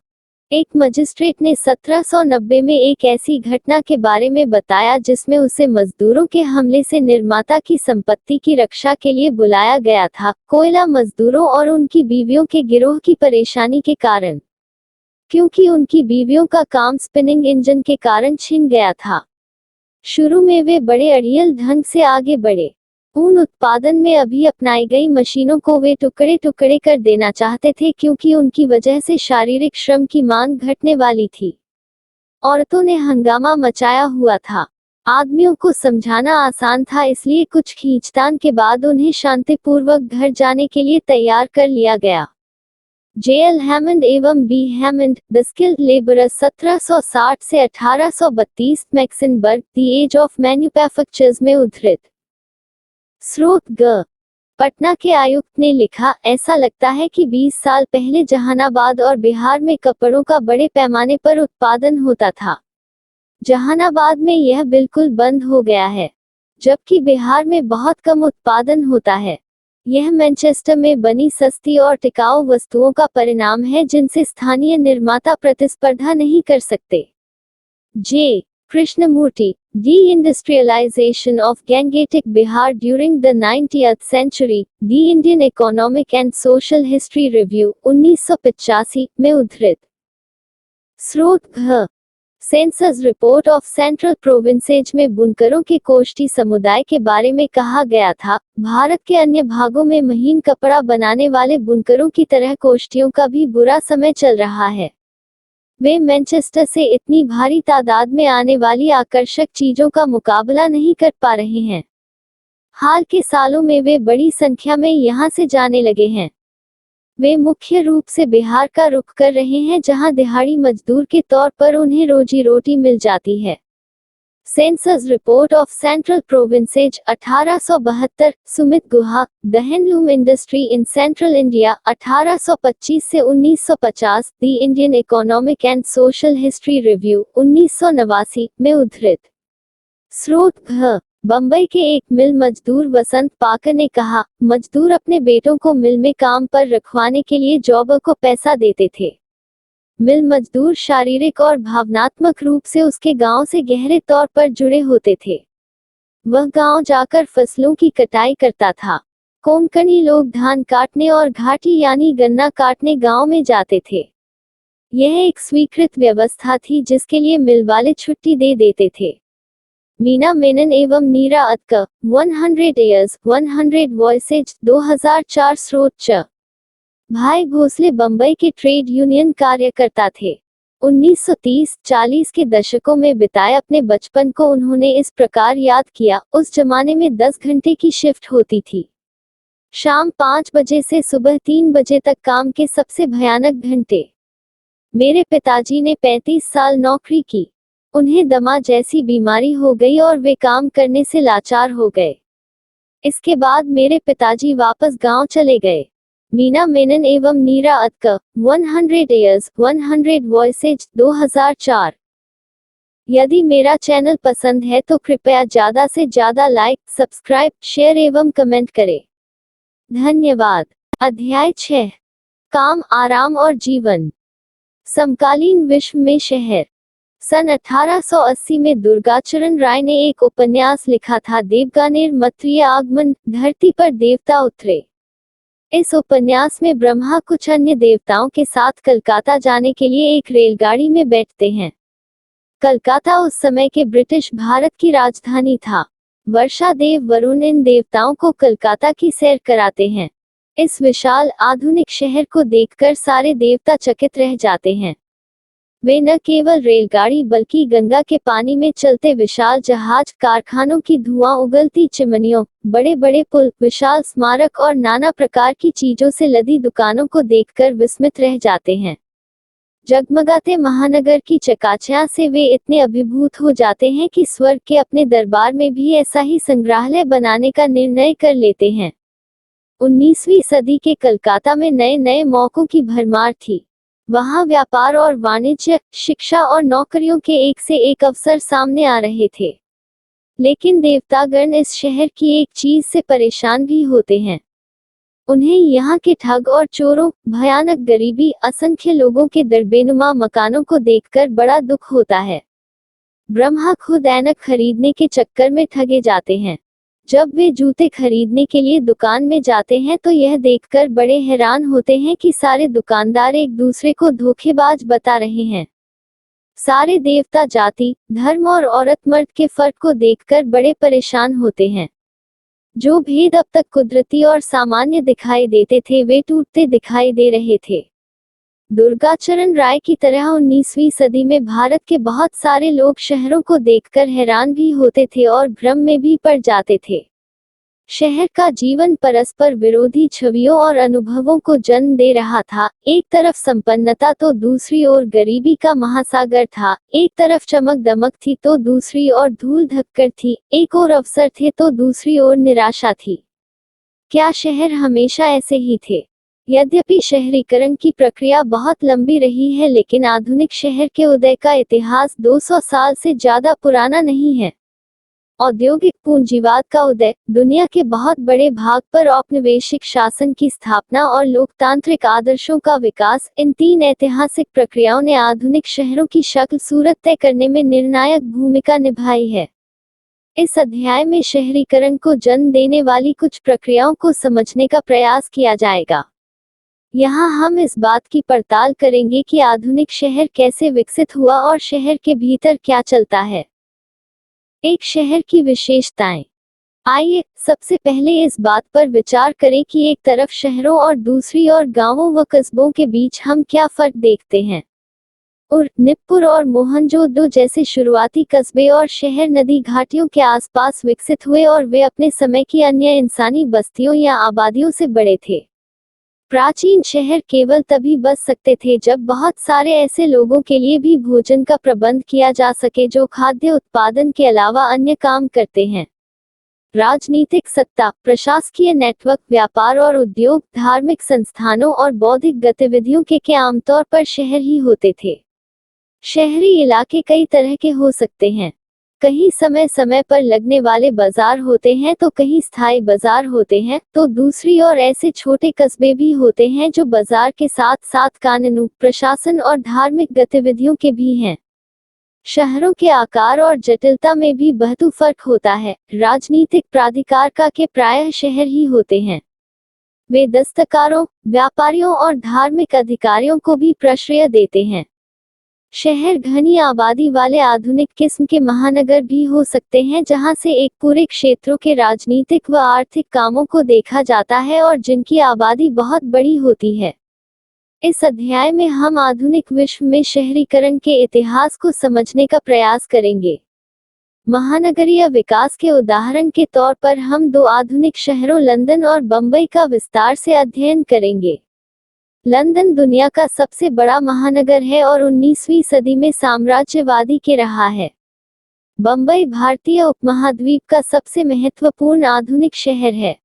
एक मजिस्ट्रेट ने 1790 में एक ऐसी घटना के बारे में बताया जिसमें उसे मजदूरों के हमले से निर्माता की संपत्ति की रक्षा के लिए बुलाया गया था, कोयला मजदूरों और उनकी बीवियों के गिरोह की परेशानी के कारण, क्योंकि उनकी बीवियों का काम स्पिनिंग इंजन के कारण छिन गया था। शुरू में वे बड़े अड़ियल ढंग से आगे बढ़े। ऊन उत्पादन में अभी अपनाई गई मशीनों को वे टुकड़े टुकड़े कर देना चाहते थे, क्योंकि उनकी वजह से शारीरिक श्रम की मांग घटने वाली थी। औरतों ने हंगामा मचाया हुआ था। आदमियों को समझाना आसान था, इसलिए कुछ खींचतान के बाद उन्हें शांतिपूर्वक घर जाने के लिए तैयार कर लिया गया। J.L. हैमंड एवं B. Hammond, the skilled labourer, 1760 से 1832, मैक्सिनबर्ग, द एज ऑफ मैन्युफैक्चर्स में उद्धृत। स्रोत ग पटना के आयुक्त ने लिखा, ऐसा लगता है कि 20 साल पहले जहानाबाद और बिहार में कपड़ों का बड़े पैमाने पर उत्पादन होता था। जहानाबाद में यह बिल्कुल बंद हो गया है, जबकि बिहार में बहुत कम उत्पादन होता है। यह मैनचेस्टर में बनी सस्ती और टिकाऊ वस्तुओं का परिणाम है जिनसे स्थानीय निर्माता प्रतिस्पर्धा नहीं कर सकते। जे. Krishnamurthy, De-industrialization of Gangetic Bihar during the 19th century, The Indian Economic and Social History Review, 1985 में उद्धृत। स्रोत घ census report of central provinces में बुनकरों के कोष्ठी समुदाय के बारे में कहा गया था, भारत के अन्य भागों में महीन कपड़ा बनाने वाले बुनकरों की तरह कोष्ठियों का भी बुरा समय चल रहा है। वे मैनचेस्टर से इतनी भारी तादाद में आने वाली आकर्षक चीजों का मुकाबला नहीं कर पा रहे हैं। हाल के सालों में वे बड़ी संख्या में यहां से जाने लगे हैं। वे मुख्य रूप से बिहार का रुख कर रहे हैं, जहां दिहाड़ी मजदूर के तौर पर उन्हें रोजी रोटी मिल जाती है। Census report of central provinces, 1872, Sumit Guha, the handloom industry in central India, 1825 से 1950, the Indian economic and social history review, 1989 में उद्धृत। स्रोत घ बम्बई के एक मिल मजदूर वसंत पाकर ने कहा, मजदूर अपने बेटों को मिल में काम पर रखवाने के लिए जॉबर को पैसा देते थे। मिल मजदूर शारीरिक और भावनात्मक रूप से उसके गांव से गहरे तौर पर जुड़े होते थे। वह गांव जाकर फसलों की कटाई करता था। कोंकणी लोग धान काटने और घाटी यानी गन्ना काटने गांव में जाते थे। यह एक स्वीकृत व्यवस्था थी जिसके लिए मिल वाले छुट्टी दे देते थे। मीना मेनन एवं नीरा अतकर 100 Years 100 Voyages 2004 स्रोत च। भाई भोसले बम्बई के ट्रेड यूनियन कार्यकर्ता थे। 1930-40 के दशकों में बिताए अपने बचपन को उन्होंने इस प्रकार याद किया, उस जमाने में 10 घंटे की शिफ्ट होती थी। शाम 5 बजे से सुबह 3 बजे तक काम के सबसे भयानक घंटे। मेरे पिताजी ने 35 साल नौकरी की। उन्हें दमा जैसी बीमारी हो गई और वे काम करने से लाचार हो गए। इसके बाद मेरे पिताजी वापस गांव चले गए। मीना मेनन एवं नीरा अतकर 100 Years 100 Voyages 2004। यदि मेरा चैनल पसंद है तो कृपया ज्यादा से ज्यादा लाइक, सब्सक्राइब, शेयर एवं कमेंट करें। धन्यवाद। अध्याय 6। काम, आराम और जीवन। समकालीन विश्व में शहर। सन 1880 में दुर्गाचरण राय ने एक उपन्यास लिखा था, देवगानेर मत्रिय आगमन, धरती पर देवता उतरे। इस उपन्यास में ब्रह्मा कुछ अन्य देवताओं के साथ कलकत्ता जाने के लिए एक रेलगाड़ी में बैठते हैं। कलकत्ता उस समय के ब्रिटिश भारत की राजधानी था। वर्षा देव वरुण इन देवताओं को कलकत्ता की सैर कराते हैं। इस विशाल आधुनिक शहर को देखकर सारे देवता चकित रह जाते हैं। वे न केवल रेलगाड़ी बल्कि गंगा के पानी में चलते विशाल जहाज, कारखानों की धुआं उगलती चिमनियों, बड़े बड़े पुल, विशाल स्मारक और नाना प्रकार की चीजों से लदी दुकानों को देखकर विस्मित रह जाते हैं। जगमगाते महानगर की चकाचौंध से वे इतने अभिभूत हो जाते हैं कि स्वर्ग के अपने दरबार में भी ऐसा ही संग्रहालय बनाने का निर्णय कर लेते हैं। 19वीं सदी के कलकत्ता में नए नए मौकों की भरमार थी। वहां व्यापार और वाणिज्य, शिक्षा और नौकरियों के एक से एक अवसर सामने आ रहे थे। लेकिन देवतागण इस शहर की एक चीज से परेशान भी होते हैं। उन्हें यहाँ के ठग और चोरों, भयानक गरीबी, असंख्य लोगों के दरबेनुमा मकानों को देखकर बड़ा दुख होता है। ब्रह्मा खुद ऐनक खरीदने के चक्कर में ठगे जाते हैं। जब वे जूते खरीदने के लिए दुकान में जाते हैं तो यह देखकर बड़े हैरान होते हैं कि सारे दुकानदार एक दूसरे को धोखेबाज बता रहे हैं। सारे देवता जाति, धर्म और औरत मर्द के फर्क को देखकर बड़े परेशान होते हैं। जो भेद अब तक कुदरती और सामान्य दिखाई देते थे वे टूटते दिखाई दे रहे थे। दुर्गाचरण राय की तरह 19वीं सदी में भारत के बहुत सारे लोग शहरों को देखकर हैरान भी होते थे और भ्रम में भी पड़ जाते थे। शहर का जीवन परस्पर विरोधी छवियों और अनुभवों को जन्म दे रहा था। एक तरफ संपन्नता तो दूसरी ओर गरीबी का महासागर था। एक तरफ चमक दमक थी तो दूसरी ओर धूल धक्कर थी। एक ओर अवसर थे तो दूसरी ओर निराशा थी। क्या शहर हमेशा ऐसे ही थे? यद्यपि शहरीकरण की प्रक्रिया बहुत लंबी रही है, लेकिन आधुनिक शहर के उदय का इतिहास 200 साल से ज्यादा पुराना नहीं है। औद्योगिक पूंजीवाद का उदय, दुनिया के बहुत बड़े भाग पर औपनिवेशिक शासन की स्थापना और लोकतांत्रिक आदर्शों का विकास, इन 3 ऐतिहासिक प्रक्रियाओं ने आधुनिक शहरों की शक्ल सूरत तय करने में निर्णायक भूमिका निभाई है। इस अध्याय में शहरीकरण को जन्म देने वाली कुछ प्रक्रियाओं को समझने का प्रयास किया जाएगा। यहाँ हम इस बात की पड़ताल करेंगे कि आधुनिक शहर कैसे विकसित हुआ और शहर के भीतर क्या चलता है। एक शहर की विशेषताएं। आइए सबसे पहले इस बात पर विचार करें कि एक तरफ शहरों और दूसरी ओर गांवों व कस्बों के बीच हम क्या फर्क देखते हैं। निप्पुर और मोहनजोदड़ो जैसे शुरुआती कस्बे और शहर नदी घाटियों के आसपास विकसित हुए और वे अपने समय की अन्य इंसानी बस्तियों या आबादियों से बड़े थे। प्राचीन शहर केवल तभी बच सकते थे जब बहुत सारे ऐसे लोगों के लिए भी भोजन का प्रबंध किया जा सके जो खाद्य उत्पादन के अलावा अन्य काम करते हैं। राजनीतिक सत्ता, प्रशासकीय नेटवर्क, व्यापार और उद्योग, धार्मिक संस्थानों और बौद्धिक गतिविधियों के आमतौर पर शहर ही होते थे। शहरी इलाके कई तरह के हो सकते हैं। कहीं समय समय पर लगने वाले बाजार होते हैं तो कहीं स्थायी बाजार होते हैं, तो दूसरी ओर ऐसे छोटे कस्बे भी होते हैं जो बाजार के साथ साथ कानून, प्रशासन और धार्मिक गतिविधियों के भी हैं। शहरों के आकार और जटिलता में भी बहुत फर्क होता है। राजनीतिक प्राधिकार के प्रायः शहर ही होते हैं। वे दस्तकारों, व्यापारियों और धार्मिक अधिकारियों को भी प्रश्रय देते हैं। शहर घनी आबादी वाले आधुनिक किस्म के महानगर भी हो सकते हैं, जहां से एक पूरे क्षेत्रों के राजनीतिक व आर्थिक कामों को देखा जाता है और जिनकी आबादी बहुत बड़ी होती है। इस अध्याय में हम आधुनिक विश्व में शहरीकरण के इतिहास को समझने का प्रयास करेंगे। महानगरीय विकास के उदाहरण के तौर पर हम दो आधुनिक शहरों लंदन और बम्बई का विस्तार से अध्ययन करेंगे। लंदन दुनिया का सबसे बड़ा महानगर है और 19वीं सदी में साम्राज्यवादी के रहा है। बम्बई भारतीय उपमहाद्वीप का सबसे महत्वपूर्ण आधुनिक शहर है।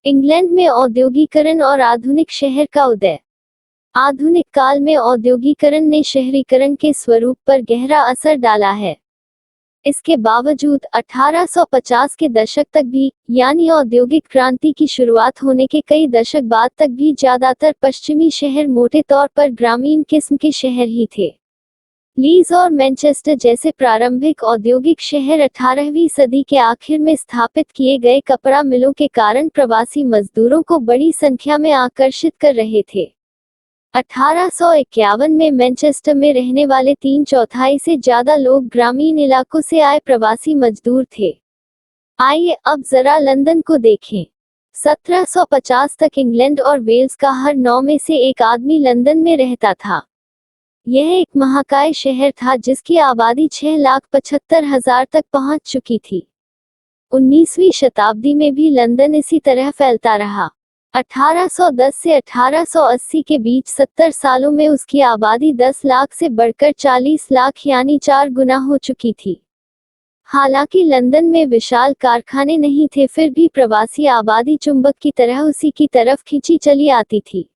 इंग्लैंड में औद्योगिकरण और आधुनिक शहर का उदय। आधुनिक काल में औद्योगिकरण ने शहरीकरण के स्वरूप पर गहरा असर डाला है। इसके बावजूद 1850 के दशक तक भी, यानी औद्योगिक क्रांति की शुरुआत होने के कई दशक बाद तक भी ज्यादातर पश्चिमी शहर मोटे तौर पर ग्रामीण किस्म के शहर ही थे। लीड्स और मैनचेस्टर जैसे प्रारंभिक औद्योगिक शहर 18वीं सदी के आखिर में स्थापित किए गए कपड़ा मिलों के कारण प्रवासी मजदूरों को बड़ी संख्या में आकर्षित कर रहे थे। 1851 में मैनचेस्टर में रहने वाले 3/4 से ज्यादा लोग ग्रामीण इलाकों से आए प्रवासी मजदूर थे। आइए अब जरा लंदन को देखें। 1750 तक इंग्लैंड और वेल्स का हर 9 में से एक आदमी लंदन में रहता था। यह एक महाकाय शहर था जिसकी आबादी 6,75,000 तक पहुंच चुकी थी। 19वीं शताब्दी में भी लंदन इसी तरह फैलता रहा। 1810 से 1880 के बीच 70 सालों में उसकी आबादी 10 लाख से बढ़कर 40 लाख यानी 4 गुना हो चुकी थी। हालांकि लंदन में विशाल कारखाने नहीं थे, फिर भी प्रवासी आबादी चुंबक की तरह उसी की तरफ खींची चली आती थी।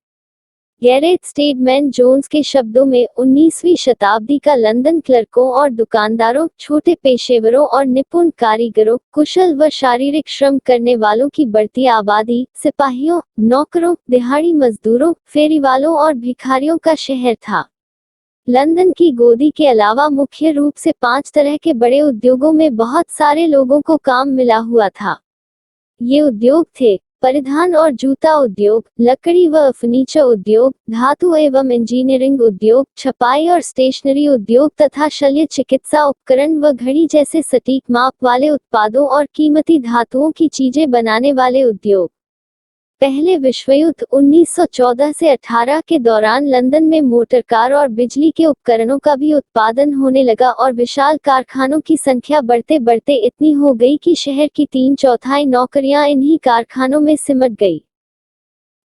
गैरेथ स्टेडमैन जोन्स के शब्दों में 19वीं शताब्दी का लंदन क्लर्कों और दुकानदारों, छोटे पेशेवरों और निपुण कारीगरों, कुशल व शारीरिक श्रम करने वालों की बढ़ती आबादी, सिपाहियों, नौकरों, दिहाड़ी मजदूरों, फेरीवालों और भिखारियों का शहर था। लंदन की गोदी के अलावा मुख्य रूप से 5 तरह के बड़े उद्योगों में बहुत सारे लोगों को काम मिला हुआ था। ये उद्योग थे: परिधान और जूता उद्योग, लकड़ी व फर्नीचर उद्योग, धातु एवं इंजीनियरिंग उद्योग, छपाई और स्टेशनरी उद्योग तथा शल्य चिकित्सा उपकरण व घड़ी जैसे सटीक माप वाले उत्पादों और कीमती धातुओं की चीजें बनाने वाले उद्योग। पहले विश्व युद्ध 1914 से 18 के दौरान लंदन में मोटर कार और बिजली के उपकरणों का भी उत्पादन होने लगा और विशाल कारखानों की संख्या बढ़ते बढ़ते इतनी हो गई कि शहर की 3/4 नौकरियां इन्हीं कारखानों में सिमट गई।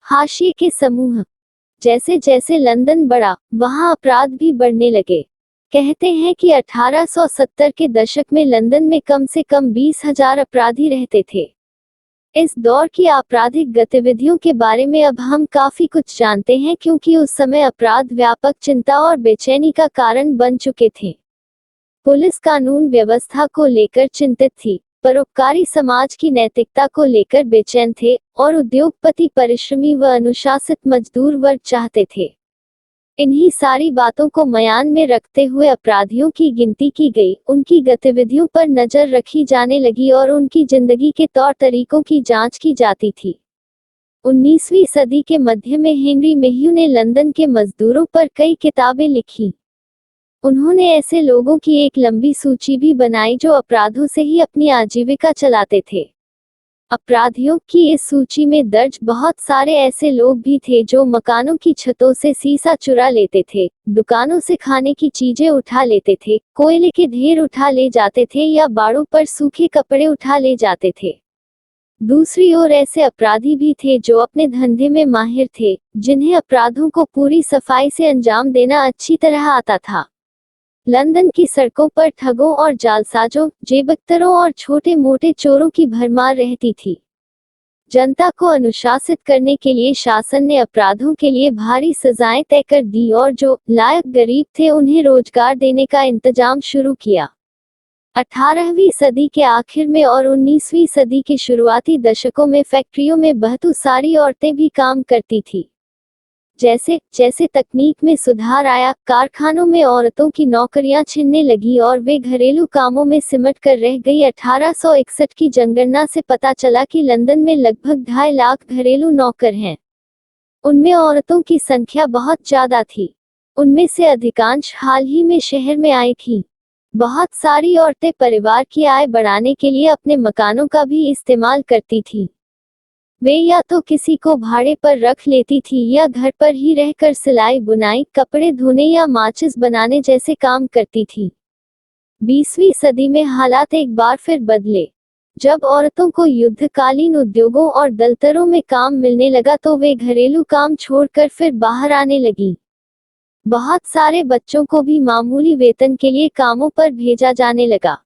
हाशिए के समूह। जैसे जैसे लंदन बढ़ा, वहां अपराध भी बढ़ने लगे। कहते हैं कि 1870 के दशक में लंदन में कम से कम 20,000 अपराधी रहते थे। इस दौर की आपराधिक गतिविधियों के बारे में अब हम काफी कुछ जानते हैं, क्योंकि उस समय अपराध व्यापक चिंता और बेचैनी का कारण बन चुके थे। पुलिस कानून व्यवस्था को लेकर चिंतित थी, परोपकारी समाज की नैतिकता को लेकर बेचैन थे, और उद्योगपति परिश्रमी व अनुशासित मजदूर वर्ग चाहते थे। इन्हीं सारी बातों को म्यान में रखते हुए अपराधियों की गिनती की गई, उनकी गतिविधियों पर नजर रखी जाने लगी और उनकी जिंदगी के तौर तरीकों की जांच की जाती थी। 19वीं सदी के मध्य में हेनरी मेह्यू ने लंदन के मजदूरों पर कई किताबें लिखी। उन्होंने ऐसे लोगों की एक लंबी सूची भी बनाई जो अपराधों से ही अपनी आजीविका चलाते थे। अपराधियों की इस सूची में दर्ज बहुत सारे ऐसे लोग भी थे जो मकानों की छतों से सीसा चुरा लेते थे, दुकानों से खाने की चीजें उठा लेते थे, कोयले के ढेर उठा ले जाते थे या बाड़ों पर सूखे कपड़े उठा ले जाते थे। दूसरी ओर ऐसे अपराधी भी थे जो अपने धंधे में माहिर थे, जिन्हें अपराधों को पूरी सफाई से अंजाम देना अच्छी तरह आता था। लंदन की सड़कों पर ठगों और जालसाजों, जेबकतरों और छोटे मोटे चोरों की भरमार रहती थी। जनता को अनुशासित करने के लिए शासन ने अपराधों के लिए भारी सजाएं तय कर दी और जो लायक गरीब थे उन्हें रोजगार देने का इंतजाम शुरू किया। 18वीं सदी के आखिर में और 19वीं सदी के शुरुआती दशकों में फैक्ट्रियों में बहुत सारी औरतें भी काम करती थी। जैसे जैसे तकनीक में सुधार आया, कारखानों में औरतों की नौकरियां छिनने लगी और वे घरेलू कामों में सिमट कर रह गई। 1861 की जनगणना से पता चला कि लंदन में लगभग 2.5 लाख घरेलू नौकर हैं। उनमें औरतों की संख्या बहुत ज्यादा थी। उनमें से अधिकांश हाल ही में शहर में आई थीं। बहुत सारी औरतें परिवार की आय बढ़ाने के लिए अपने मकानों का भी इस्तेमाल करती थीं। वे या तो किसी को भाड़े पर रख लेती थी या घर पर ही रहकर सिलाई बुनाई, कपड़े धोने या माचिस बनाने जैसे काम करती थी। 20वीं सदी में हालात एक बार फिर बदले। जब औरतों को युद्धकालीन उद्योगों और दफ्तरों में काम मिलने लगा तो वे घरेलू काम छोड़कर फिर बाहर आने लगी। बहुत सारे बच्चों को भी मामूली वेतन के लिए कामों पर भेजा जाने लगा।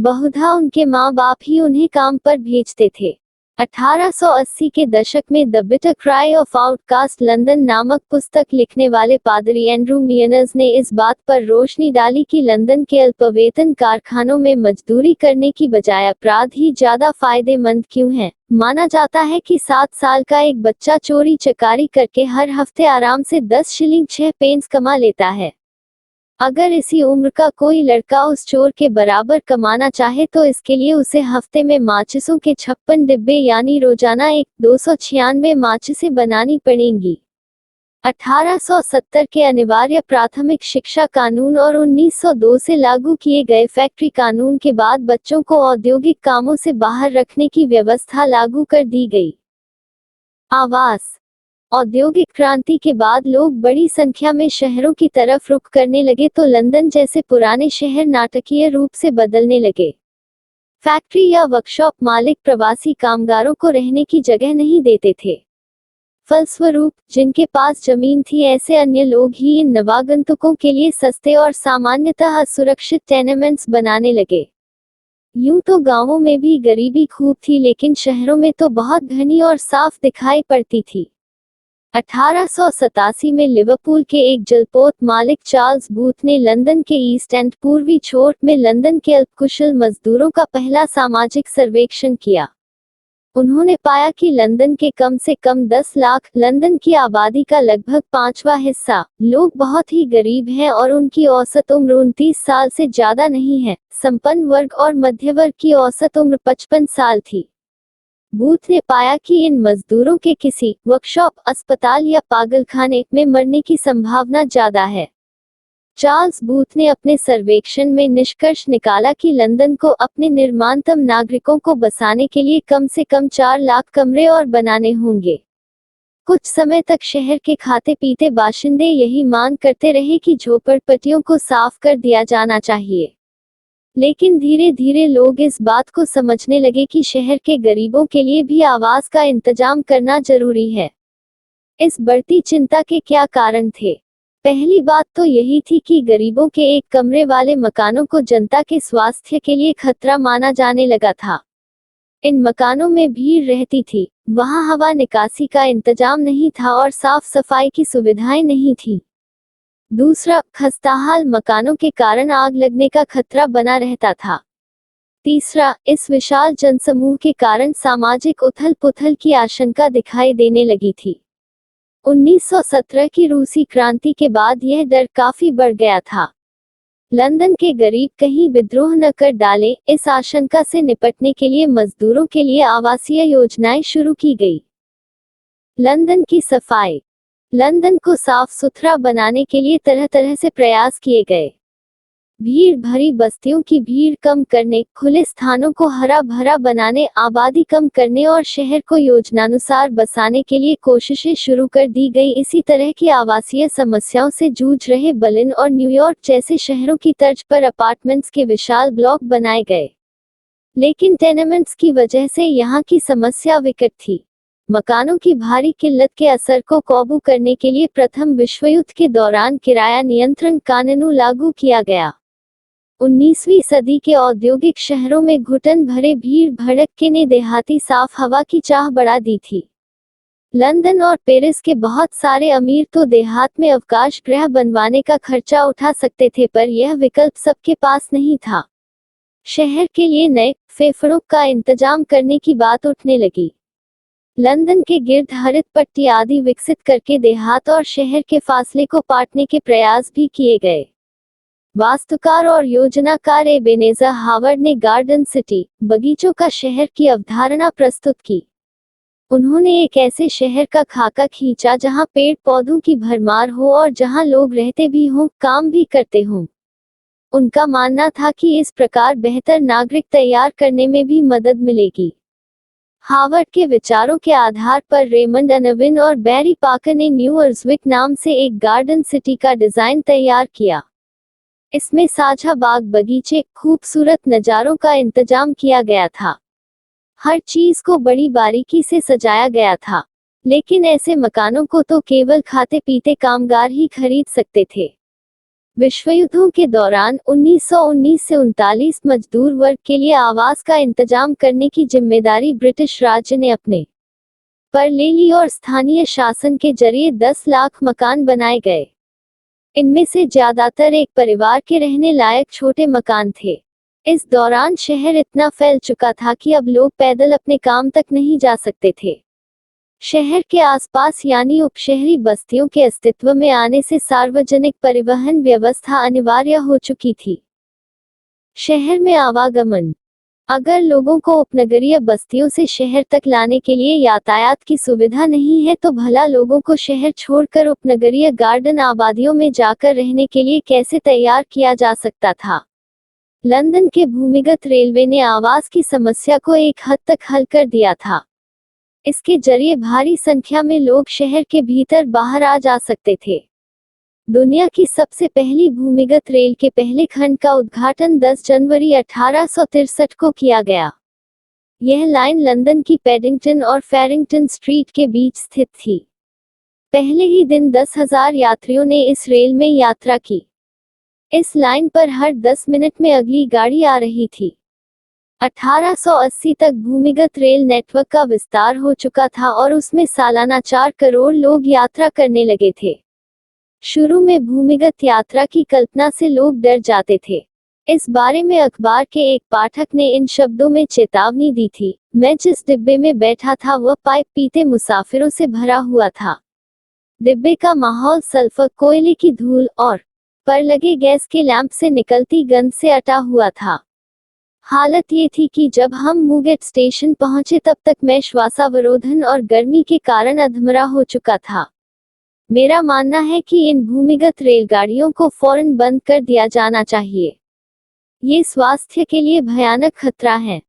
बहुधा उनके माँ बाप ही उन्हें काम पर भेजते थे। 1880 के दशक में the bitter cry of outcast London नामक पुस्तक लिखने वाले पादरी एंड्रू मियनर्स ने इस बात पर रोशनी डाली कि लंदन के अल्पवेतन कारखानों में मजदूरी करने की बजाय अपराध ही ज्यादा फायदेमंद क्यों है। माना जाता है कि 7 साल का एक बच्चा चोरी चकारी करके हर हफ्ते आराम से 10 शिलिंग 6 पेंस कमा लेता है। अगर इसी उम्र का कोई लड़का उस चोर के बराबर कमाना चाहे तो इसके लिए उसे हफ्ते में माचिसों के 56 डिब्बे यानी रोजाना 296 माचिसें बनानी पड़ेंगी। 1870 के अनिवार्य प्राथमिक शिक्षा कानून और 1902 से लागू किए गए फैक्ट्री कानून के बाद बच्चों को औद्योगिक कामों से बाहर रखने की व्यवस्था लागू कर दी गई। आवास। औद्योगिक क्रांति के बाद लोग बड़ी संख्या में शहरों की तरफ रुख करने लगे तो लंदन जैसे पुराने शहर नाटकीय रूप से बदलने लगे। फैक्ट्री या वर्कशॉप मालिक प्रवासी कामगारों को रहने की जगह नहीं देते थे। फलस्वरूप जिनके पास जमीन थी ऐसे अन्य लोग ही इन नवागंतुकों के लिए सस्ते और सामान्यतः असुरक्षित टेनेमेंट्स बनाने लगे। यूं तो गांवों में भी गरीबी खूब थी लेकिन शहरों में तो बहुत घनी और साफ दिखाई पड़ती थी। 1887 में लिवरपूल के एक जलपोत मालिक चार्ल्स बूथ ने लंदन के ईस्ट एंड पूर्वी छोर में लंदन के अल्पकुशल मजदूरों का पहला सामाजिक सर्वेक्षण किया। उन्होंने पाया कि लंदन के कम से कम 10 लाख, लंदन की आबादी का लगभग 5वां हिस्सा, लोग बहुत ही गरीब हैं और उनकी औसत उम्र 29 साल से ज्यादा नहीं है। संपन्न वर्ग और मध्य वर्ग की औसत उम्र 55 साल थी। बूथ ने पाया कि इन मजदूरों के किसी वर्कशॉप, अस्पताल या पागलखाने में मरने की संभावना ज्यादा है। चार्ल्स बूथ ने अपने सर्वेक्षण में निष्कर्ष निकाला कि लंदन को अपने निर्माणतम नागरिकों को बसाने के लिए कम से कम 4 लाख कमरे और बनाने होंगे। कुछ समय तक शहर के खाते पीते बाशिंदे यही मांग करते रहे कि झोपड़पट्टियों को साफ कर दिया जाना चाहिए। लेकिन धीरे धीरे लोग इस बात को समझने लगे कि शहर के गरीबों के लिए भी आवास का इंतजाम करना जरूरी है। इस बढ़ती चिंता के क्या कारण थे? पहली बात तो यही थी कि गरीबों के एक कमरे वाले मकानों को जनता के स्वास्थ्य के लिए खतरा माना जाने लगा था। इन मकानों में भीड़ रहती थी, वहां हवा निकासी का इंतजाम नहीं था और साफ सफाई की सुविधाएं नहीं थी। दूसरा, खस्ताहाल मकानों के कारण आग लगने का खतरा बना रहता था। तीसरा, इस विशाल जनसमूह के कारण सामाजिक उथल-पुथल की आशंका दिखाई देने लगी थी। 1917 की रूसी क्रांति के बाद यह डर काफी बढ़ गया था। लंदन के गरीब कहीं विद्रोह न कर डाले, इस आशंका से निपटने के लिए मजदूरों के लिए आवासीय योजनाएं शुरू की गई। लंदन की सफाई। लंदन को साफ सुथरा बनाने के लिए तरह तरह से प्रयास किए गए। भीड़ भरी बस्तियों की भीड़ कम करने, खुले स्थानों को हरा भरा बनाने, आबादी कम करने और शहर को योजनानुसार बसाने के लिए कोशिशें शुरू कर दी गई। इसी तरह की आवासीय समस्याओं से जूझ रहे बर्लिन और न्यूयॉर्क जैसे शहरों की तर्ज पर अपार्टमेंट्स के विशाल ब्लॉक बनाए गए। लेकिन टेनेमेंट्स की वजह से यहाँ की समस्या विकट थी। मकानों की भारी किल्लत के असर को काबू करने के लिए प्रथम विश्वयुद्ध के दौरान किराया नियंत्रण कानून लागू किया गया। 19वीं सदी के औद्योगिक शहरों में घुटन भरे भीड़ भड़के ने देहाती साफ हवा की चाह बढ़ा दी थी। लंदन और पेरिस के बहुत सारे अमीर तो देहात में अवकाश गृह बनवाने का खर्चा उठा सकते थे, पर यह विकल्प सबके पास नहीं था। शहर के लिए नए फेफड़ों का इंतजाम करने की बात उठने लगी। लंदन के गिर्द हरित पट्टी आदि विकसित करके देहात और शहर के फासले को पाटने के प्रयास भी किए गए। वास्तुकार और योजनाकार एबेनेज़र हावर्ड ने गार्डन सिटी, बगीचों का शहर की अवधारणा प्रस्तुत की। उन्होंने एक ऐसे शहर का खाका खींचा जहां पेड़ पौधों की भरमार हो और जहां लोग रहते भी हों, काम भी करते हों। उनका मानना था कि इस प्रकार बेहतर नागरिक तैयार करने में भी मदद मिलेगी। हार्वर्ड के विचारों के आधार पर रेमंड अनविन और बैरी पाकर ने न्यू अर्ज़विक नाम से एक गार्डन सिटी का डिजाइन तैयार किया। इसमें साझा बाग बगीचे, खूबसूरत नज़ारों का इंतजाम किया गया था। हर चीज को बड़ी बारीकी से सजाया गया था। लेकिन ऐसे मकानों को तो केवल खाते पीते कामगार ही खरीद सकते थे। विश्वयुद्धों के दौरान 1919 से 39 मजदूर वर्ग के लिए आवास का इंतजाम करने की जिम्मेदारी ब्रिटिश राज्य ने अपने पर ले ली और स्थानीय शासन के जरिए 10 लाख मकान बनाए गए। इनमें से ज्यादातर एक परिवार के रहने लायक छोटे मकान थे। इस दौरान शहर इतना फैल चुका था कि अब लोग पैदल अपने काम तक नहीं जा सकते थे। शहर के आसपास यानी उपशहरी बस्तियों के अस्तित्व में आने से सार्वजनिक परिवहन व्यवस्था अनिवार्य हो चुकी थी। शहर में आवागमन। अगर लोगों को उपनगरीय बस्तियों से शहर तक लाने के लिए यातायात की सुविधा नहीं है तो भला लोगों को शहर छोड़कर उपनगरीय गार्डन आबादियों में जाकर रहने के लिए कैसे तैयार किया जा सकता था। लंदन के भूमिगत रेलवे ने आवास की समस्या को एक हद तक हल कर दिया था। इसके जरिए भारी संख्या में लोग शहर के भीतर बाहर आ जा सकते थे। दुनिया की सबसे पहली भूमिगत रेल के पहले खंड का उद्घाटन 10 जनवरी 1863 को किया गया। यह लाइन लंदन की पैडिंगटन और फेरिंगटन स्ट्रीट के बीच स्थित थी। पहले ही दिन 10,000 यात्रियों ने इस रेल में यात्रा की। इस लाइन पर हर 10 मिनट में अगली गाड़ी आ रही थी। 1880 तक भूमिगत रेल नेटवर्क का विस्तार हो चुका था और उसमें सालाना 4 करोड़ लोग यात्रा करने लगे थे। शुरू में भूमिगत यात्रा की कल्पना से लोग डर जाते थे। इस बारे में अखबार के एक पाठक ने इन शब्दों में चेतावनी दी थी, मैं जिस डिब्बे में बैठा था वह पाइप पीते मुसाफिरों से भरा हुआ था। डिब्बे का माहौल सल्फर, कोयले की धूल और पर लगे गैस के लैंप से निकलती गंध से अटा हुआ था। हालत ये थी कि जब हम मूगेट स्टेशन पहुंचे तब तक मैं श्वासावरोधन और गर्मी के कारण अधमरा हो चुका था। मेरा मानना है कि इन भूमिगत रेलगाड़ियों को फौरन बंद कर दिया जाना चाहिए। ये स्वास्थ्य के लिए भयानक खतरा है।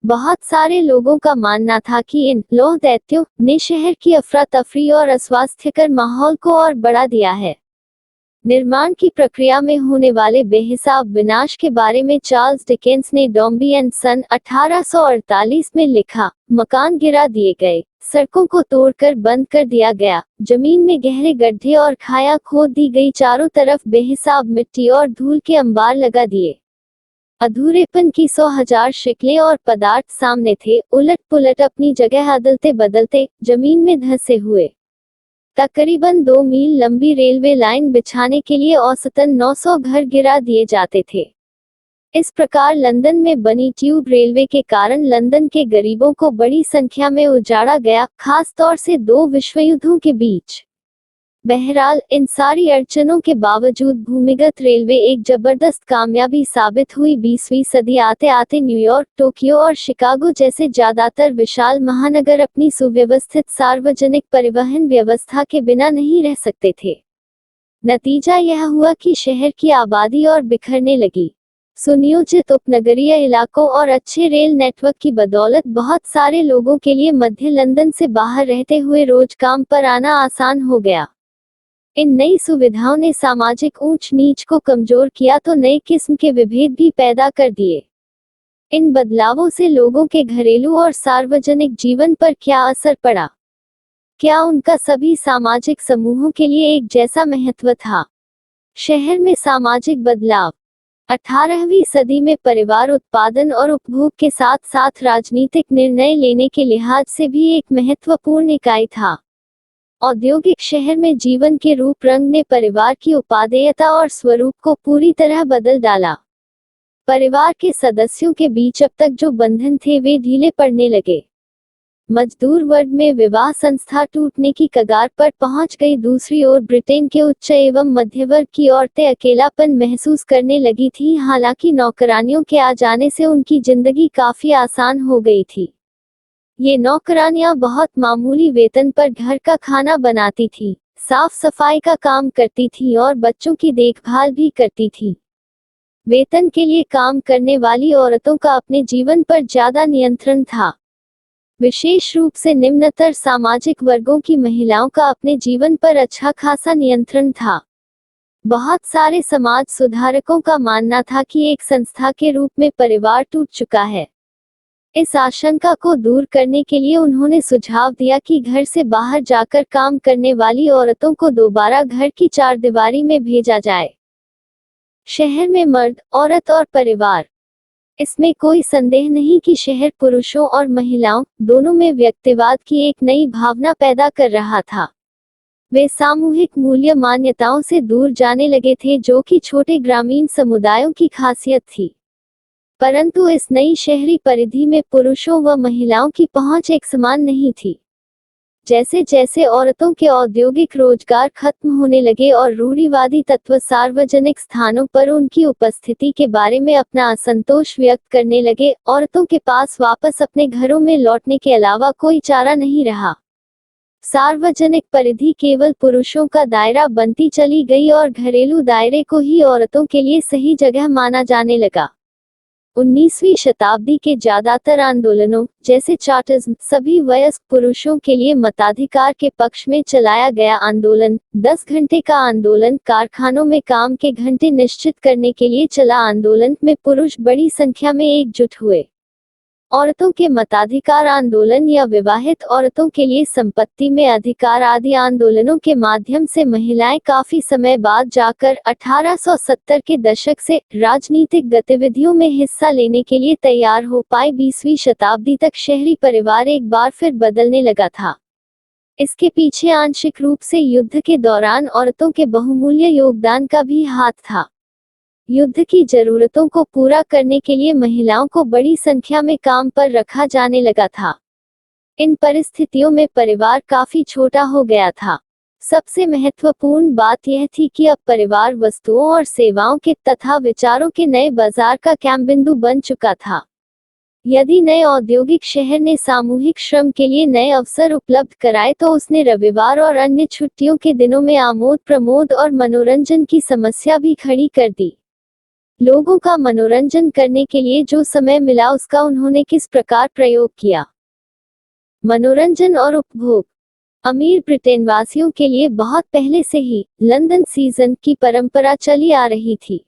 बहुत सारे लोगों का मानना था कि इन लौह दैत्यों ने शहर की अफरा तफरी और अस्वास्थ्यकर माहौल को और बढ़ा दिया है। निर्माण की प्रक्रिया में होने वाले बेहिसाब विनाश के बारे में चार्ल्स डिकेंस ने डॉम्बी एंड सन 1848 में लिखा, मकान गिरा दिए गए, सड़कों को तोड़कर बंद कर दिया गया, जमीन में गहरे गड्ढे और खाया खोद दी गई, चारों तरफ बेहिसाब मिट्टी और धूल के अंबार लगा दिए। अधूरेपन की 100,000 शिकलें और पदार्थ सामने थे, उलट पुलट अपनी जगह अदलते बदलते, जमीन में धंसे हुए। तकरीबन 2 मील लंबी रेलवे लाइन बिछाने के लिए औसतन 900 घर गिरा दिए जाते थे। इस प्रकार लंदन में बनी ट्यूब रेलवे के कारण लंदन के गरीबों को बड़ी संख्या में उजाड़ा गया, खास तौर से 2 विश्वयुद्धों के बीच। बहरहाल, इन सारी अड़चनों के बावजूद भूमिगत रेलवे एक जबरदस्त कामयाबी साबित हुई। 20वीं सदी आते आते न्यूयॉर्क, टोक्यो और शिकागो जैसे ज्यादातर विशाल महानगर अपनी सुव्यवस्थित सार्वजनिक परिवहन व्यवस्था के बिना नहीं रह सकते थे। नतीजा यह हुआ कि शहर की आबादी और बिखरने लगी। सुनियोजित उपनगरीय इलाकों और अच्छे रेल नेटवर्क की बदौलत बहुत सारे लोगों के लिए मध्य लंदन से बाहर रहते हुए रोज काम पर आना आसान हो गया। इन नई सुविधाओं ने सामाजिक ऊंच नीच को कमजोर किया तो नए किस्म के विभेद भी पैदा कर दिए। इन बदलावों से लोगों के घरेलू और सार्वजनिक जीवन पर क्या असर पड़ा? क्या उनका सभी सामाजिक समूहों के लिए एक जैसा महत्व था? शहर में सामाजिक बदलाव। 18वीं सदी में परिवार उत्पादन और उपभोग के साथ साथ राजनीतिक निर्णय लेने के लिहाज से भी एक महत्वपूर्ण इकाई था। औद्योगिक शहर में जीवन के रूप रंग ने परिवार की उपादेयता और स्वरूप को पूरी तरह बदल डाला। परिवार के सदस्यों के बीच अब तक जो बंधन थे वे ढीले पड़ने लगे। मजदूर वर्ग में विवाह संस्था टूटने की कगार पर पहुंच गई। दूसरी ओर ब्रिटेन के उच्च एवं मध्य वर्ग की औरतें अकेलापन महसूस करने लगी थीं। हालांकि नौकरानियों के आ जाने से उनकी जिंदगी काफी आसान हो गई थी। ये नौकरानियां बहुत मामूली वेतन पर घर का खाना बनाती थीं, साफ सफाई का काम करती थीं और बच्चों की देखभाल भी करती थीं। वेतन के लिए काम करने वाली औरतों का अपने जीवन पर ज्यादा नियंत्रण था। विशेष रूप से निम्नतर सामाजिक वर्गों की महिलाओं का अपने जीवन पर अच्छा खासा नियंत्रण था। बहुत सारे समाज सुधारकों का मानना था कि एक संस्था के रूप में परिवार टूट चुका है। इस आशंका को दूर करने के लिए उन्होंने सुझाव दिया कि घर से बाहर जाकर काम करने वाली औरतों को दोबारा घर की चारदीवारी में भेजा जाए। शहर में मर्द, औरत और परिवार। इसमें कोई संदेह नहीं कि शहर पुरुषों और महिलाओं दोनों में व्यक्तिवाद की एक नई भावना पैदा कर रहा था। वे सामूहिक मूल्य मान्यताओं से दूर जाने लगे थे जो कि छोटे ग्रामीण समुदायों की खासियत थी। परंतु इस नई शहरी परिधि में पुरुषों व महिलाओं की पहुंच एक समान नहीं थी। जैसे जैसे औरतों के औद्योगिक रोजगार खत्म होने लगे और रूढ़िवादी तत्व सार्वजनिक स्थानों पर उनकी उपस्थिति के बारे में अपना असंतोष व्यक्त करने लगे, औरतों के पास वापस अपने घरों में लौटने के अलावा कोई चारा नहीं रहा। सार्वजनिक परिधि केवल पुरुषों का दायरा बनती चली गई और घरेलू दायरे को ही औरतों के लिए सही जगह माना जाने लगा। 19वीं शताब्दी के ज्यादातर आंदोलनों, जैसे चार्टिज्म, सभी वयस्क पुरुषों के लिए मताधिकार के पक्ष में चलाया गया आंदोलन, 10 घंटे का आंदोलन, कारखानों में काम के घंटे निश्चित करने के लिए चला आंदोलन में पुरुष बड़ी संख्या में एकजुट हुए। औरतों के मताधिकार आंदोलन या विवाहित औरतों के लिए संपत्ति में अधिकार आदि आंदोलनों के माध्यम से महिलाएं काफी समय बाद जाकर 1870 के दशक से राजनीतिक गतिविधियों में हिस्सा लेने के लिए तैयार हो पाई। 20वीं शताब्दी तक शहरी परिवार एक बार फिर बदलने लगा था। इसके पीछे आंशिक रूप से युद्ध के दौरान औरतों के बहुमूल्य योगदान का भी हाथ था। युद्ध की जरूरतों को पूरा करने के लिए महिलाओं को बड़ी संख्या में काम पर रखा जाने लगा था। इन परिस्थितियों में परिवार काफी छोटा हो गया था। सबसे महत्वपूर्ण बात यह थी कि अब परिवार वस्तुओं और सेवाओं के तथा विचारों के नए बाजार का केंद्रबिंदु बन चुका था। यदि नए औद्योगिक शहर ने सामूहिक श्रम के लिए नए अवसर उपलब्ध कराए तो उसने रविवार और अन्य छुट्टियों के दिनों में आमोद प्रमोद और मनोरंजन की समस्या भी खड़ी कर दी। लोगों का मनोरंजन करने के लिए जो समय मिला उसका उन्होंने किस प्रकार प्रयोग किया। मनोरंजन और उपभोग। अमीर ब्रिटेनवासियों के लिए बहुत पहले से ही लंदन सीजन की परंपरा चली आ रही थी।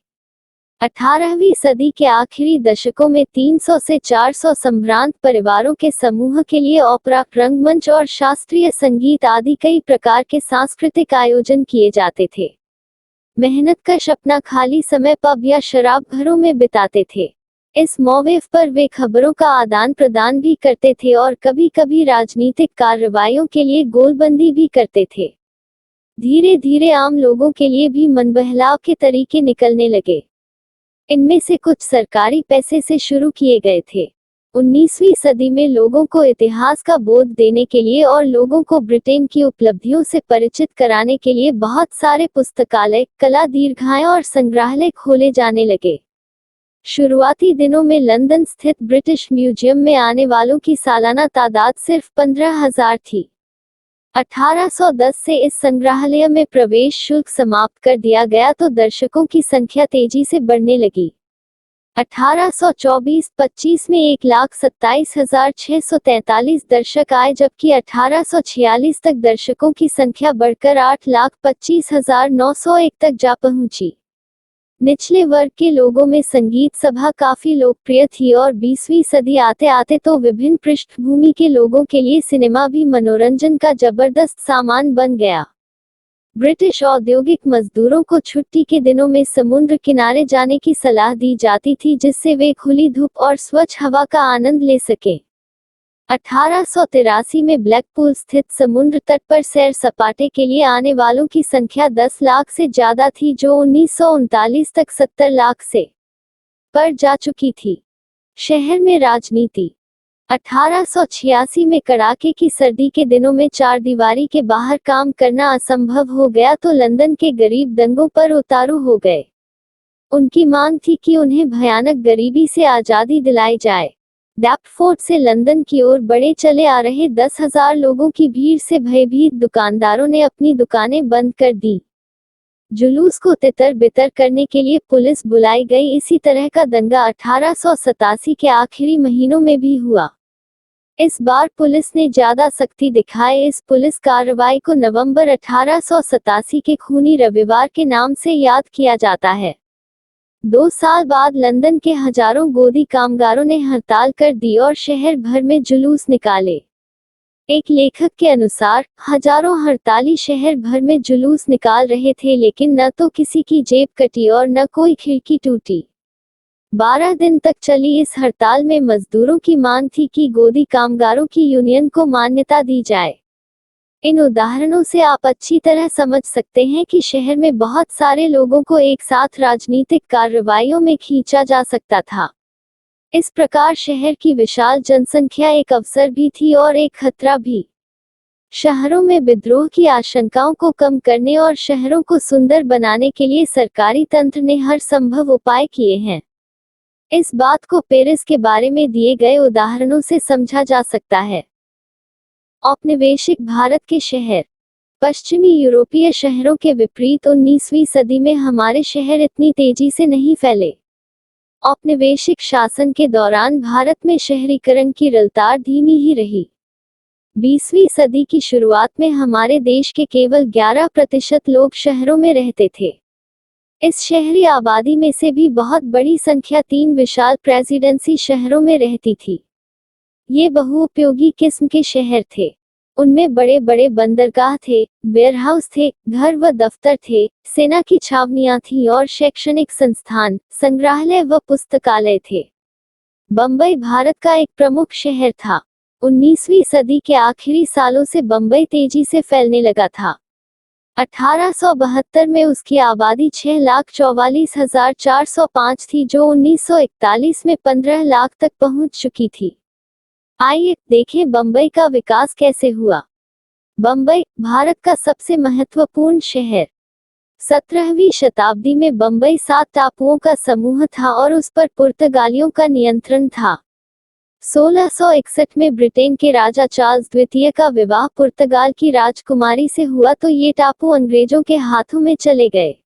18वीं सदी के आखिरी दशकों में 300 से 400 संभ्रांत परिवारों के समूह के लिए ओपेरा, रंगमंच और शास्त्रीय संगीत आदि कई प्रकार के सांस्कृतिक आयोजन किए जाते थे। मेहनतकश अपना खाली समय पब या शराब घरों में बिताते थे। इस मौके पर वे खबरों का आदान प्रदान भी करते थे और कभी कभी राजनीतिक कार्रवाइयों के लिए गोलबंदी भी करते थे। धीरे धीरे आम लोगों के लिए भी मनबहलाव के तरीके निकलने लगे। इनमें से कुछ सरकारी पैसे से शुरू किए गए थे। 19वीं सदी में लोगों को इतिहास का बोध देने के लिए और लोगों को ब्रिटेन की उपलब्धियों से परिचित कराने के लिए बहुत सारे पुस्तकालय, कला दीर्घाएं और संग्रहालय खोले जाने लगे। शुरुआती दिनों में लंदन स्थित ब्रिटिश म्यूजियम में आने वालों की सालाना तादाद सिर्फ 15,000 थी। 1810 से इस संग्रहालय में प्रवेश शुल्क समाप्त कर दिया गया तो दर्शकों की संख्या तेजी से बढ़ने लगी। 1824-25 में 1,27,643 दर्शक आए, जबकि 1846 तक दर्शकों की संख्या बढ़कर 8,25,901 तक जा पहुंची। निचले वर्ग के लोगों में संगीत सभा काफी लोकप्रिय थी और 20वीं सदी आते आते तो विभिन्न पृष्ठभूमि के लोगों के लिए सिनेमा भी मनोरंजन का जबरदस्त सामान बन गया। ब्रिटिश औद्योगिक मजदूरों को छुट्टी के दिनों में समुद्र किनारे जाने की सलाह दी जाती थी जिससे वे खुली धूप और स्वच्छ हवा का आनंद ले सकें। 1883 में ब्लैकपूल स्थित समुद्र तट पर सैर सपाटे के लिए आने वालों की संख्या 10 लाख से ज्यादा थी, जो 1939 तक 70 लाख से पर जा चुकी थी। शहर में राजनीति। 1886 में कड़ाके की सर्दी के दिनों में चारदीवारी के बाहर काम करना असंभव हो गया तो लंदन के गरीब दंगों पर उतारू हो गए। उनकी मांग थी कि उन्हें भयानक गरीबी से आजादी दिलाई जाए। डेप्टफोर्ड से लंदन की ओर बढ़े चले आ रहे 10,000 लोगों की भीड़ से भयभीत दुकानदारों ने अपनी दुकानें बंद कर दी। जुलूस को तितर बितर करने के लिए पुलिस बुलाई गई। इसी तरह का दंगा 1887 के आखिरी महीनों में भी हुआ। इस बार पुलिस ने ज्यादा सख्ती दिखाए। इस पुलिस कार्रवाई को नवंबर 1887 के खूनी रविवार के नाम से याद किया जाता है। 2 साल बाद लंदन के हजारों गोदी कामगारों ने हड़ताल कर दी और शहर भर में जुलूस निकाले। एक लेखक के अनुसार हजारों हड़ताली शहर भर में जुलूस निकाल रहे थे, लेकिन न तो किसी की जेब कटी और न कोई खिड़की टूटी। 12 दिन तक चली इस हड़ताल में मजदूरों की मांग थी कि गोदी कामगारों की यूनियन को मान्यता दी जाए। इन उदाहरणों से आप अच्छी तरह समझ सकते हैं कि शहर में बहुत सारे लोगों को एक साथ राजनीतिक कार्रवाइयों में खींचा जा सकता था। इस प्रकार शहर की विशाल जनसंख्या एक अवसर भी थी और एक खतरा भी। शहरों में विद्रोह की आशंकाओं को कम करने और शहरों को सुंदर बनाने के लिए सरकारी तंत्र ने हर संभव उपाय किए हैं। इस बात को पेरिस के बारे में दिए गए उदाहरणों से समझा जा सकता है। औपनिवेशिक भारत के शहर। पश्चिमी यूरोपीय शहरों के विपरीत 19वीं सदी में हमारे शहर इतनी तेजी से नहीं फैले। औपनिवेशिक शासन के दौरान भारत में शहरीकरण की रफ्तार धीमी ही रही। 20वीं सदी की शुरुआत में हमारे देश के केवल 11% लोग शहरों में रहते थे। इस शहरी आबादी में से भी बहुत बड़ी संख्या 3 विशाल प्रेसिडेंसी शहरों में रहती थी। ये बहुउपयोगी किस्म के शहर थे। उनमें बड़े बड़े बंदरगाह थे, वेयरहाउस थे, घर व दफ्तर थे, सेना की छावनियां थीं और शैक्षणिक संस्थान, संग्रहालय व पुस्तकालय थे। बम्बई भारत का एक प्रमुख शहर था। 19वीं सदी के आखिरी सालों से बम्बई तेजी से फैलने लगा था। 1872 में उसकी आबादी 6,44,405 थी, जो 1941 में 15 लाख तक पहुंच चुकी थी। आइए देखें बम्बई का विकास कैसे हुआ। बम्बई भारत का सबसे महत्वपूर्ण शहर। 17वीं शताब्दी में बम्बई 7 टापुओं का समूह था और उस पर पुर्तगालियों का नियंत्रण था। 1661 में ब्रिटेन के राजा चार्ल्स द्वितीय का विवाह पुर्तगाल की राजकुमारी से हुआ तो ये टापू अंग्रेजों के हाथों में चले गए।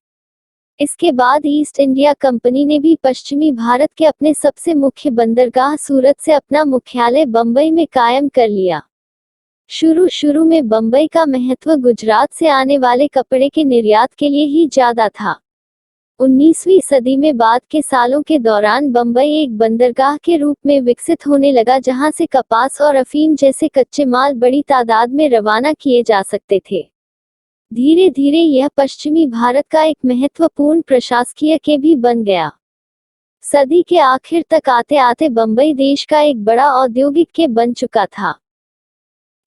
इसके बाद ईस्ट इंडिया कंपनी ने भी पश्चिमी भारत के अपने सबसे मुख्य बंदरगाह सूरत से अपना मुख्यालय बम्बई में कायम कर लिया। शुरू में बम्बई का महत्व गुजरात से आने वाले कपड़े के निर्यात के लिए ही ज्यादा था। 19वीं सदी में बाद के सालों के दौरान बम्बई एक बंदरगाह के रूप में विकसित होने लगा, जहां से कपास और अफीम जैसे कच्चे माल बड़ी तादाद में रवाना किए जा सकते थे। धीरे धीरे यह पश्चिमी भारत का एक महत्वपूर्ण प्रशासकीय केंद्र भी बन गया। सदी के आखिर तक आते आते बम्बई देश का एक बड़ा औद्योगिक केंद्र बन चुका था।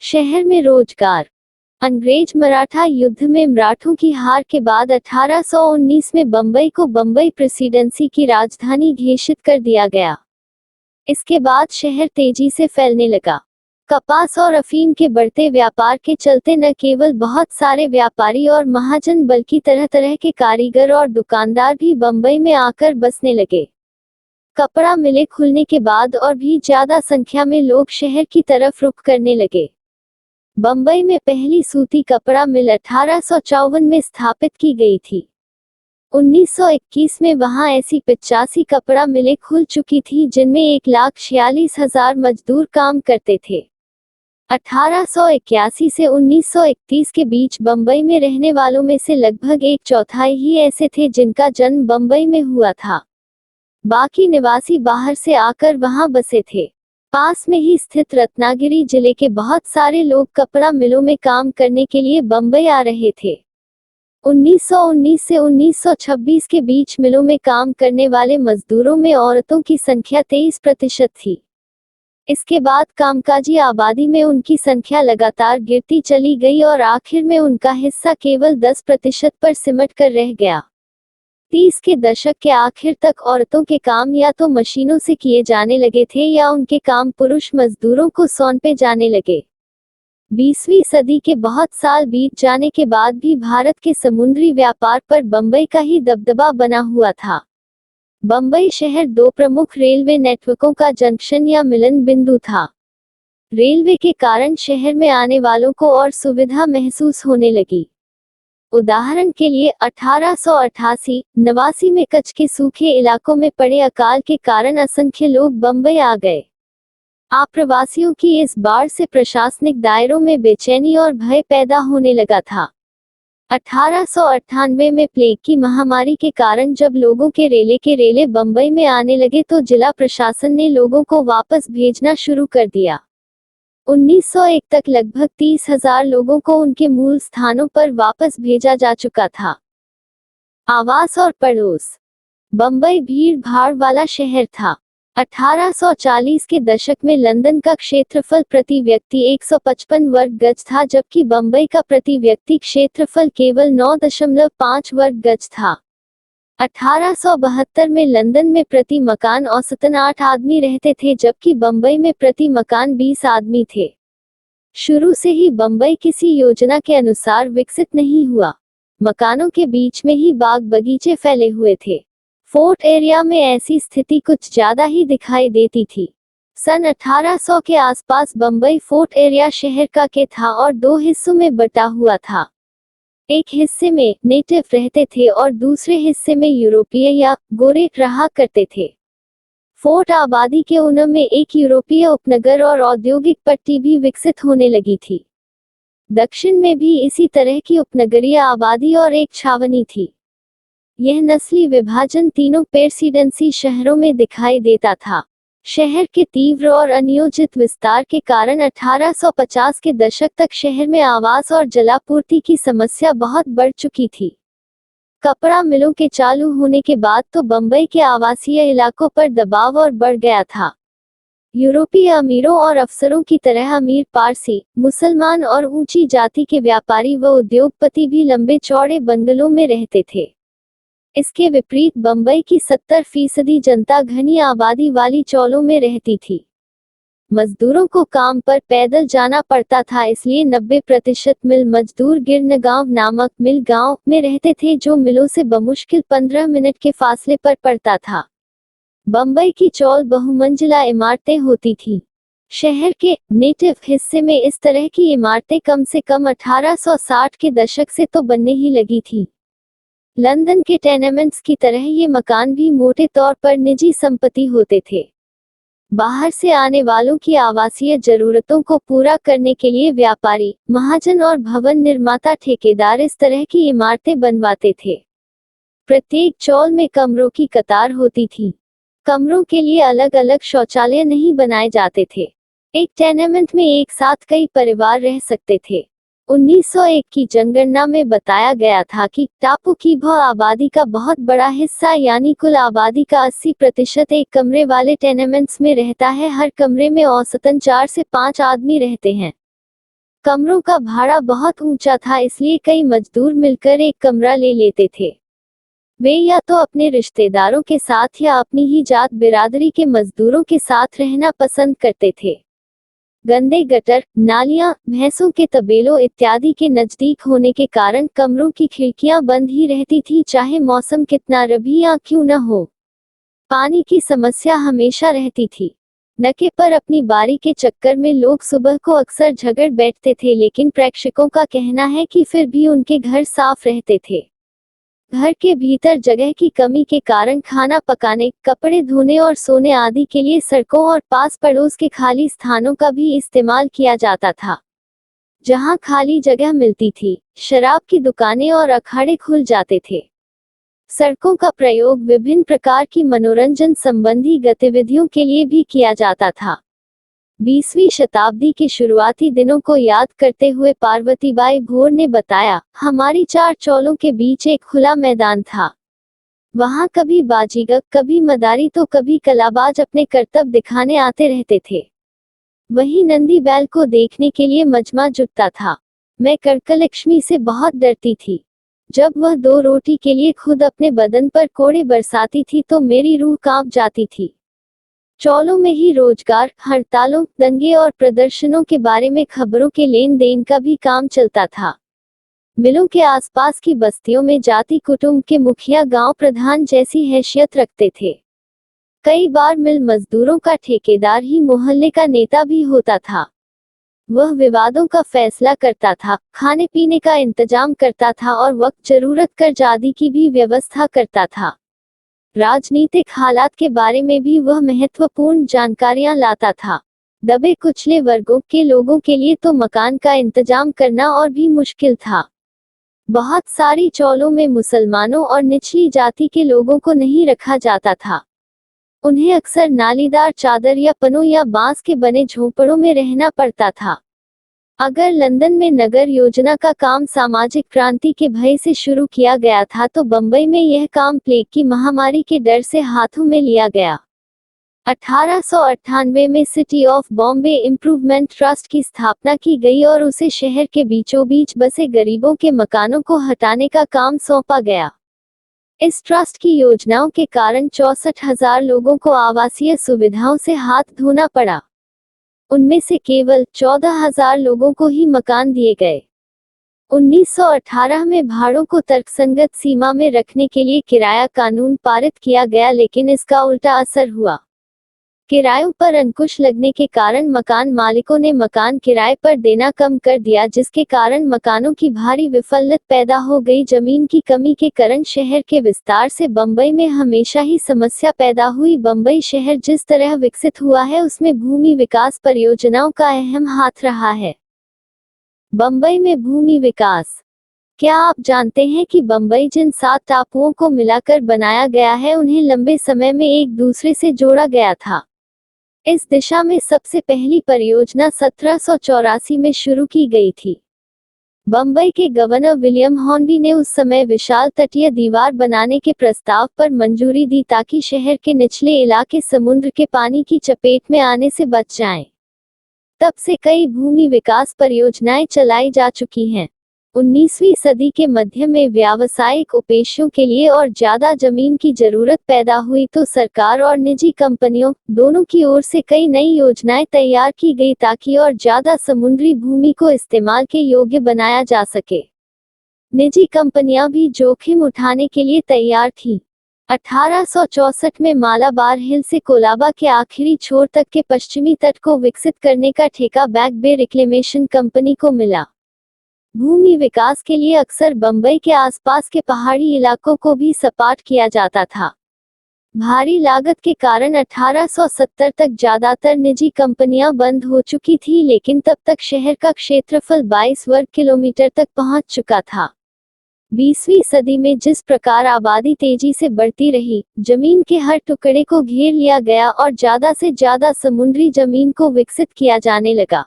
शहर में रोजगार। अंग्रेज मराठा युद्ध में मराठों की हार के बाद 1819 में बम्बई को बम्बई प्रेसिडेंसी की राजधानी घोषित कर दिया गया। इसके बाद शहर तेजी से फैलने लगा। कपास और अफीम के बढ़ते व्यापार के चलते न केवल बहुत सारे व्यापारी और महाजन बल्कि तरह तरह के कारीगर और दुकानदार भी बम्बई में आकर बसने लगे। कपड़ा मिलें खुलने के बाद और भी ज्यादा संख्या में लोग शहर की तरफ रुख करने लगे। बम्बई में पहली सूती कपड़ा मिल 1854 में स्थापित की गई थी। 1921 में वहां ऐसी 85 कपड़ा मिलें खुल चुकी थी, जिनमें 1,46,000 मजदूर काम करते थे। 1881 से 1931 के बीच बम्बई में रहने वालों में से लगभग 1/4 ही ऐसे थे जिनका जन्म बम्बई में हुआ था। बाकी निवासी बाहर से आकर वहां बसे थे। पास में ही स्थित रत्नागिरी जिले के बहुत सारे लोग कपड़ा मिलों में काम करने के लिए बम्बई आ रहे थे। 1919 से 1926 के बीच मिलों में काम करने वाले मजदूरों में औरतों की संख्या 23% थी। इसके बाद कामकाजी आबादी में उनकी संख्या लगातार गिरती चली गई और आखिर में उनका हिस्सा केवल 10% पर सिमट कर रह गया। 30 के दशक के आखिर तक औरतों के काम या तो मशीनों से किए जाने लगे थे या उनके काम पुरुष मजदूरों को सौंपे जाने लगे। 20वीं सदी के बहुत साल बीत जाने के बाद भी भारत के समुद्री व्यापार पर बंबई का ही दबदबा बना हुआ था। बंबई शहर दो प्रमुख रेलवे नेटवर्कों का जंक्शन या मिलन बिंदु था। रेलवे के कारण शहर में आने वालों को और सुविधा महसूस होने लगी। उदाहरण के लिए 1888-89 में कच्छ के सूखे इलाकों में पड़े अकाल के कारण असंख्य लोग बंबई आ गए। आप्रवासियों की इस बाढ़ से प्रशासनिक दायरों में बेचैनी और भय पैदा होने लगा था। 1898 में प्लेग की महामारी के कारण जब लोगों के रेले बंबई में आने लगे तो जिला प्रशासन ने लोगों को वापस भेजना शुरू कर दिया। 1901 तक लगभग 30,000 लोगों को उनके मूल स्थानों पर वापस भेजा जा चुका था। आवास और पड़ोस। बंबई भीड़ भाड़ वाला शहर था। 1840 के दशक में लंदन का क्षेत्रफल प्रति व्यक्ति 155 वर्ग गज था, जबकि बंबई का प्रति व्यक्ति क्षेत्रफल केवल 9.5 वर्ग गज था। 1872 में लंदन में प्रति मकान औसतन 8 आदमी रहते थे, जबकि बंबई में प्रति मकान 20 आदमी थे। शुरू से ही बंबई किसी योजना के अनुसार विकसित नहीं हुआ। मकानों के बीच में ही बाग बगीचे फैले हुए थे। फोर्ट एरिया में ऐसी स्थिति कुछ ज्यादा ही दिखाई देती थी। सन 1800 के आसपास बंबई फोर्ट एरिया शहर का के था और दो हिस्सों में बटा हुआ था। एक हिस्से में नेटिव रहते थे और दूसरे हिस्से में यूरोपीय या गोरे रहा करते थे। फोर्ट आबादी के उन में एक यूरोपीय उपनगर और औद्योगिक पट्टी भी विकसित होने लगी थी। दक्षिण में भी इसी तरह की उपनगरीय आबादी और एक छावनी थी। यह नस्ली विभाजन तीनों प्रेसिडेंसी शहरों में दिखाई देता था। शहर के तीव्र और अनियोजित विस्तार के कारण 1850 के दशक तक शहर में आवास और जलापूर्ति की समस्या बहुत बढ़ चुकी थी। कपड़ा मिलों के चालू होने के बाद तो बंबई के आवासीय इलाकों पर दबाव और बढ़ गया था। यूरोपीय अमीरों और अफसरों की तरह अमीर पारसी, मुसलमान और ऊंची जाति के व्यापारी व उद्योगपति भी लंबे चौड़े बंगलों में रहते थे। इसके विपरीत बंबई की 70% जनता घनी आबादी वाली चौलों में रहती थी। मजदूरों को काम पर पैदल जाना पड़ता था, इसलिए 90% मिल मजदूर गिरनगांव नामक मिल गांव में रहते थे, जो मिलों से बमुश्किल 15 मिनट के फासले पर पड़ता था। बंबई की चौल बहुमंजिला इमारतें होती थीं। शहर के नेटिव हिस्से में इस तरह की इमारतें कम से कम 1860 के दशक से तो बनने ही लगी थी। लंदन के टेनेमेंट्स की तरह ये मकान भी मोटे तौर पर निजी संपत्ति होते थे। बाहर से आने वालों की आवासीय जरूरतों को पूरा करने के लिए व्यापारी, महाजन और भवन निर्माता ठेकेदार इस तरह की इमारतें बनवाते थे। प्रत्येक चौल में कमरों की कतार होती थी। कमरों के लिए अलग अलग शौचालय नहीं बनाए जाते थे। एक टेनेमेंट में एक साथ कई परिवार रह सकते थे। 1901 की जनगणना में बताया गया था कि टापू की भू आबादी का बहुत बड़ा हिस्सा यानी कुल आबादी का 80% एक कमरे वाले टेनेमेंट्स में रहता है। हर कमरे में औसतन 4 से 5 आदमी रहते हैं। कमरों का भाड़ा बहुत ऊंचा था, इसलिए कई मजदूर मिलकर एक कमरा ले लेते थे। वे या तो अपने रिश्तेदारों के साथ या अपनी ही जात बिरादरी के मजदूरों के साथ रहना पसंद करते थे। गंदे गटर, नालियां, भैंसों के तबेलों इत्यादि के नजदीक होने के कारण कमरों की खिड़कियां बंद ही रहती थी, चाहे मौसम कितना रबीया क्यों न हो। पानी की समस्या हमेशा रहती थी। नके पर अपनी बारी के चक्कर में लोग सुबह को अक्सर झगड़ बैठते थे, लेकिन प्रेक्षकों का कहना है कि फिर भी उनके घर साफ रहते थे। घर के भीतर जगह की कमी के कारण खाना पकाने, कपड़े धोने और सोने आदि के लिए सड़कों और पास पड़ोस के खाली स्थानों का भी इस्तेमाल किया जाता था। जहां खाली जगह मिलती थी, शराब की दुकानें और अखाड़े खुल जाते थे। सड़कों का प्रयोग विभिन्न प्रकार की मनोरंजन संबंधी गतिविधियों के लिए भी किया जाता था। 20वीं शताब्दी के शुरुआती दिनों को याद करते हुए पार्वतीबाई भोर ने बताया, हमारी 4 चौलों के बीच एक खुला मैदान था। वहां कभी बाजीगर, कभी मदारी तो कभी कलाबाज अपने करतब दिखाने आते रहते थे। वहीं नंदी बैल को देखने के लिए मजमा जुटता था। मैं कड़कलक्ष्मी से बहुत डरती थी। जब वह 2 रोटी के लिए खुद अपने बदन पर कोड़े बरसाती थी तो मेरी रूह कांप जाती थी। चौलों में ही रोजगार, हड़तालों, दंगे और प्रदर्शनों के बारे में खबरों के लेन देन का भी काम चलता था। मिलों के आसपास की बस्तियों में जाति कुटुंब के मुखिया गांव प्रधान जैसी हैसियत रखते थे। कई बार मिल मजदूरों का ठेकेदार ही मोहल्ले का नेता भी होता था। वह विवादों का फैसला करता था, खाने पीने का इंतजाम करता था और वक्त जरूरत कर जादी की भी व्यवस्था करता था। राजनीतिक हालात के बारे में भी वह महत्वपूर्ण जानकारियां लाता था। दबे कुचले वर्गों के लोगों के लिए तो मकान का इंतजाम करना और भी मुश्किल था। बहुत सारी चौलों में मुसलमानों और निचली जाति के लोगों को नहीं रखा जाता था। उन्हें अक्सर नालीदार चादर या पनों या बांस के बने झोंपड़ों में रहना पड़ता था। अगर लंदन में नगर योजना का काम सामाजिक क्रांति के भय से शुरू किया गया था तो बंबई में यह काम प्लेग की महामारी के डर से हाथों में लिया गया। 1898 में city of Bombay improvement trust की स्थापना की गई और उसे शहर के बीचों बीच बसे गरीबों के मकानों को हटाने का काम सौंपा गया। इस ट्रस्ट की योजनाओं के कारण 64,000 लोगों को आवासीय सुविधाओं से हाथ धोना पड़ा। उनमें से केवल 14,000 लोगों को ही मकान दिए गए। 1918 में भाड़ों को तर्कसंगत सीमा में रखने के लिए किराया कानून पारित किया गया, लेकिन इसका उल्टा असर हुआ। किरायों पर अंकुश लगने के कारण मकान मालिकों ने मकान किराए पर देना कम कर दिया, जिसके कारण मकानों की भारी विफलत पैदा हो गई। जमीन की कमी के कारण शहर के विस्तार से बंबई में हमेशा ही समस्या पैदा हुई। बंबई शहर जिस तरह विकसित हुआ है उसमें भूमि विकास परियोजनाओं का अहम हाथ रहा है। बंबई में भूमि विकास। क्या आप जानते हैं कि बंबई जिन 7 टापुओं को मिलाकर बनाया गया है उन्हें लंबे समय में एक दूसरे से जोड़ा गया था। इस दिशा में सबसे पहली परियोजना 1784 में शुरू की गई थी। बंबई के गवर्नर विलियम हॉर्नबी ने उस समय विशाल तटीय दीवार बनाने के प्रस्ताव पर मंजूरी दी ताकि शहर के निचले इलाके समुद्र के पानी की चपेट में आने से बच जाएं। तब से कई भूमि विकास परियोजनाएं चलाई जा चुकी हैं। 19वीं सदी के मध्य में व्यावसायिक उद्देश्यों के लिए और ज्यादा जमीन की जरूरत पैदा हुई तो सरकार और निजी कंपनियों दोनों की ओर से कई नई योजनाएं तैयार की गई ताकि और ज्यादा समुद्री भूमि को इस्तेमाल के योग्य बनाया जा सके। निजी कंपनियां भी जोखिम उठाने के लिए तैयार थीं। 1864 में मालाबार हिल से कोलाबा के आखिरी छोर तक के पश्चिमी तट को विकसित करने का ठेका बैक बे रिक्लेमेशन कंपनी को मिला। भूमि विकास के लिए अक्सर बंबई के आसपास के पहाड़ी इलाकों को भी सपाट किया जाता था। भारी लागत के कारण 1870 तक ज्यादातर निजी कंपनियां बंद हो चुकी थी, लेकिन तब तक शहर का क्षेत्रफल 22 वर्ग किलोमीटर तक पहुंच चुका था। 20वीं सदी में जिस प्रकार आबादी तेजी से बढ़ती रही, जमीन के हर टुकड़े को घेर लिया गया और ज्यादा से ज्यादा समुद्री जमीन को विकसित किया जाने लगा।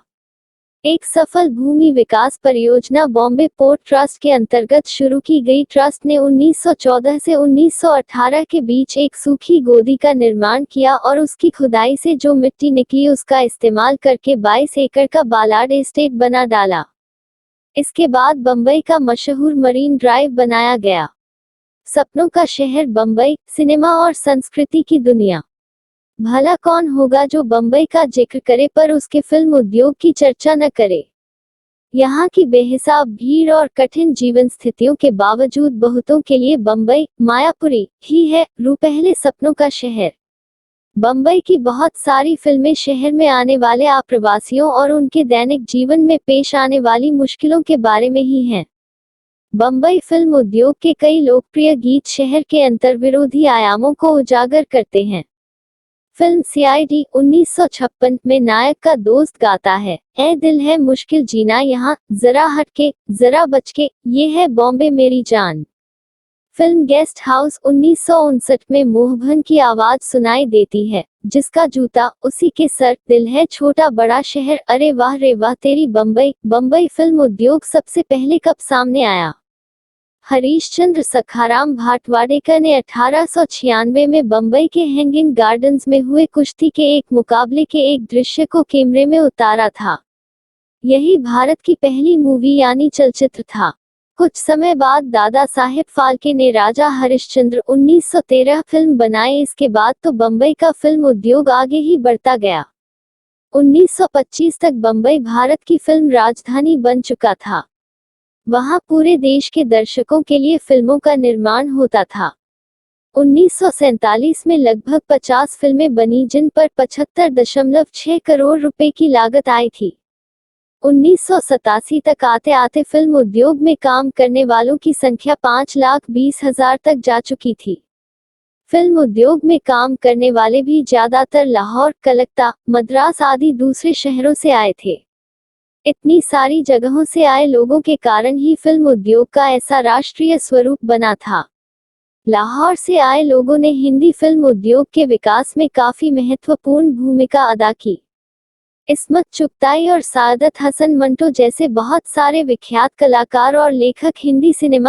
एक सफल भूमि विकास परियोजना बॉम्बे पोर्ट ट्रस्ट के अंतर्गत शुरू की गई। ट्रस्ट ने 1914 से 1918 के बीच एक सूखी गोदी का निर्माण किया और उसकी खुदाई से जो मिट्टी निकली उसका इस्तेमाल करके 22 एकड़ का बालाड एस्टेट बना डाला। इसके बाद बंबई का मशहूर मरीन ड्राइव बनाया गया। सपनों का शहर बंबई, सिनेमा और संस्कृति की दुनिया। भला कौन होगा जो बंबई का जिक्र करे पर उसके फिल्म उद्योग की चर्चा न करे। यहाँ की बेहिसाब भीड़ और कठिन जीवन स्थितियों के बावजूद बहुतों के लिए बंबई मायापुरी ही है, पहले सपनों का शहर। बंबई की बहुत सारी फिल्में शहर में आने वाले आप्रवासियों और उनके दैनिक जीवन में पेश आने वाली मुश्किलों के बारे में ही हैं। बंबई फिल्म उद्योग के कई लोकप्रिय गीत शहर के अंतर्विरोधी आयामों को उजागर करते हैं। फिल्म सीआईडी 1956 में नायक का दोस्त गाता है, ऐ दिल है मुश्किल जीना यहाँ, जरा हटके जरा बचके, ये है बॉम्बे मेरी जान। फिल्म गेस्ट हाउस 1959 में मोहभन की आवाज सुनाई देती है, जिसका जूता उसी के सर, दिल है छोटा बड़ा शहर, अरे वाह रे वाह तेरी बंबई। बंबई फिल्म उद्योग सबसे पहले कब सामने आया? हरीशचंद्र सखाराम भाटवाडेकर ने 1896 में बंबई के हैंगिंग गार्डन्स में हुए कुश्ती के एक मुकाबले के एक दृश्य को कैमरे में उतारा था। यही भारत की पहली मूवी यानी चलचित्र था। कुछ समय बाद दादा साहेब फाल्के ने राजा हरिश्चंद्र 1913 फिल्म बनाई। इसके बाद तो बम्बई का फिल्म उद्योग आगे ही बढ़ता गया। 1925 तक बम्बई भारत की फिल्म राजधानी बन चुका था। वहां पूरे देश के दर्शकों के लिए फिल्मों का निर्माण होता था। 1947 में लगभग 50 फिल्में बनी, जिन पर 75.6 करोड़ रुपए की लागत आई थी। 1987 तक आते आते फिल्म उद्योग में काम करने वालों की संख्या 5,20,000 तक जा चुकी थी। फिल्म उद्योग में काम करने वाले भी ज्यादातर लाहौर, कलकत्ता, मद्रास आदि दूसरे शहरों से आए थे। इतनी सारी जगहों से आए लोगों के कारण ही फिल्म उद्योग का ऐसा राष्ट्रीय स्वरूप बना था। लाहौर से आए लोगों ने हिंदी फिल्म उद्योग के विकास में काफी महत्वपूर्ण भूमिका अदा की। इस्मत चुगताई और सादत हसन मंटो जैसे बहुत सारे विख्यात कलाकार और लेखक हिंदी सिनेमा